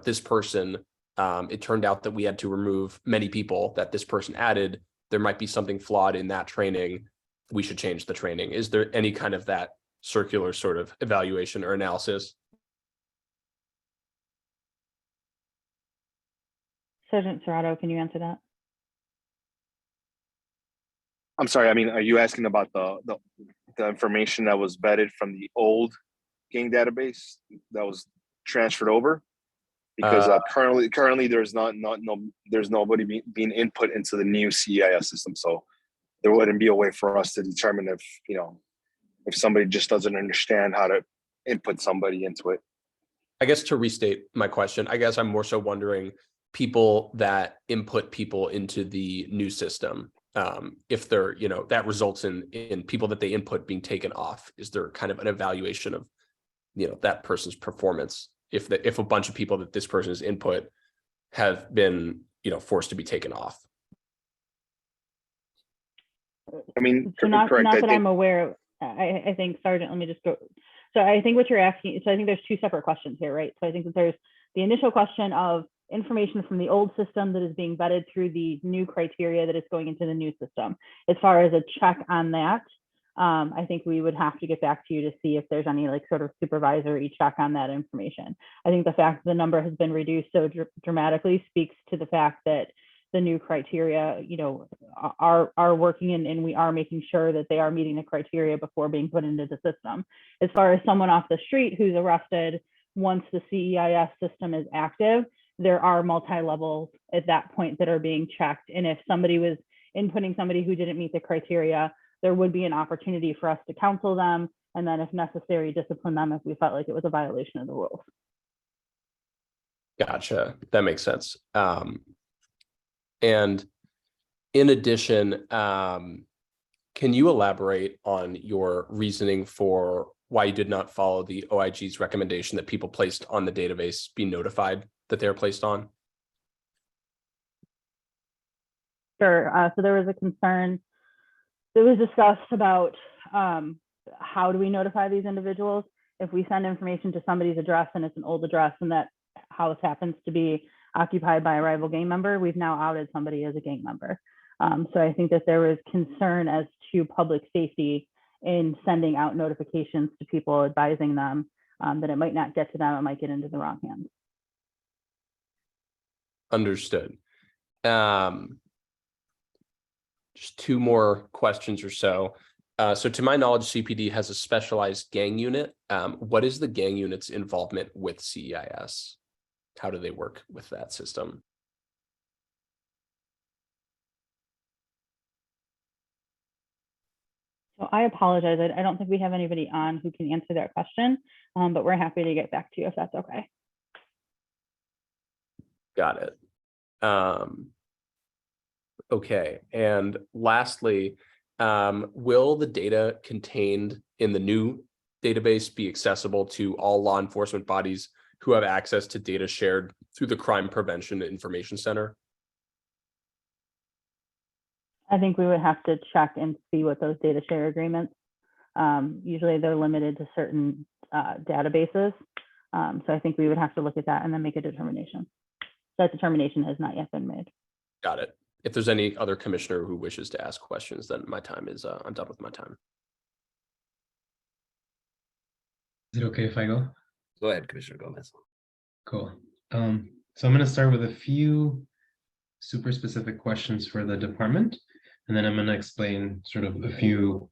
Speaker 3: this person, it turned out that we had to remove many people that this person added. There might be something flawed in that training. We should change the training. Is there any kind of that circular sort of evaluation or analysis?
Speaker 2: Sergeant Serrato, can you answer that?
Speaker 21: I'm sorry. I mean, are you asking about the information that was vetted from the old gang database that was transferred over? Because currently there's there's nobody being input into the new CEIS system. So there wouldn't be a way for us to determine if somebody just doesn't understand how to input somebody into it.
Speaker 3: I guess to restate my question, I guess I'm more so wondering people that input people into the new system. If they're, that results in people that they input being taken off. Is there kind of an evaluation of, that person's performance? If a bunch of people that this person's input have been, forced to be taken off.
Speaker 21: I mean,
Speaker 2: so not that I'm aware of. I think, Sergeant, let me just go. So I think what you're asking, so I think there's two separate questions here, right? So I think that there's the initial question of information from the old system that is being vetted through the new criteria that is going into the new system. As far as a check on that, I think we would have to get back to you to see if there's any like sort of supervisory check on that information. I think the fact that the number has been reduced so dramatically speaks to the fact that the new criteria, you know, are working, and we are making sure that they are meeting the criteria before being put into the system. As far as someone off the street who's arrested, once the CEIS system is active, there are multi-levels at that point that are being checked. And if somebody was inputting somebody who didn't meet the criteria, there would be an opportunity for us to counsel them, and then if necessary, discipline them if we felt like it was a violation of the rules.
Speaker 3: Gotcha. That makes sense. And in addition, can you elaborate on your reasoning for why you did not follow the OIG's recommendation that people placed on the database be notified that they're placed on?
Speaker 2: Sure. So there was a concern that was discussed about how do we notify these individuals if we send information to somebody's address and it's an old address and that house happens to be occupied by a rival gang member. We've now outed somebody as a gang member. So I think that there was concern as to public safety in sending out notifications to people, advising them that it might not get to them, it might get into the wrong hands.
Speaker 3: Understood. Just two more questions or so. So to my knowledge, CPD has a specialized gang unit. What is the gang unit's involvement with CEIS? How do they work with that system?
Speaker 2: So I apologize. I don't think we have anybody on who can answer that question, but we're happy to get back to you if that's okay.
Speaker 3: Got it. Okay. And lastly, will the data contained in the new database be accessible to all law enforcement bodies who have access to data shared through the Crime Prevention Information Center?
Speaker 2: I think we would have to check and see what those data share agreements. Usually they're limited to certain databases. So I think we would have to look at that and then make a determination. That determination has not yet been made.
Speaker 3: Got it. If there's any other commissioner who wishes to ask questions, then my time is, I'm done with my time.
Speaker 18: Is it okay if I go?
Speaker 20: Go ahead, Commissioner Gomez.
Speaker 18: Cool. So I'm going to start with a few super specific questions for the department, and then I'm going to explain sort of a few.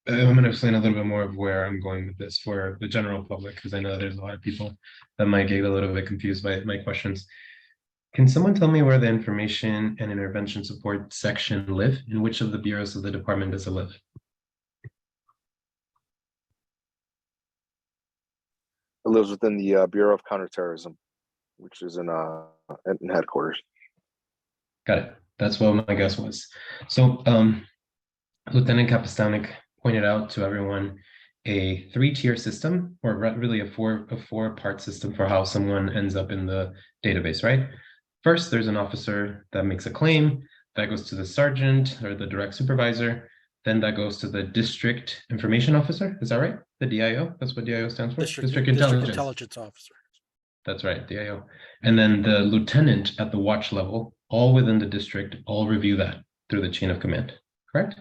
Speaker 18: I'm going to explain a little bit more of where I'm going with this for the general public, because I know there's a lot of people that might get a little bit confused by my questions. Can someone tell me where the information and intervention support section live? In which of the bureaus of the department does it live?
Speaker 21: It lives within the Bureau of Counterterrorism, which is in headquarters.
Speaker 18: Got it. That's what my guess was. So Lieutenant Kapistanic pointed out to everyone a 3-tier system, or really a four-part system for how someone ends up in the database, right? First, there's an officer that makes a claim, that goes to the sergeant or the direct supervisor, then that goes to the district information officer. Is that right? The DIO? That's what DIO stands for? District
Speaker 5: Intelligence Officer.
Speaker 18: That's right, DIO. And then the lieutenant at the watch level, all within the district, all review that through the chain of command, correct?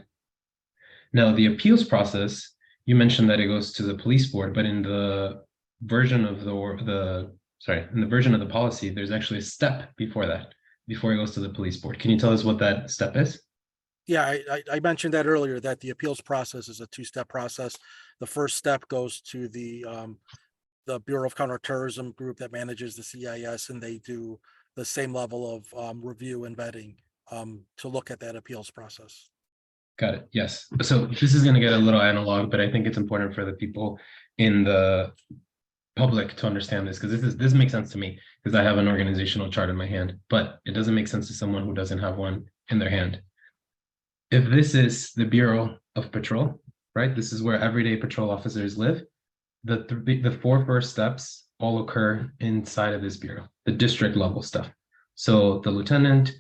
Speaker 18: Now, the appeals process, you mentioned that it goes to the police board, but in the version of in the version of the policy, there's actually a step before that, before it goes to the police board. Can you tell us what that step is?
Speaker 5: Yeah, I mentioned that earlier, that the appeals process is a 2-step process. The first step goes to the Bureau of Counterterrorism group that manages the CEIS, and they do the same level of review and vetting to look at that appeals process.
Speaker 18: Got it. Yes. So this is going to get a little analog, but I think it's important for the people in the public to understand this, because this makes sense to me because I have an organizational chart in my hand, but it doesn't make sense to someone who doesn't have one in their hand. If this is the Bureau of Patrol, right? This is where everyday patrol officers live. The 4 first steps all occur inside of this bureau, the district level stuff. So the lieutenant,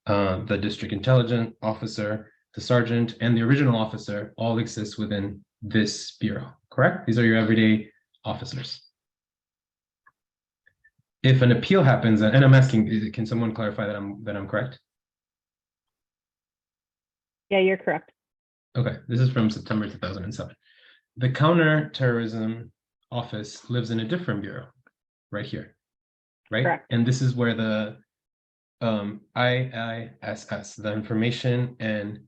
Speaker 18: the district intelligence officer, the sergeant, and the original officer all exist within this bureau, correct? These are your everyday officers. If an appeal happens, and I'm asking, can someone clarify that I'm correct?
Speaker 2: Yeah, you're correct.
Speaker 18: Okay, this is from September 2007. The counterterrorism office lives in a different bureau, right here, right?
Speaker 2: Correct.
Speaker 18: And this is where the IISS, the Information and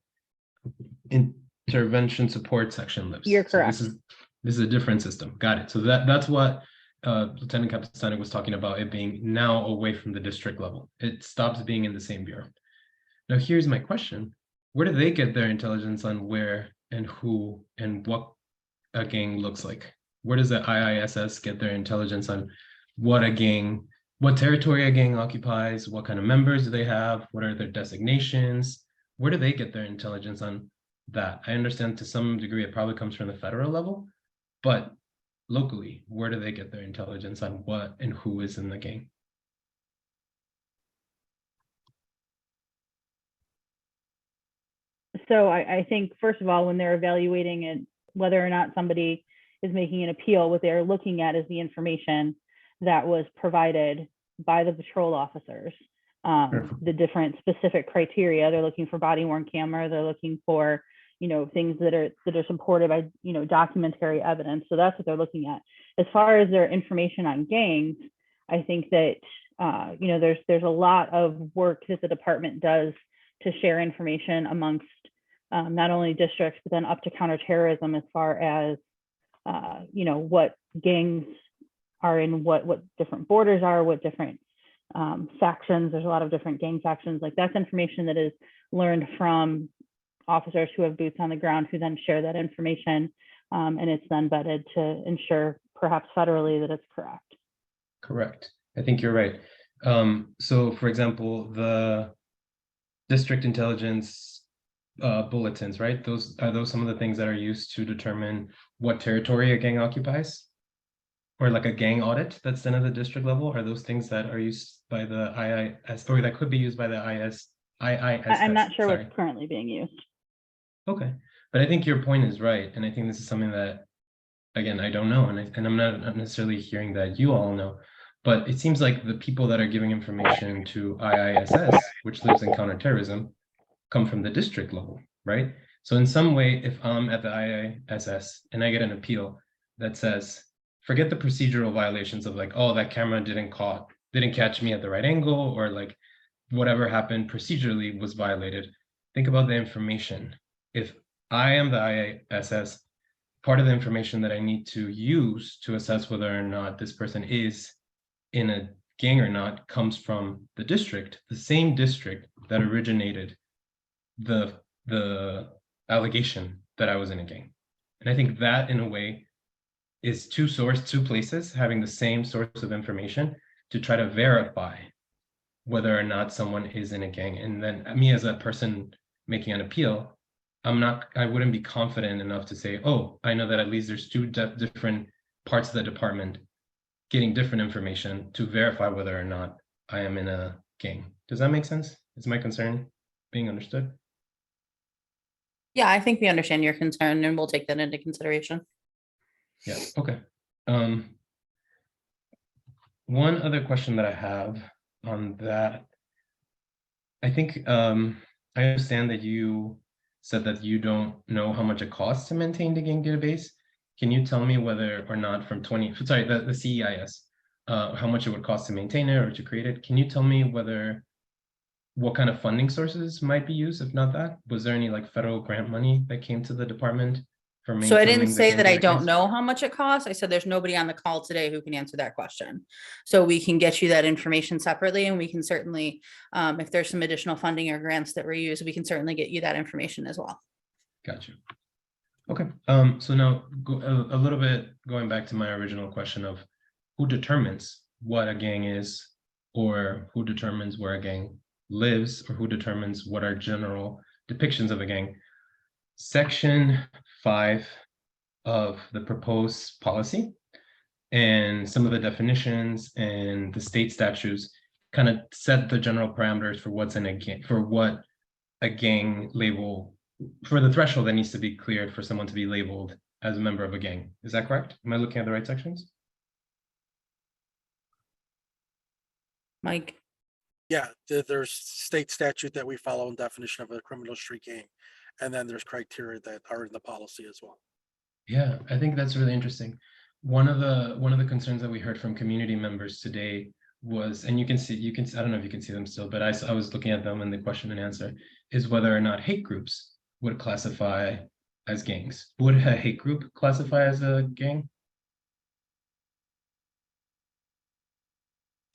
Speaker 18: Intervention Support section lives.
Speaker 2: You're
Speaker 18: So
Speaker 2: correct.
Speaker 18: this is a different system. Got it. So that's what Lieutenant Captain was talking about, it being now away from the district level. It stops being in the same bureau. Now here's my question. Where do they get their intelligence on where and who and what a gang looks like? Where does the IISS get their intelligence on what a gang, what territory a gang occupies, what kind of members do they have, what are their designations? Where do they get their intelligence on that? I understand to some degree it probably comes from the federal level, but locally, where do they get their intelligence on what and who is in the gang?
Speaker 2: So I think, first of all, when they're evaluating it, whether or not somebody is making an appeal, what they're looking at is the information that was provided by the patrol officers, the different specific criteria. They're looking for body worn camera. They're looking for, you know, things that are supported by, you know, documentary evidence. So that's what they're looking at. As far as their information on gangs, I think that, you know, there's a lot of work that the department does to share information amongst not only districts, but then up to counterterrorism, as far as, you know, what gangs are in, what different borders are, what different factions. There's a lot of different gang factions. Like, that's information that is learned from officers who have boots on the ground, who then share that information, and it's then vetted to ensure, perhaps federally, that it's correct.
Speaker 18: Correct. I think you're right. So for example, the district intelligence bulletins, right? Those some of the things that are used to determine what territory a gang occupies, or like a gang audit that's done at the district level. Are those things that are used by the IIS, or that could be used by the IISS?
Speaker 2: I'm not sure what's currently being used.
Speaker 18: Okay, but I think your point is right, and I think this is something that, again, I don't know, and I'm not necessarily hearing that you all know, but it seems like the people that are giving information to IISS, which lives in counterterrorism, come from the district level, right? So in some way, if I'm at the IISS and I get an appeal that says, forget the procedural violations of like, oh, that camera didn't catch me at the right angle, or like whatever happened procedurally was violated. Think about the information. If I am the IISS, part of the information that I need to use to assess whether or not this person is in a gang or not comes from the district, the same district that originated the allegation that I was in a gang. And I think that, in a way, is two places having the same source of information to try to verify whether or not someone is in a gang. And then me, as a person making an appeal, I wouldn't be confident enough to say, oh, I know that at least there's two different parts of the department getting different information to verify whether or not I am in a gang. Does that make sense? Is my concern being understood?
Speaker 8: Yeah, I think we understand your concern, and we'll take that into consideration.
Speaker 18: Yeah, okay. One other question that I have on that, I think I understand that you said that you don't know how much it costs to maintain the gang database. Can you tell me whether or not the CEIS, how much it would cost to maintain it or to create it? Can you tell me what kind of funding sources might be used? If not that, was there any like federal grant money that came to the department for maintaining?
Speaker 8: So I didn't say that I don't
Speaker 18: database?
Speaker 8: know how much it costs. I said there's nobody on the call today who can answer that question. So we can get you that information separately, and we can certainly, if there's some additional funding or grants that were used, we can certainly get you that information as well.
Speaker 18: Gotcha. Okay. So now a little bit going back to my original question of who determines what a gang is, or who determines where a gang lives, or who determines what are general depictions of a gang. Section 5 of the proposed policy and some of the definitions and the state statutes kind of set the general parameters for what's in a gang, for what a gang label, for the threshold that needs to be cleared for someone to be labeled as a member of a gang. Is that correct? Am I looking at the right sections?
Speaker 8: Mike?
Speaker 5: Yeah, there's state statute that we follow in definition of a criminal street gang. And then there's criteria that are in the policy as well.
Speaker 18: Yeah, I think that's really interesting. One of the concerns that we heard from community members today was, and you can see, I don't know if you can see them still, but I was looking at them in the question and answer, is whether or not hate groups would classify as gangs. Would a hate group classify as a gang?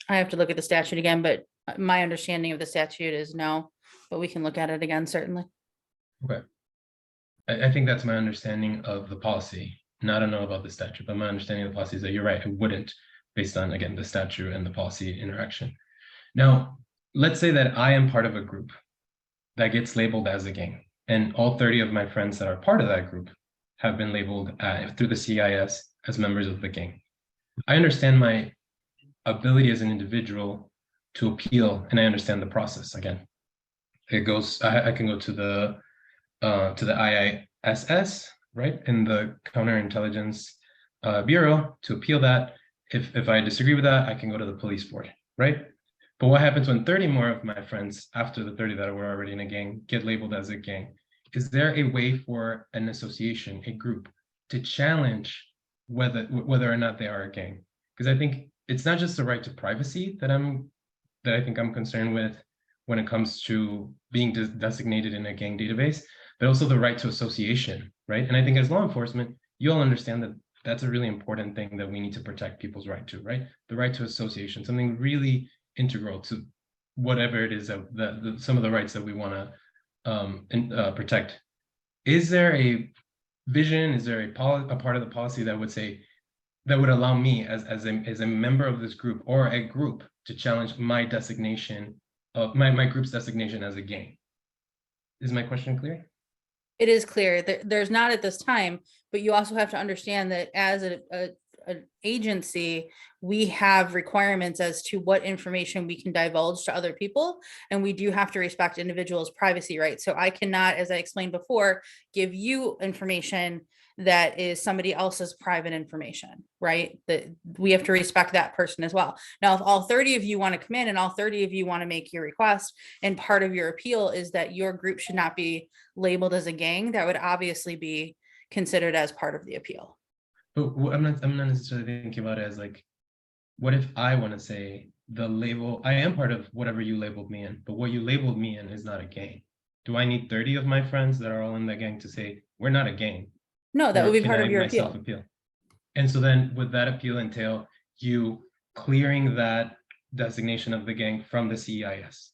Speaker 8: I have to look at the statute again, but my understanding of the statute is no, but we can look at it again, certainly.
Speaker 18: Okay. I think that's my understanding of the policy. And I don't know about the statute, but my understanding of the policy is that you're right, it wouldn't, based on, again, the statute and the policy interaction. Now, let's say that I am part of a group that gets labeled as a gang, and all 30 of my friends that are part of that group have been labeled through the CEIS as members of the gang. I understand my ability as an individual to appeal, and I understand the process. Again, it goes, I can go to the IISS, right, in the Counterintelligence Bureau to appeal that. If I disagree with that, I can go to the police board, right? But what happens when 30 more of my friends, after the 30 that were already in a gang, get labeled as a gang? Is there a way for an association, a group, to challenge whether or not they are a gang? Because I think it's not just the right to privacy that I think I'm concerned with when it comes to being designated in a gang database, but also the right to association, right? And I think as law enforcement, you all understand that that's a really important thing that we need to protect people's right to, right? The right to association, something really integral to whatever it is that some of the rights that we want to protect. Is there a vision? Is there a part of the policy that would say, that would allow me as a member of this group or a group to challenge my designation of my group's designation as a gang? Is my question clear?
Speaker 8: It is clear that there's not at this time, but you also have to understand that as an agency, we have requirements as to what information we can divulge to other people, and we do have to respect individuals' privacy rights. So I cannot, as I explained before, give you information that is somebody else's private information, right? That we have to respect that person as well. Now, if all 30 of you want to come in and all 30 of you want to make your request, and part of your appeal is that your group should not be labeled as a gang, that would obviously be considered as part of the appeal.
Speaker 18: But I'm not necessarily thinking about it as like, what if I want to say the label, I am part of whatever you labeled me in, but what you labeled me in is not a gang. Do I need 30 of my friends that are all in that gang to say, we're not a gang?
Speaker 8: No, that
Speaker 18: Or
Speaker 8: would be
Speaker 18: can
Speaker 8: part
Speaker 18: I
Speaker 8: of your
Speaker 18: myself
Speaker 8: appeal.
Speaker 18: And so then would that appeal entail you clearing that designation of the gang from the CEIS?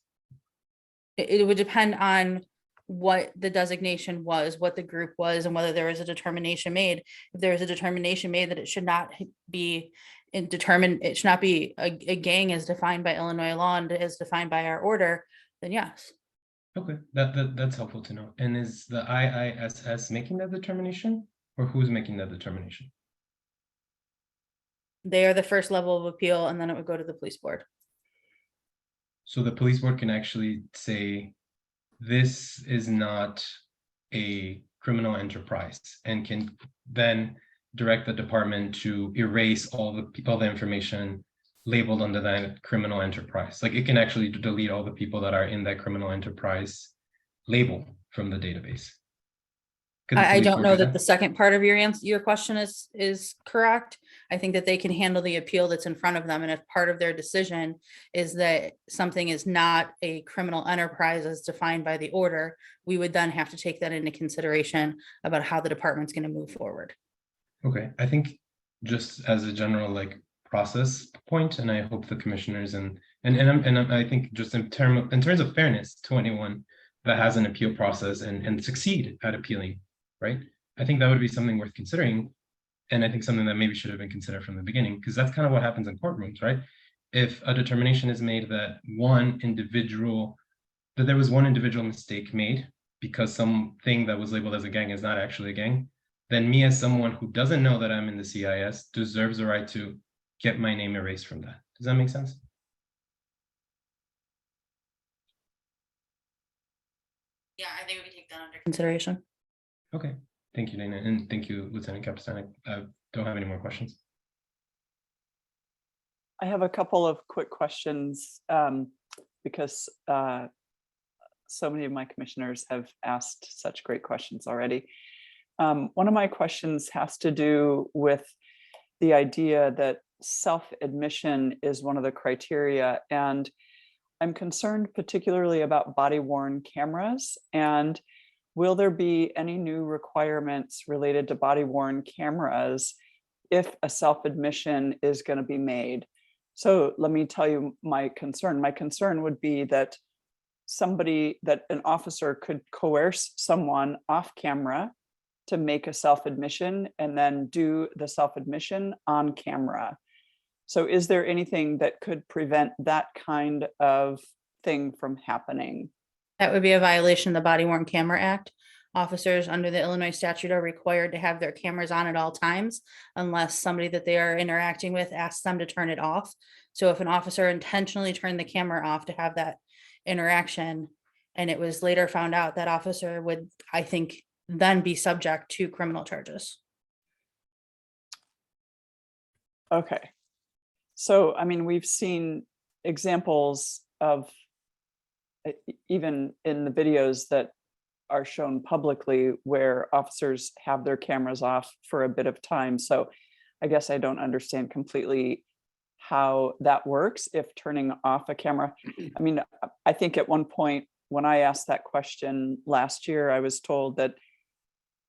Speaker 8: It would depend on what the designation was, what the group was, and whether there was a determination made. If there is a determination made that it should not be it should not be a gang as defined by Illinois law and as defined by our order, then yes.
Speaker 18: Okay, that's helpful to know. And is the IISS making that determination, or who's making that determination?
Speaker 8: They are the first level of appeal, and then it would go to the police board.
Speaker 18: So the police board can actually say, this is not a criminal enterprise, and can then direct the department to erase all the information labeled under that criminal enterprise. Like it can actually delete all the people that are in that criminal enterprise label from the database.
Speaker 8: I don't know that the second part of your question is correct. I think that they can handle the appeal that's in front of them. And if part of their decision is that something is not a criminal enterprise as defined by the order, we would then have to take that into consideration about how the department's going to move forward.
Speaker 18: Okay, I think just as a general like process point, and I hope the commissioners and I think just in terms of fairness to anyone that has an appeal process and succeed at appealing, right? I think that would be something worth considering. And I think something that maybe should have been considered from the beginning, because that's kind of what happens in courtrooms, right? If a determination is made that there was one individual mistake made because something that was labeled as a gang is not actually a gang, then me as someone who doesn't know that I'm in the CEIS deserves the right to get my name erased from that. Does that make sense?
Speaker 8: Yeah, I think we can take that under consideration.
Speaker 18: Okay, thank you, Dana, and thank you, Lieutenant Capitan. I don't have any more questions.
Speaker 16: I have a couple of quick questions because so many of my commissioners have asked such great questions already. One of my questions has to do with the idea that self-admission is one of the criteria, and I'm concerned particularly about body-worn cameras. And will there be any new requirements related to body-worn cameras if a self-admission is going to be made? So let me tell you my concern. My concern would be that an officer could coerce someone off camera to make a self-admission and then do the self-admission on camera. So is there anything that could prevent that kind of thing from happening?
Speaker 8: That would be a violation of the Body Worn Camera Act. Officers under the Illinois statute are required to have their cameras on at all times unless somebody that they are interacting with asks them to turn it off. So if an officer intentionally turned the camera off to have that interaction and it was later found out, that officer would, I think, then be subject to criminal charges.
Speaker 16: Okay. So, I mean, we've seen examples of, even in the videos that are shown publicly, where officers have their cameras off for a bit of time. So I guess I don't understand completely how that works if turning off a camera. I mean, I think at one point when I asked that question last year, I was told that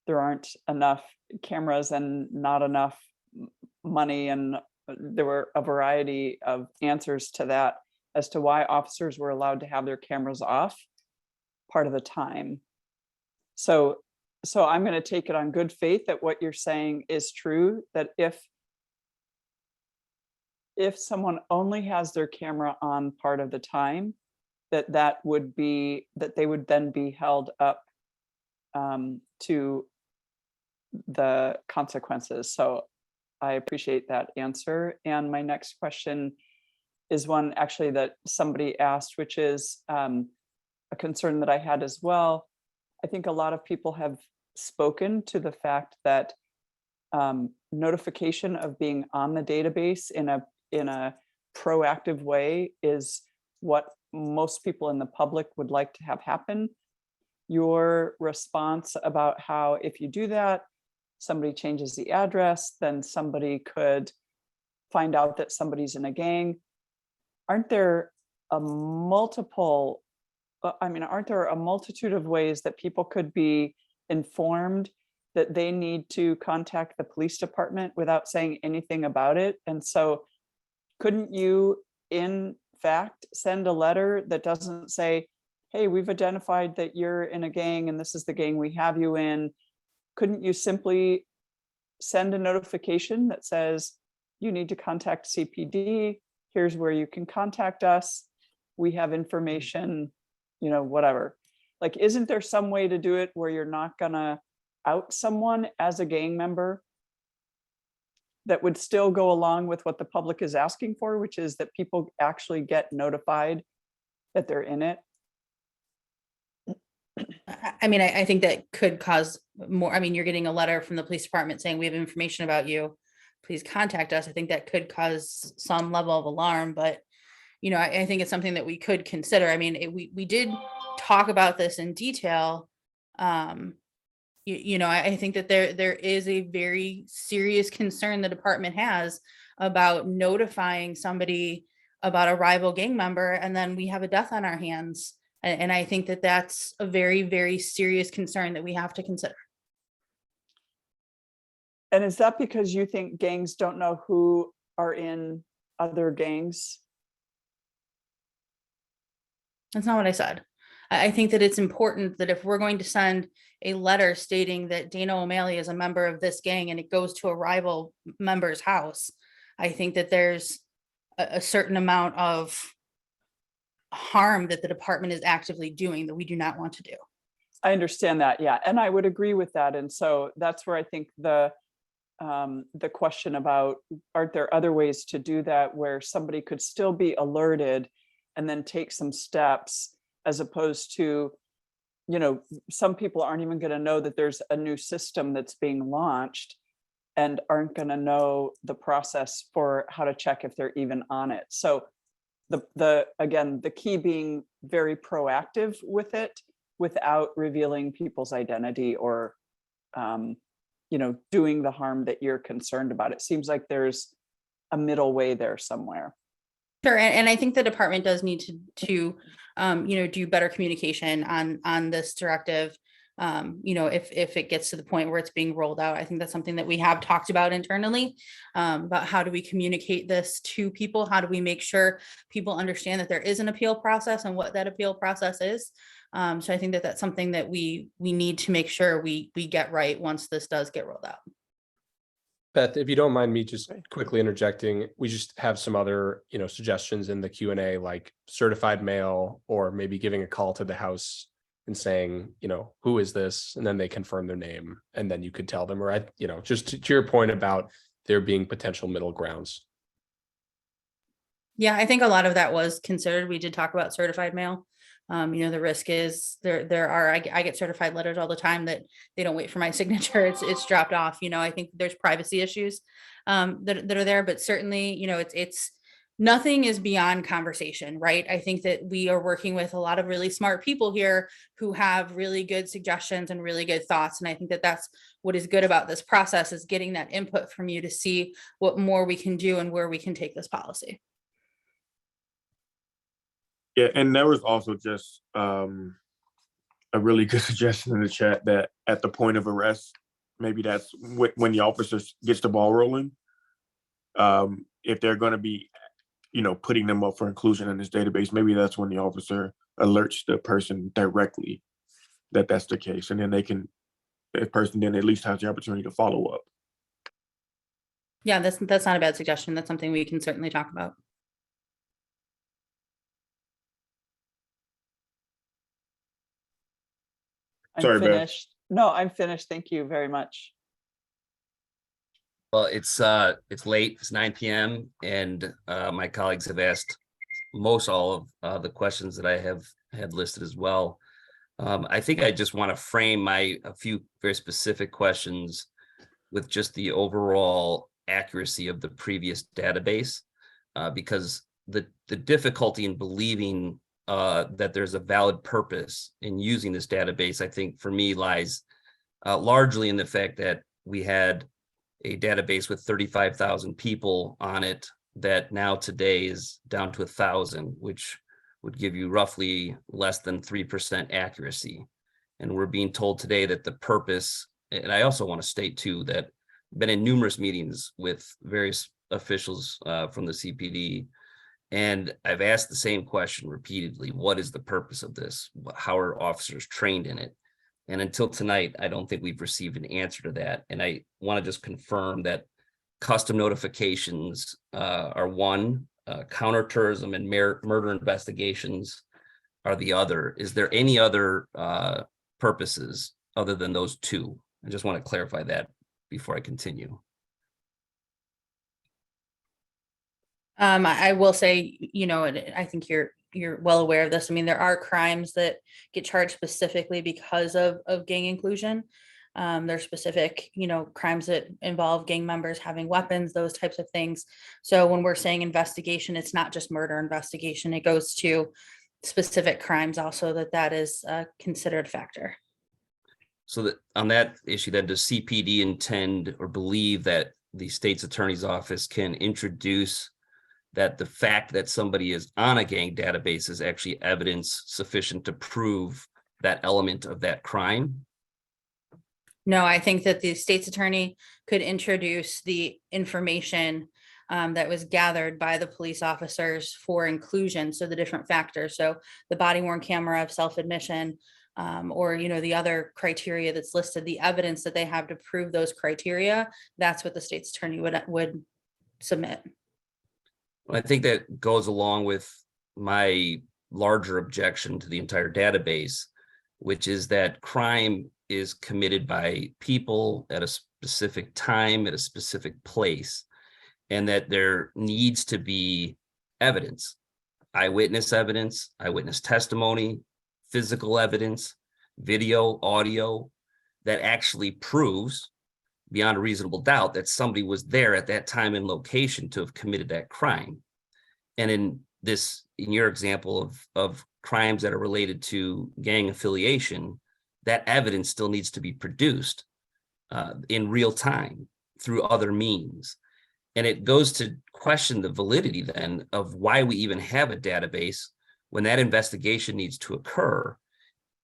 Speaker 16: there aren't enough cameras and not enough money, and there were a variety of answers to that as to why officers were allowed to have their cameras off part of the time. So I'm going to take it on good faith that what you're saying is true, that if someone only has their camera on part of the time, that they would then be held up to the consequences. So I appreciate that answer. And my next question is one actually that somebody asked, which is a concern that I had as well. I think a lot of people have spoken to the fact that notification of being on the database in a proactive way is what most people in the public would like to have happen. Your response about how if you do that, somebody changes the address, then somebody could find out that somebody's in a gang. Aren't there a multitude of ways that people could be informed that they need to contact the police department without saying anything about it? And so couldn't you, in fact, send a letter that doesn't say, hey, we've identified that you're in a gang and this is the gang we have you in? Couldn't you simply send a notification that says, you need to contact CPD, here's where you can contact us, we have information, whatever. Like, isn't there some way to do it where you're not gonna out someone as a gang member that would still go along with what the public is asking for, which is that people actually get notified that they're in it?
Speaker 8: I mean, I think that could cause more. I mean, you're getting a letter from the police department saying we have information about you, please contact us. I think that could cause some level of alarm, but I think it's something that we could consider. I mean, we did talk about this in detail. I think that there is a very serious concern the department has about notifying somebody about a rival gang member, and then we have a death on our hands. And I think that that's a very, very serious concern that we have to consider.
Speaker 16: And is that because you think gangs don't know who are in other gangs?
Speaker 8: That's not what I said. I think that it's important that if we're going to send a letter stating that Dana O'Malley is a member of this gang and it goes to a rival member's house, I think that there's a certain amount of harm that the department is actively doing that we do not want to do.
Speaker 16: I understand that, yeah, and I would agree with that. And so that's where I think the question about, aren't there other ways to do that where somebody could still be alerted and then take some steps, as opposed to, some people aren't even going to know that there's a new system that's being launched and aren't going to know the process for how to check if they're even on it. So again, the key being very proactive with it without revealing people's identity or, doing the harm that you're concerned about. It seems like there's a middle way there somewhere.
Speaker 8: Sure, and I think the department does need to do better communication on this directive. If it gets to the point where it's being rolled out, I think that's something that we have talked about internally, about how do we communicate this to people? How do we make sure people understand that there is an appeal process and what that appeal process is? So I think that that's something that we need to make sure we get right once this does get rolled out.
Speaker 3: Beth, if you don't mind me just quickly interjecting, we just have some other, suggestions in the Q&A, like certified mail, or maybe giving a call to the house and saying, who is this? And then they confirm their name, and then you could tell them, or, just to your point about there being potential middle grounds.
Speaker 8: Yeah, I think a lot of that was considered. We did talk about certified mail. The risk is I get certified letters all the time that they don't wait for my signature. It's dropped off. I think there's privacy issues that are there, but certainly, it's nothing is beyond conversation, right? I think that we are working with a lot of really smart people here who have really good suggestions and really good thoughts. And I think that that's what is good about this process, is getting that input from you to see what more we can do and where we can take this policy.
Speaker 1: Yeah, and there was also just a really good suggestion in the chat that at the point of arrest, maybe that's when the officer gets the ball rolling. If they're going to be, putting them up for inclusion in this database, maybe that's when the officer alerts the person directly that that's the case, and then the person then at least has the opportunity to follow up.
Speaker 8: Yeah, that's not a bad suggestion. That's something we can certainly talk about.
Speaker 1: Sorry, Beth.
Speaker 16: Finished. No, I'm finished. Thank you very much.
Speaker 20: Well, it's late. It's 9 p.m. and my colleagues have asked most all of the questions that I have had listed as well. I think I just want to frame a few very specific questions with just the overall accuracy of the previous database, because the difficulty in believing that there's a valid purpose in using this database, I think for me lies largely in the fact that we had a database with 35,000 people on it that now today is down to 1,000, which would give you roughly less than 3% accuracy. And we're being told today that the purpose, and I also want to state too, that I've been in numerous meetings with various officials from the CPD, and I've asked the same question repeatedly: what is the purpose of this? How are officers trained in it? And until tonight, I don't think we've received an answer to that. And I want to just confirm that custom notifications are one, counterterrorism and murder investigations are the other. Is there any other purposes other than those two? I just want to clarify that before I continue.
Speaker 8: I will say, I think you're well aware of this. I mean, there are crimes that get charged specifically because of gang inclusion. There's specific, crimes that involve gang members having weapons, those types of things. So when we're saying investigation, it's not just murder investigation. It goes to specific crimes also that is a considered factor.
Speaker 20: So that on that issue, then, does CPD intend or believe that the state's attorney's office can introduce that the fact that somebody is on a gang database is actually evidence sufficient to prove that element of that crime?
Speaker 8: No, I think that the state's attorney could introduce the information that was gathered by the police officers for inclusion. So the different factors. So the body worn camera of self-admission, or, the other criteria that's listed, the evidence that they have to prove those criteria, that's what the state's attorney would submit.
Speaker 20: I think that goes along with my larger objection to the entire database, which is that crime is committed by people at a specific time, at a specific place, and that there needs to be evidence, eyewitness testimony, physical evidence, video, audio, that actually proves beyond a reasonable doubt that somebody was there at that time and location to have committed that crime. And in this, in your example of crimes that are related to gang affiliation, that evidence still needs to be produced in real time through other means. And it goes to question the validity then of why we even have a database when that investigation needs to occur,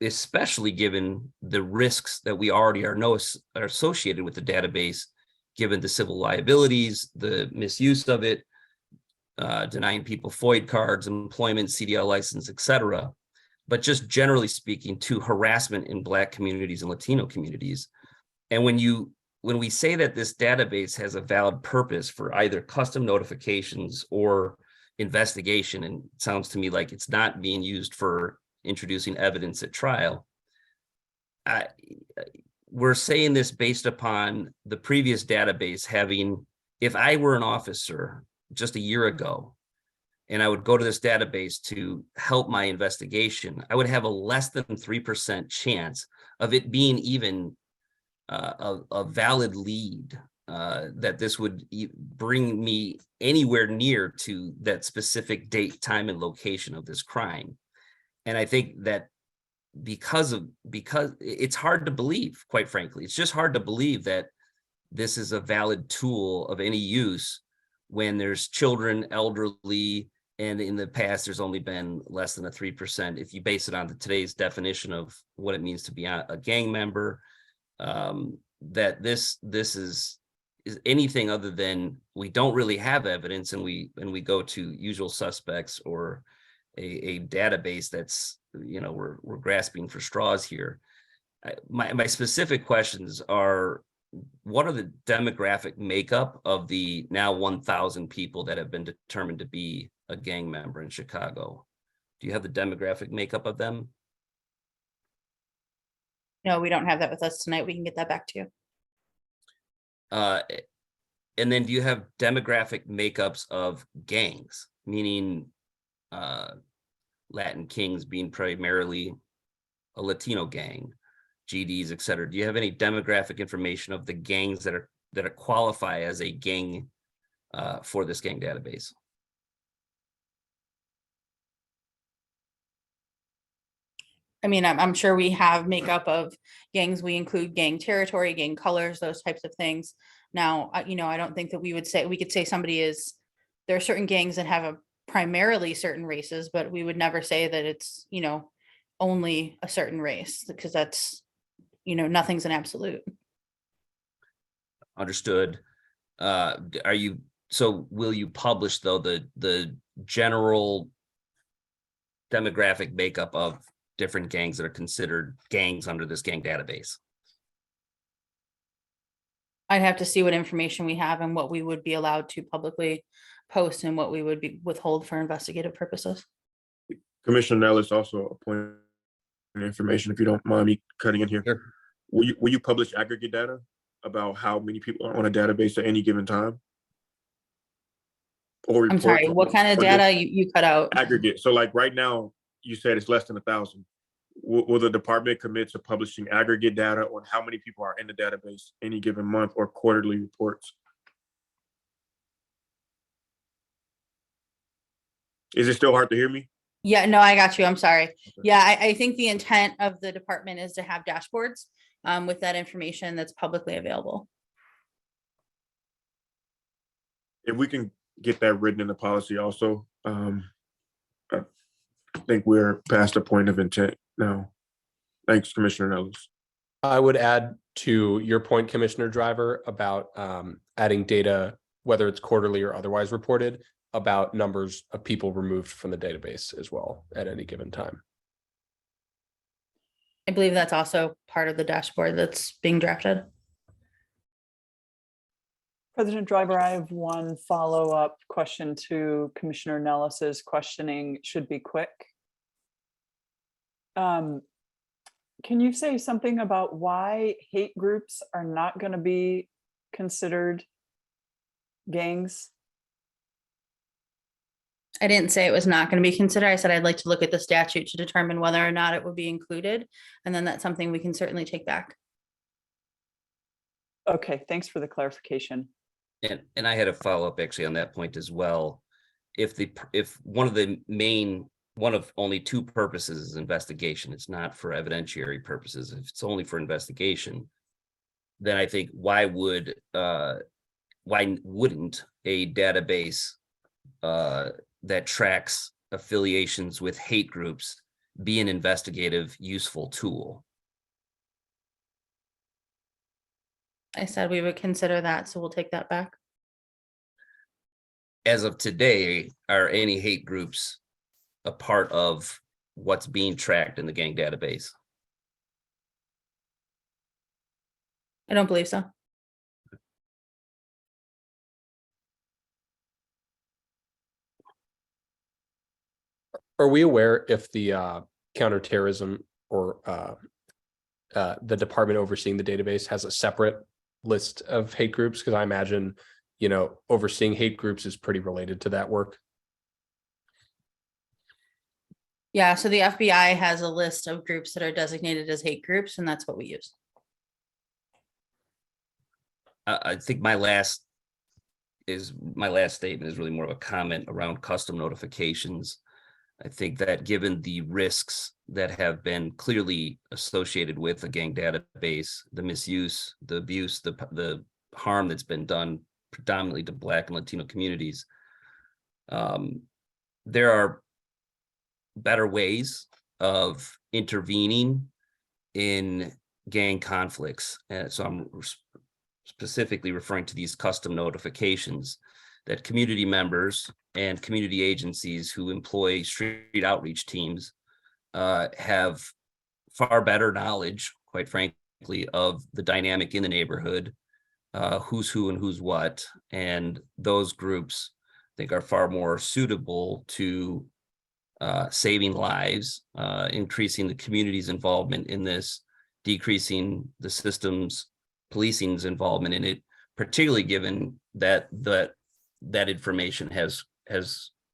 Speaker 20: especially given the risks that we already are associated with the database, given the civil liabilities, the misuse of it, denying people FOID cards, employment, CDL license, etc. But just generally speaking, to harassment in Black communities and Latino communities. And when we say that this database has a valid purpose for either custom notifications or investigation, and it sounds to me like it's not being used for introducing evidence at trial, we're saying this based upon the previous database having, if I were an officer just a year ago, and I would go to this database to help my investigation, I would have a less than 3% chance of it being even a valid lead, that this would bring me anywhere near to that specific date, time, and location of this crime. And I think that because it's hard to believe, quite frankly, it's just hard to believe that this is a valid tool of any use when there's children, elderly, and in the past, there's only been less than a 3%. If you base it on today's definition of what it means to be a gang member, that this is anything other than we don't really have evidence, and we go to usual suspects or a database that's, we're grasping for straws here. My specific questions are, what are the demographic makeup of the now 1,000 people that have been determined to be a gang member in Chicago? Do you have the demographic makeup of them?
Speaker 8: No, we don't have that with us tonight. We can get that back to you.
Speaker 20: And then do you have demographic makeups of gangs, meaning Latin Kings being primarily a Latino gang, GDs, et cetera? Do you have any demographic information of the gangs that qualify as a gang for this gang database?
Speaker 8: I mean, I'm sure we have makeup of gangs. We include gang territory, gang colors, those types of things. Now, I don't think that we could say there are certain gangs that have primarily certain races, but we would never say that it's, only a certain race, because that's, nothing's an absolute.
Speaker 20: Understood. Will you publish, though, the general demographic makeup of different gangs that are considered gangs under this gang database?
Speaker 8: I'd have to see what information we have and what we would be allowed to publicly post and what we would withhold for investigative purposes.
Speaker 1: Commissioner Nellis also appointed information, if you don't mind me cutting in here.
Speaker 20: Sure.
Speaker 1: Will you publish aggregate data about how many people are on a database at any given time? Or
Speaker 8: I'm sorry, what kind of data you cut out?
Speaker 1: Aggregate. So like right now, you said it's less than 1,000. Will the department commit to publishing aggregate data on how many people are in the database any given month, or quarterly reports? Is it still hard to hear me?
Speaker 8: Yeah, no, I got you. I'm sorry. Okay. Yeah, I think the intent of the department is to have dashboards with that information that's publicly available.
Speaker 1: If we can get that written in the policy also, I think we're past the point of intent now. Thanks, Commissioner Nellis.
Speaker 3: I would add to your point, Commissioner Driver, about adding data, whether it's quarterly or otherwise reported, about numbers of people removed from the database as well at any given time.
Speaker 8: I believe that's also part of the dashboard that's being drafted.
Speaker 16: President Driver, I have one follow-up question to Commissioner Nellis's questioning. Should be quick. Can you say something about why hate groups are not going to be considered gangs?
Speaker 8: I didn't say it was not going to be considered. I said I'd like to look at the statute to determine whether or not it would be included. And then that's something we can certainly take back.
Speaker 16: Okay, thanks for the clarification.
Speaker 20: And I had a follow-up actually on that point as well. if one of only two purposes is investigation, it's not for evidentiary purposes. If it's only for investigation, then I think why wouldn't a database that tracks affiliations with hate groups be an investigative, useful tool?
Speaker 8: I said we would consider that, so we'll take that back.
Speaker 20: As of today, are any hate groups a part of what's being tracked in the gang database?
Speaker 8: I don't believe so.
Speaker 3: Are we aware if the counterterrorism or the department overseeing the database has a separate list of hate groups? Because I imagine, overseeing hate groups is pretty related to that work.
Speaker 8: Yeah, so the FBI has a list of groups that are designated as hate groups, and that's what we use.
Speaker 20: I think my last statement is really more of a comment around custom notifications. I think that given the risks that have been clearly associated with a gang database, the misuse, the abuse, the harm that's been done predominantly to Black and Latino communities, there are better ways of intervening in gang conflicts. So I'm specifically referring to these custom notifications that community members and community agencies who employ street outreach teams have far better knowledge, quite frankly, of the dynamic in the neighborhood, who's who and who's what. And those groups, I think, are far more suitable to saving lives, increasing the community's involvement in this, decreasing the system's policing's involvement in it, particularly given that that information has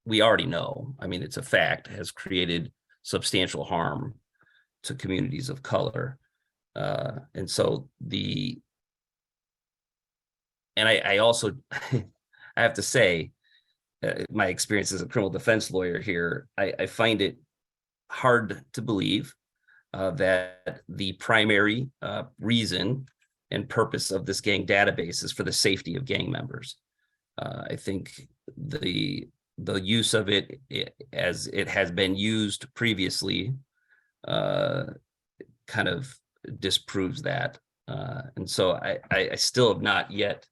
Speaker 20: we already know, I mean, it's a fact, has created substantial harm to communities of color. And so I also, I have to say, my experience as a criminal defense lawyer here, I find it hard to believe that the primary reason and purpose of this gang database is for the safety of gang members. I think the use of it as it has been used previously kind of disproves that. And so I still have not yet,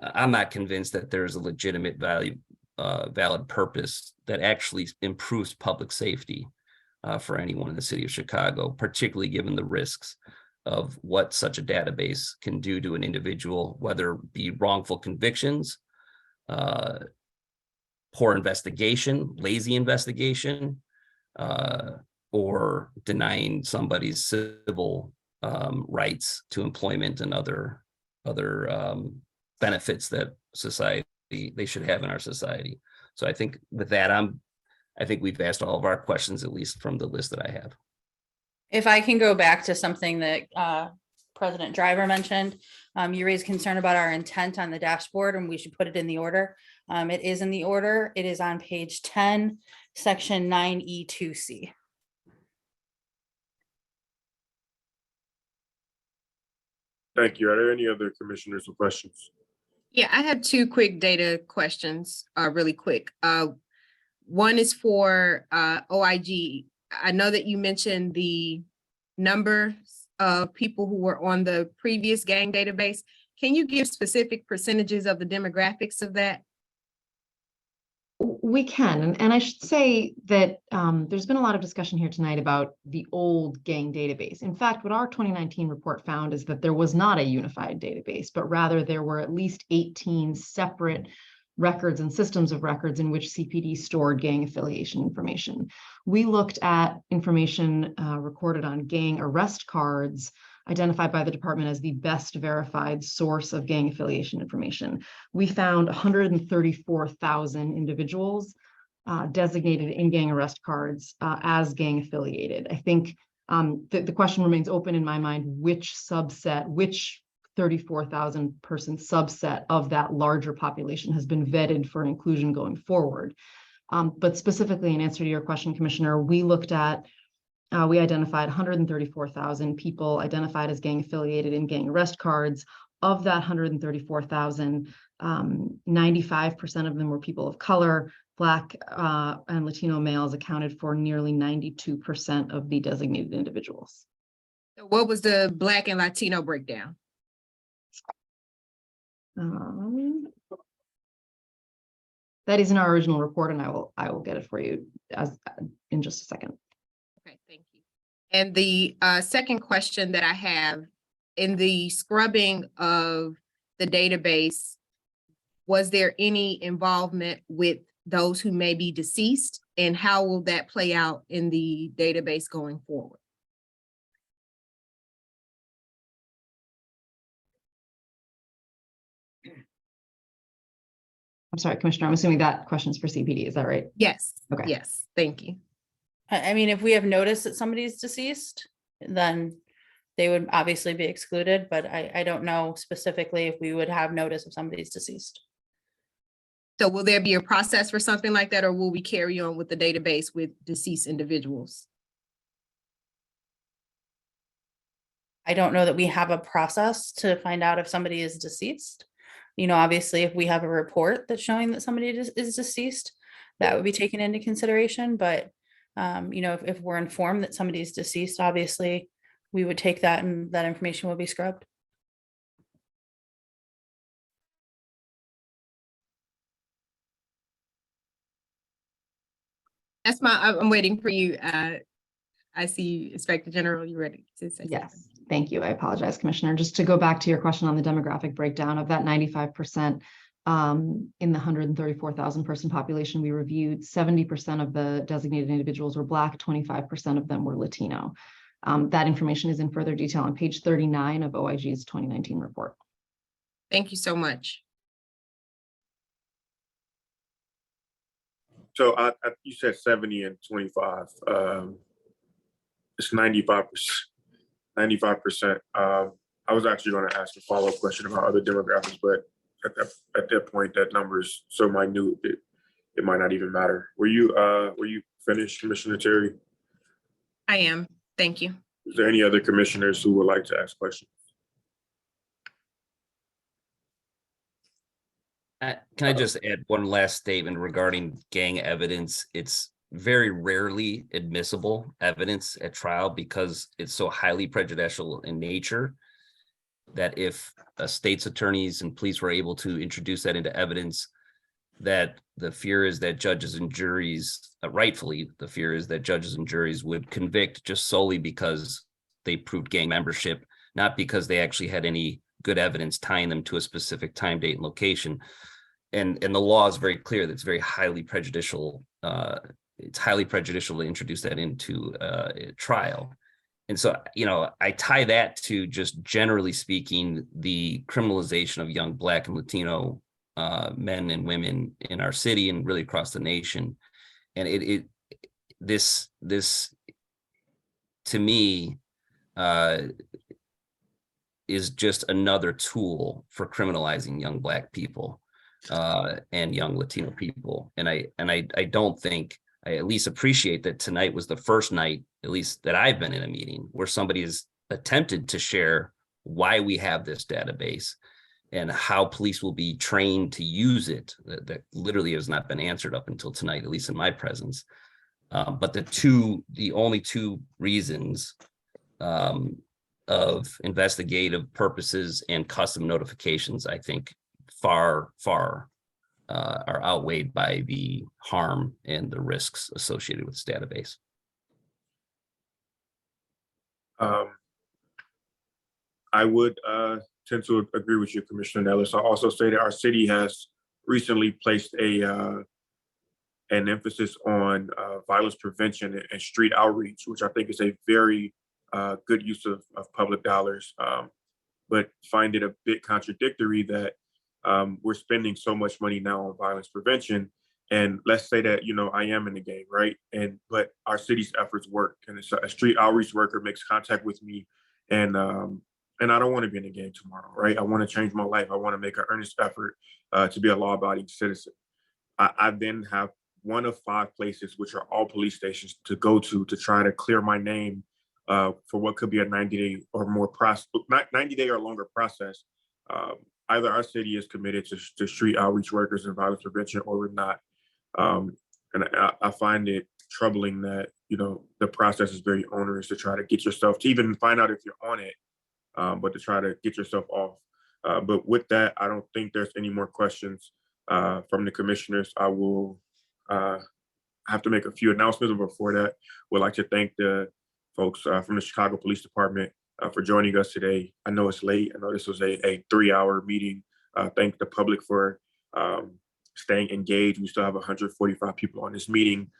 Speaker 20: I'm not convinced that there's a legitimate valid purpose that actually improves public safety for anyone in the city of Chicago, particularly given the risks of what such a database can do to an individual, whether it be wrongful convictions, poor investigation, lazy investigation, or denying somebody's civil rights to employment and other benefits that they should have in our society. So I think with that, I think we've asked all of our questions, at least from the list that I have.
Speaker 8: If I can go back to something that President Driver mentioned, you raised concern about our intent on the dashboard, and we should put it in the order. It is in the order. It is on page 10, section 9E2C.
Speaker 1: Thank you. Are there any other commissioners with questions?
Speaker 19: Yeah, I have two quick data questions, really quick. One is for OIG. I know that you mentioned the numbers of people who were on the previous gang database. Can you give specific percentages of the demographics of that?
Speaker 4: We can, and I should say that there's been a lot of discussion here tonight about the old gang database. In fact, what our 2019 report found is that there was not a unified database, but rather there were at least 18 separate records and systems of records in which CPD stored gang affiliation information. We looked at information recorded on gang arrest cards identified by the department as the best verified source of gang affiliation information. We found 134,000 individuals designated in gang arrest cards as gang affiliated. I think the question remains open in my mind, which subset, which 34,000 person subset of that larger population has been vetted for inclusion going forward. But specifically in answer to your question, Commissioner, we looked at, we identified 134,000 people identified as gang affiliated in gang arrest cards. Of that 134,000, 95% of them were people of color. Black and Latino males accounted for nearly 92% of the designated individuals.
Speaker 19: What was the Black and Latino breakdown?
Speaker 4: That is in our original report, and I will get it for you as in just a second.
Speaker 19: Okay, thank you. And the second question that I have, in the scrubbing of the database, was there any involvement with those who may be deceased, and how will that play out in the database going forward?
Speaker 4: I'm sorry, Commissioner, I'm assuming that question is for CPD, is that right?
Speaker 19: Yes.
Speaker 4: Okay.
Speaker 19: Yes, thank you.
Speaker 8: I mean, if we have noticed that somebody's deceased, then they would obviously be excluded, but I don't know specifically if we would have notice of somebody's deceased.
Speaker 19: So will there be a process for something like that, or will we carry on with the database with deceased individuals?
Speaker 8: I don't know that we have a process to find out if somebody is deceased. You know, obviously, if we have a report that's showing that somebody is deceased, that would be taken into consideration. But, you know, if we're informed that somebody is deceased, obviously, we would take that and that information will be scrubbed.
Speaker 19: I'm waiting for you. I see Inspector General, you ready to say?
Speaker 4: Yes, thank you. I apologize, Commissioner. Just to go back to your question on the demographic breakdown of that 95%, in the 134,000 person population we reviewed, 70% of the designated individuals were Black, 25% of them were Latino. That information is in further detail on page 39 of OIG's 2019 report.
Speaker 19: Thank you so much.
Speaker 1: So you said 70 and 25. It's 95%. 95%. I was actually going to ask a follow-up question about other demographics, but at that point, that number is so minute that it might not even matter. Were you finished, Commissioner Terry?
Speaker 19: I am. Thank you.
Speaker 1: Is there any other commissioners who would like to ask questions?
Speaker 20: Can I just add one last statement regarding gang evidence? It's very rarely admissible evidence at trial because it's so highly prejudicial in nature that if state's attorneys and police were able to introduce that into evidence, that the fear is that judges and juries, rightfully, the fear is that judges and juries would convict just solely because they proved gang membership, not because they actually had any good evidence tying them to a specific time, date, and location. And the law is very clear that it's very highly prejudicial. It's highly prejudicial to introduce that into a trial. And so, you know, I tie that to just generally speaking, the criminalization of young Black and Latino men and women in our city and really across the nation. And this to me is just another tool for criminalizing young Black people and young Latino people. And I don't think, I at least appreciate that tonight was the first night, at least that I've been in a meeting, where somebody has attempted to share why we have this database and how police will be trained to use it. That literally has not been answered up until tonight, at least in my presence. But the only two reasons of investigative purposes and custom notifications, I think far are outweighed by the harm and the risks associated with this database.
Speaker 1: I would tend to agree with you, Commissioner Nellis. I'll also say that our city has recently placed an emphasis on violence prevention and street outreach, which I think is a very good use of public dollars, but find it a bit contradictory that we're spending so much money now on violence prevention. And let's say that, you know, I am in the gang, right? But our city's efforts work. And it's a street outreach worker makes contact with me and and I don't want to be in the game tomorrow, right? I want to change my life. I want to make an earnest effort to be a law-abiding citizen. I then have one of 5 places, which are all police stations, to go to try to clear my name for what could be a 90-day or more process, 90-day or longer process. Either our city is committed to street outreach workers and violence prevention, or we're not. And I find it troubling that, you know, the process is very onerous to try to get yourself to even find out if you're on it, but to try to get yourself off. But with that, I don't think there's any more questions from the commissioners. I will have to make a few announcements, but before that, we'd like to thank the folks from the Chicago Police Department for joining us today. I know it's late. I know this was a 3-hour meeting. Thank the public for staying engaged. We still have 145 people on this meeting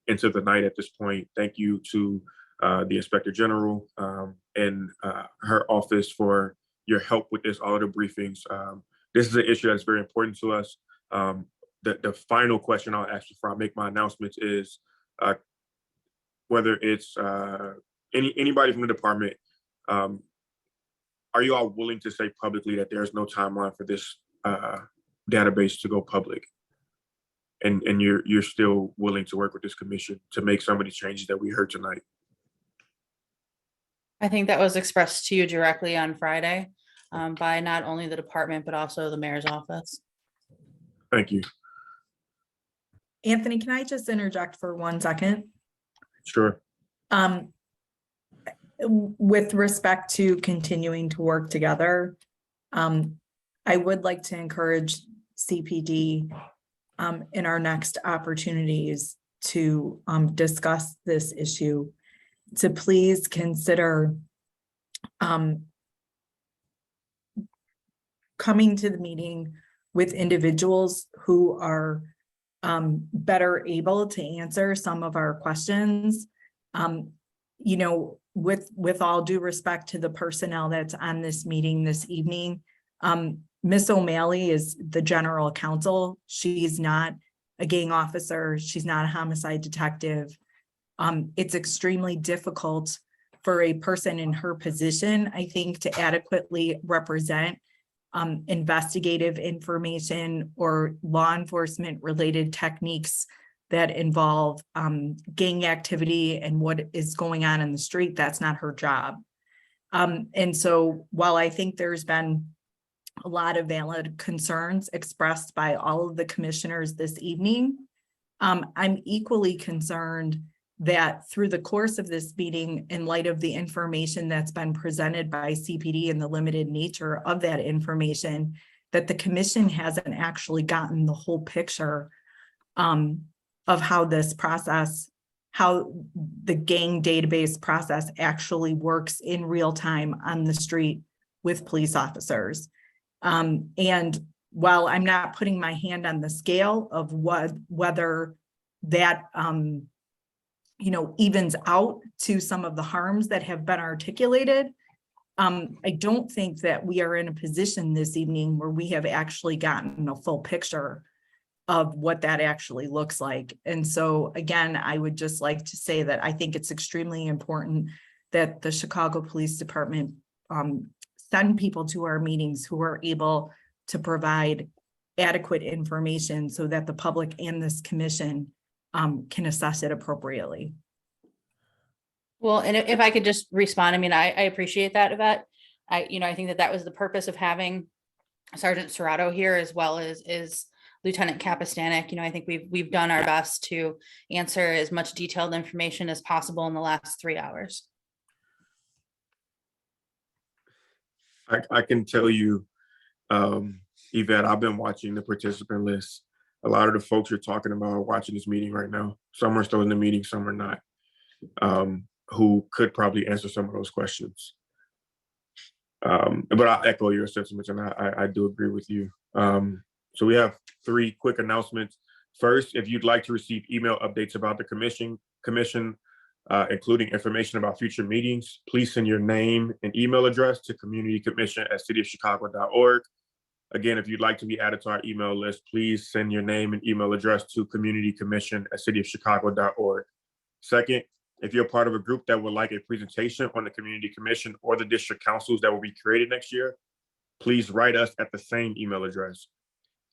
Speaker 1: into the night at this point. Thank you to the Inspector General and her office for your help with this, all of the briefings. This is an issue that's very important to us. The final question I'll ask before I make my announcements is whether it's anybody from the department, are you all willing to say publicly that there's no timeline for this database to go public? And you're still willing to work with this commission to make some of the changes that we heard tonight?
Speaker 8: I think that was expressed to you directly on Friday by not only the department, but also the mayor's office.
Speaker 1: Thank you.
Speaker 17: Anthony, can I just interject for 1 second?
Speaker 1: Sure.
Speaker 17: With respect to continuing to work together, I would like to encourage CPD in our next opportunities to discuss this issue, to please consider coming to the meeting with individuals who are better able to answer some of our questions. You know, with all due respect to the personnel that's on this meeting this evening, Miss O'Malley is the general counsel. She's not a gang officer. She's not a homicide detective. It's extremely difficult for a person in her position, I think, to adequately represent investigative information or law enforcement related techniques that involve gang activity and what is going on in the street. That's not her job. And so while I think there's been a lot of valid concerns expressed by all of the commissioners this evening, I'm equally concerned that through the course of this meeting, in light of the information that's been presented by CPD and the limited nature of that information, that the commission hasn't actually gotten the whole picture of how this process, how the gang database process actually works in real time on the street with police officers. And while I'm not putting my hand on the scale of whether that you know, evens out to some of the harms that have been articulated, I don't think that we are in a position this evening where we have actually gotten a full picture of what that actually looks like. And so again, I would just like to say that I think it's extremely important that the Chicago Police Department send people to our meetings who are able to provide adequate information so that the public and this commission can assess it appropriately.
Speaker 8: Well, and if I could just respond, I mean, I appreciate that, Yvette. I think that was the purpose of having Sergeant Serrato here, as well as Lieutenant Kapistanek. I think we've done our best to answer as much detailed information as possible in the last 3 hours.
Speaker 1: I can tell you, Yvette, I've been watching the participant list. A lot of the folks you're talking about are watching this meeting right now. Some are still in the meeting, some are not, who could probably answer some of those questions. But I'll echo your sentiments, and I do agree with you. So we have 3 quick announcements. First, if you'd like to receive email updates about the commission, including information about future meetings, please send your name and email address to communitycommission@cityofchicago.org. Again, if you'd like to be added to our email list, please send your name and email address to communitycommission@cityofchicago.org. Second, If you're part of a group that would like a presentation on the community commission or the district councils that will be created next year, please write us at the same email address.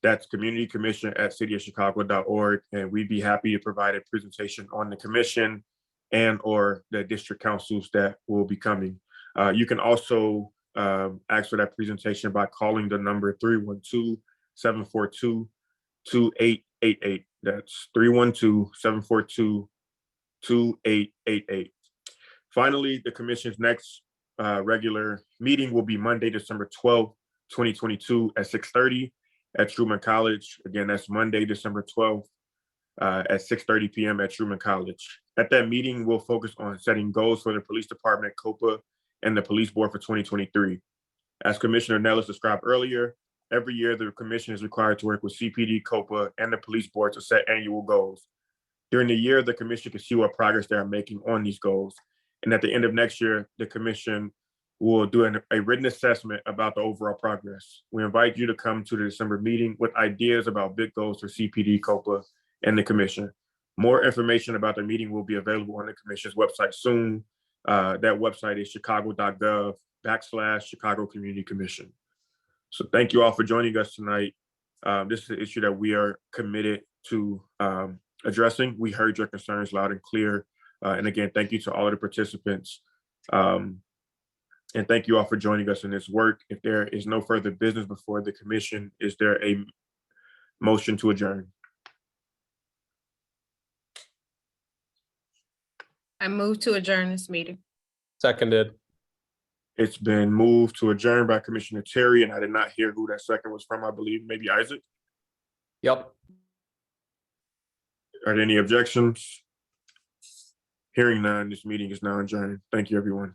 Speaker 1: That's communitycommission@cityofchicago.org, and we'd be happy to provide a presentation on the commission and or the district councils that will be coming. You can also ask for that presentation by calling the number 312-742-2888. That's 312-742-2888. Finally, the commission's next regular meeting will be Monday, December 12th, 2022 at 6:30 at Truman College. Again, that's Monday, December 12th at 6:30 p.m. at Truman College. At that meeting, we'll focus on setting goals for the police department, COPA, and the police board for 2023. As Commissioner Nellis described earlier, every year the commission is required to work with CPD, COPA, and the police board to set annual goals. During the year, the commission can see what progress they are making on these goals. And at the end of next year, the commission will do a written assessment about the overall progress. We invite you to come to the December meeting with ideas about big goals for CPD, COPA, and the commission. More information about the meeting will be available on the commission's website soon. That website is chicago.gov/Chicago Community Commission. So thank you all for joining us tonight. This is an issue that we are committed to addressing. We heard your concerns loud and clear. And again, thank you to all of the participants. And thank you all for joining us in this work. If there is no further business before the commission, is there a motion to adjourn?
Speaker 19: I move to adjourn this meeting.
Speaker 3: Seconded.
Speaker 1: It's been moved to adjourn by Commissioner Terry, and I did not hear who that second was from. I believe maybe Isaac.
Speaker 3: Yep.
Speaker 1: Are there any objections? Hearing none, this meeting is now adjourned. Thank you, everyone.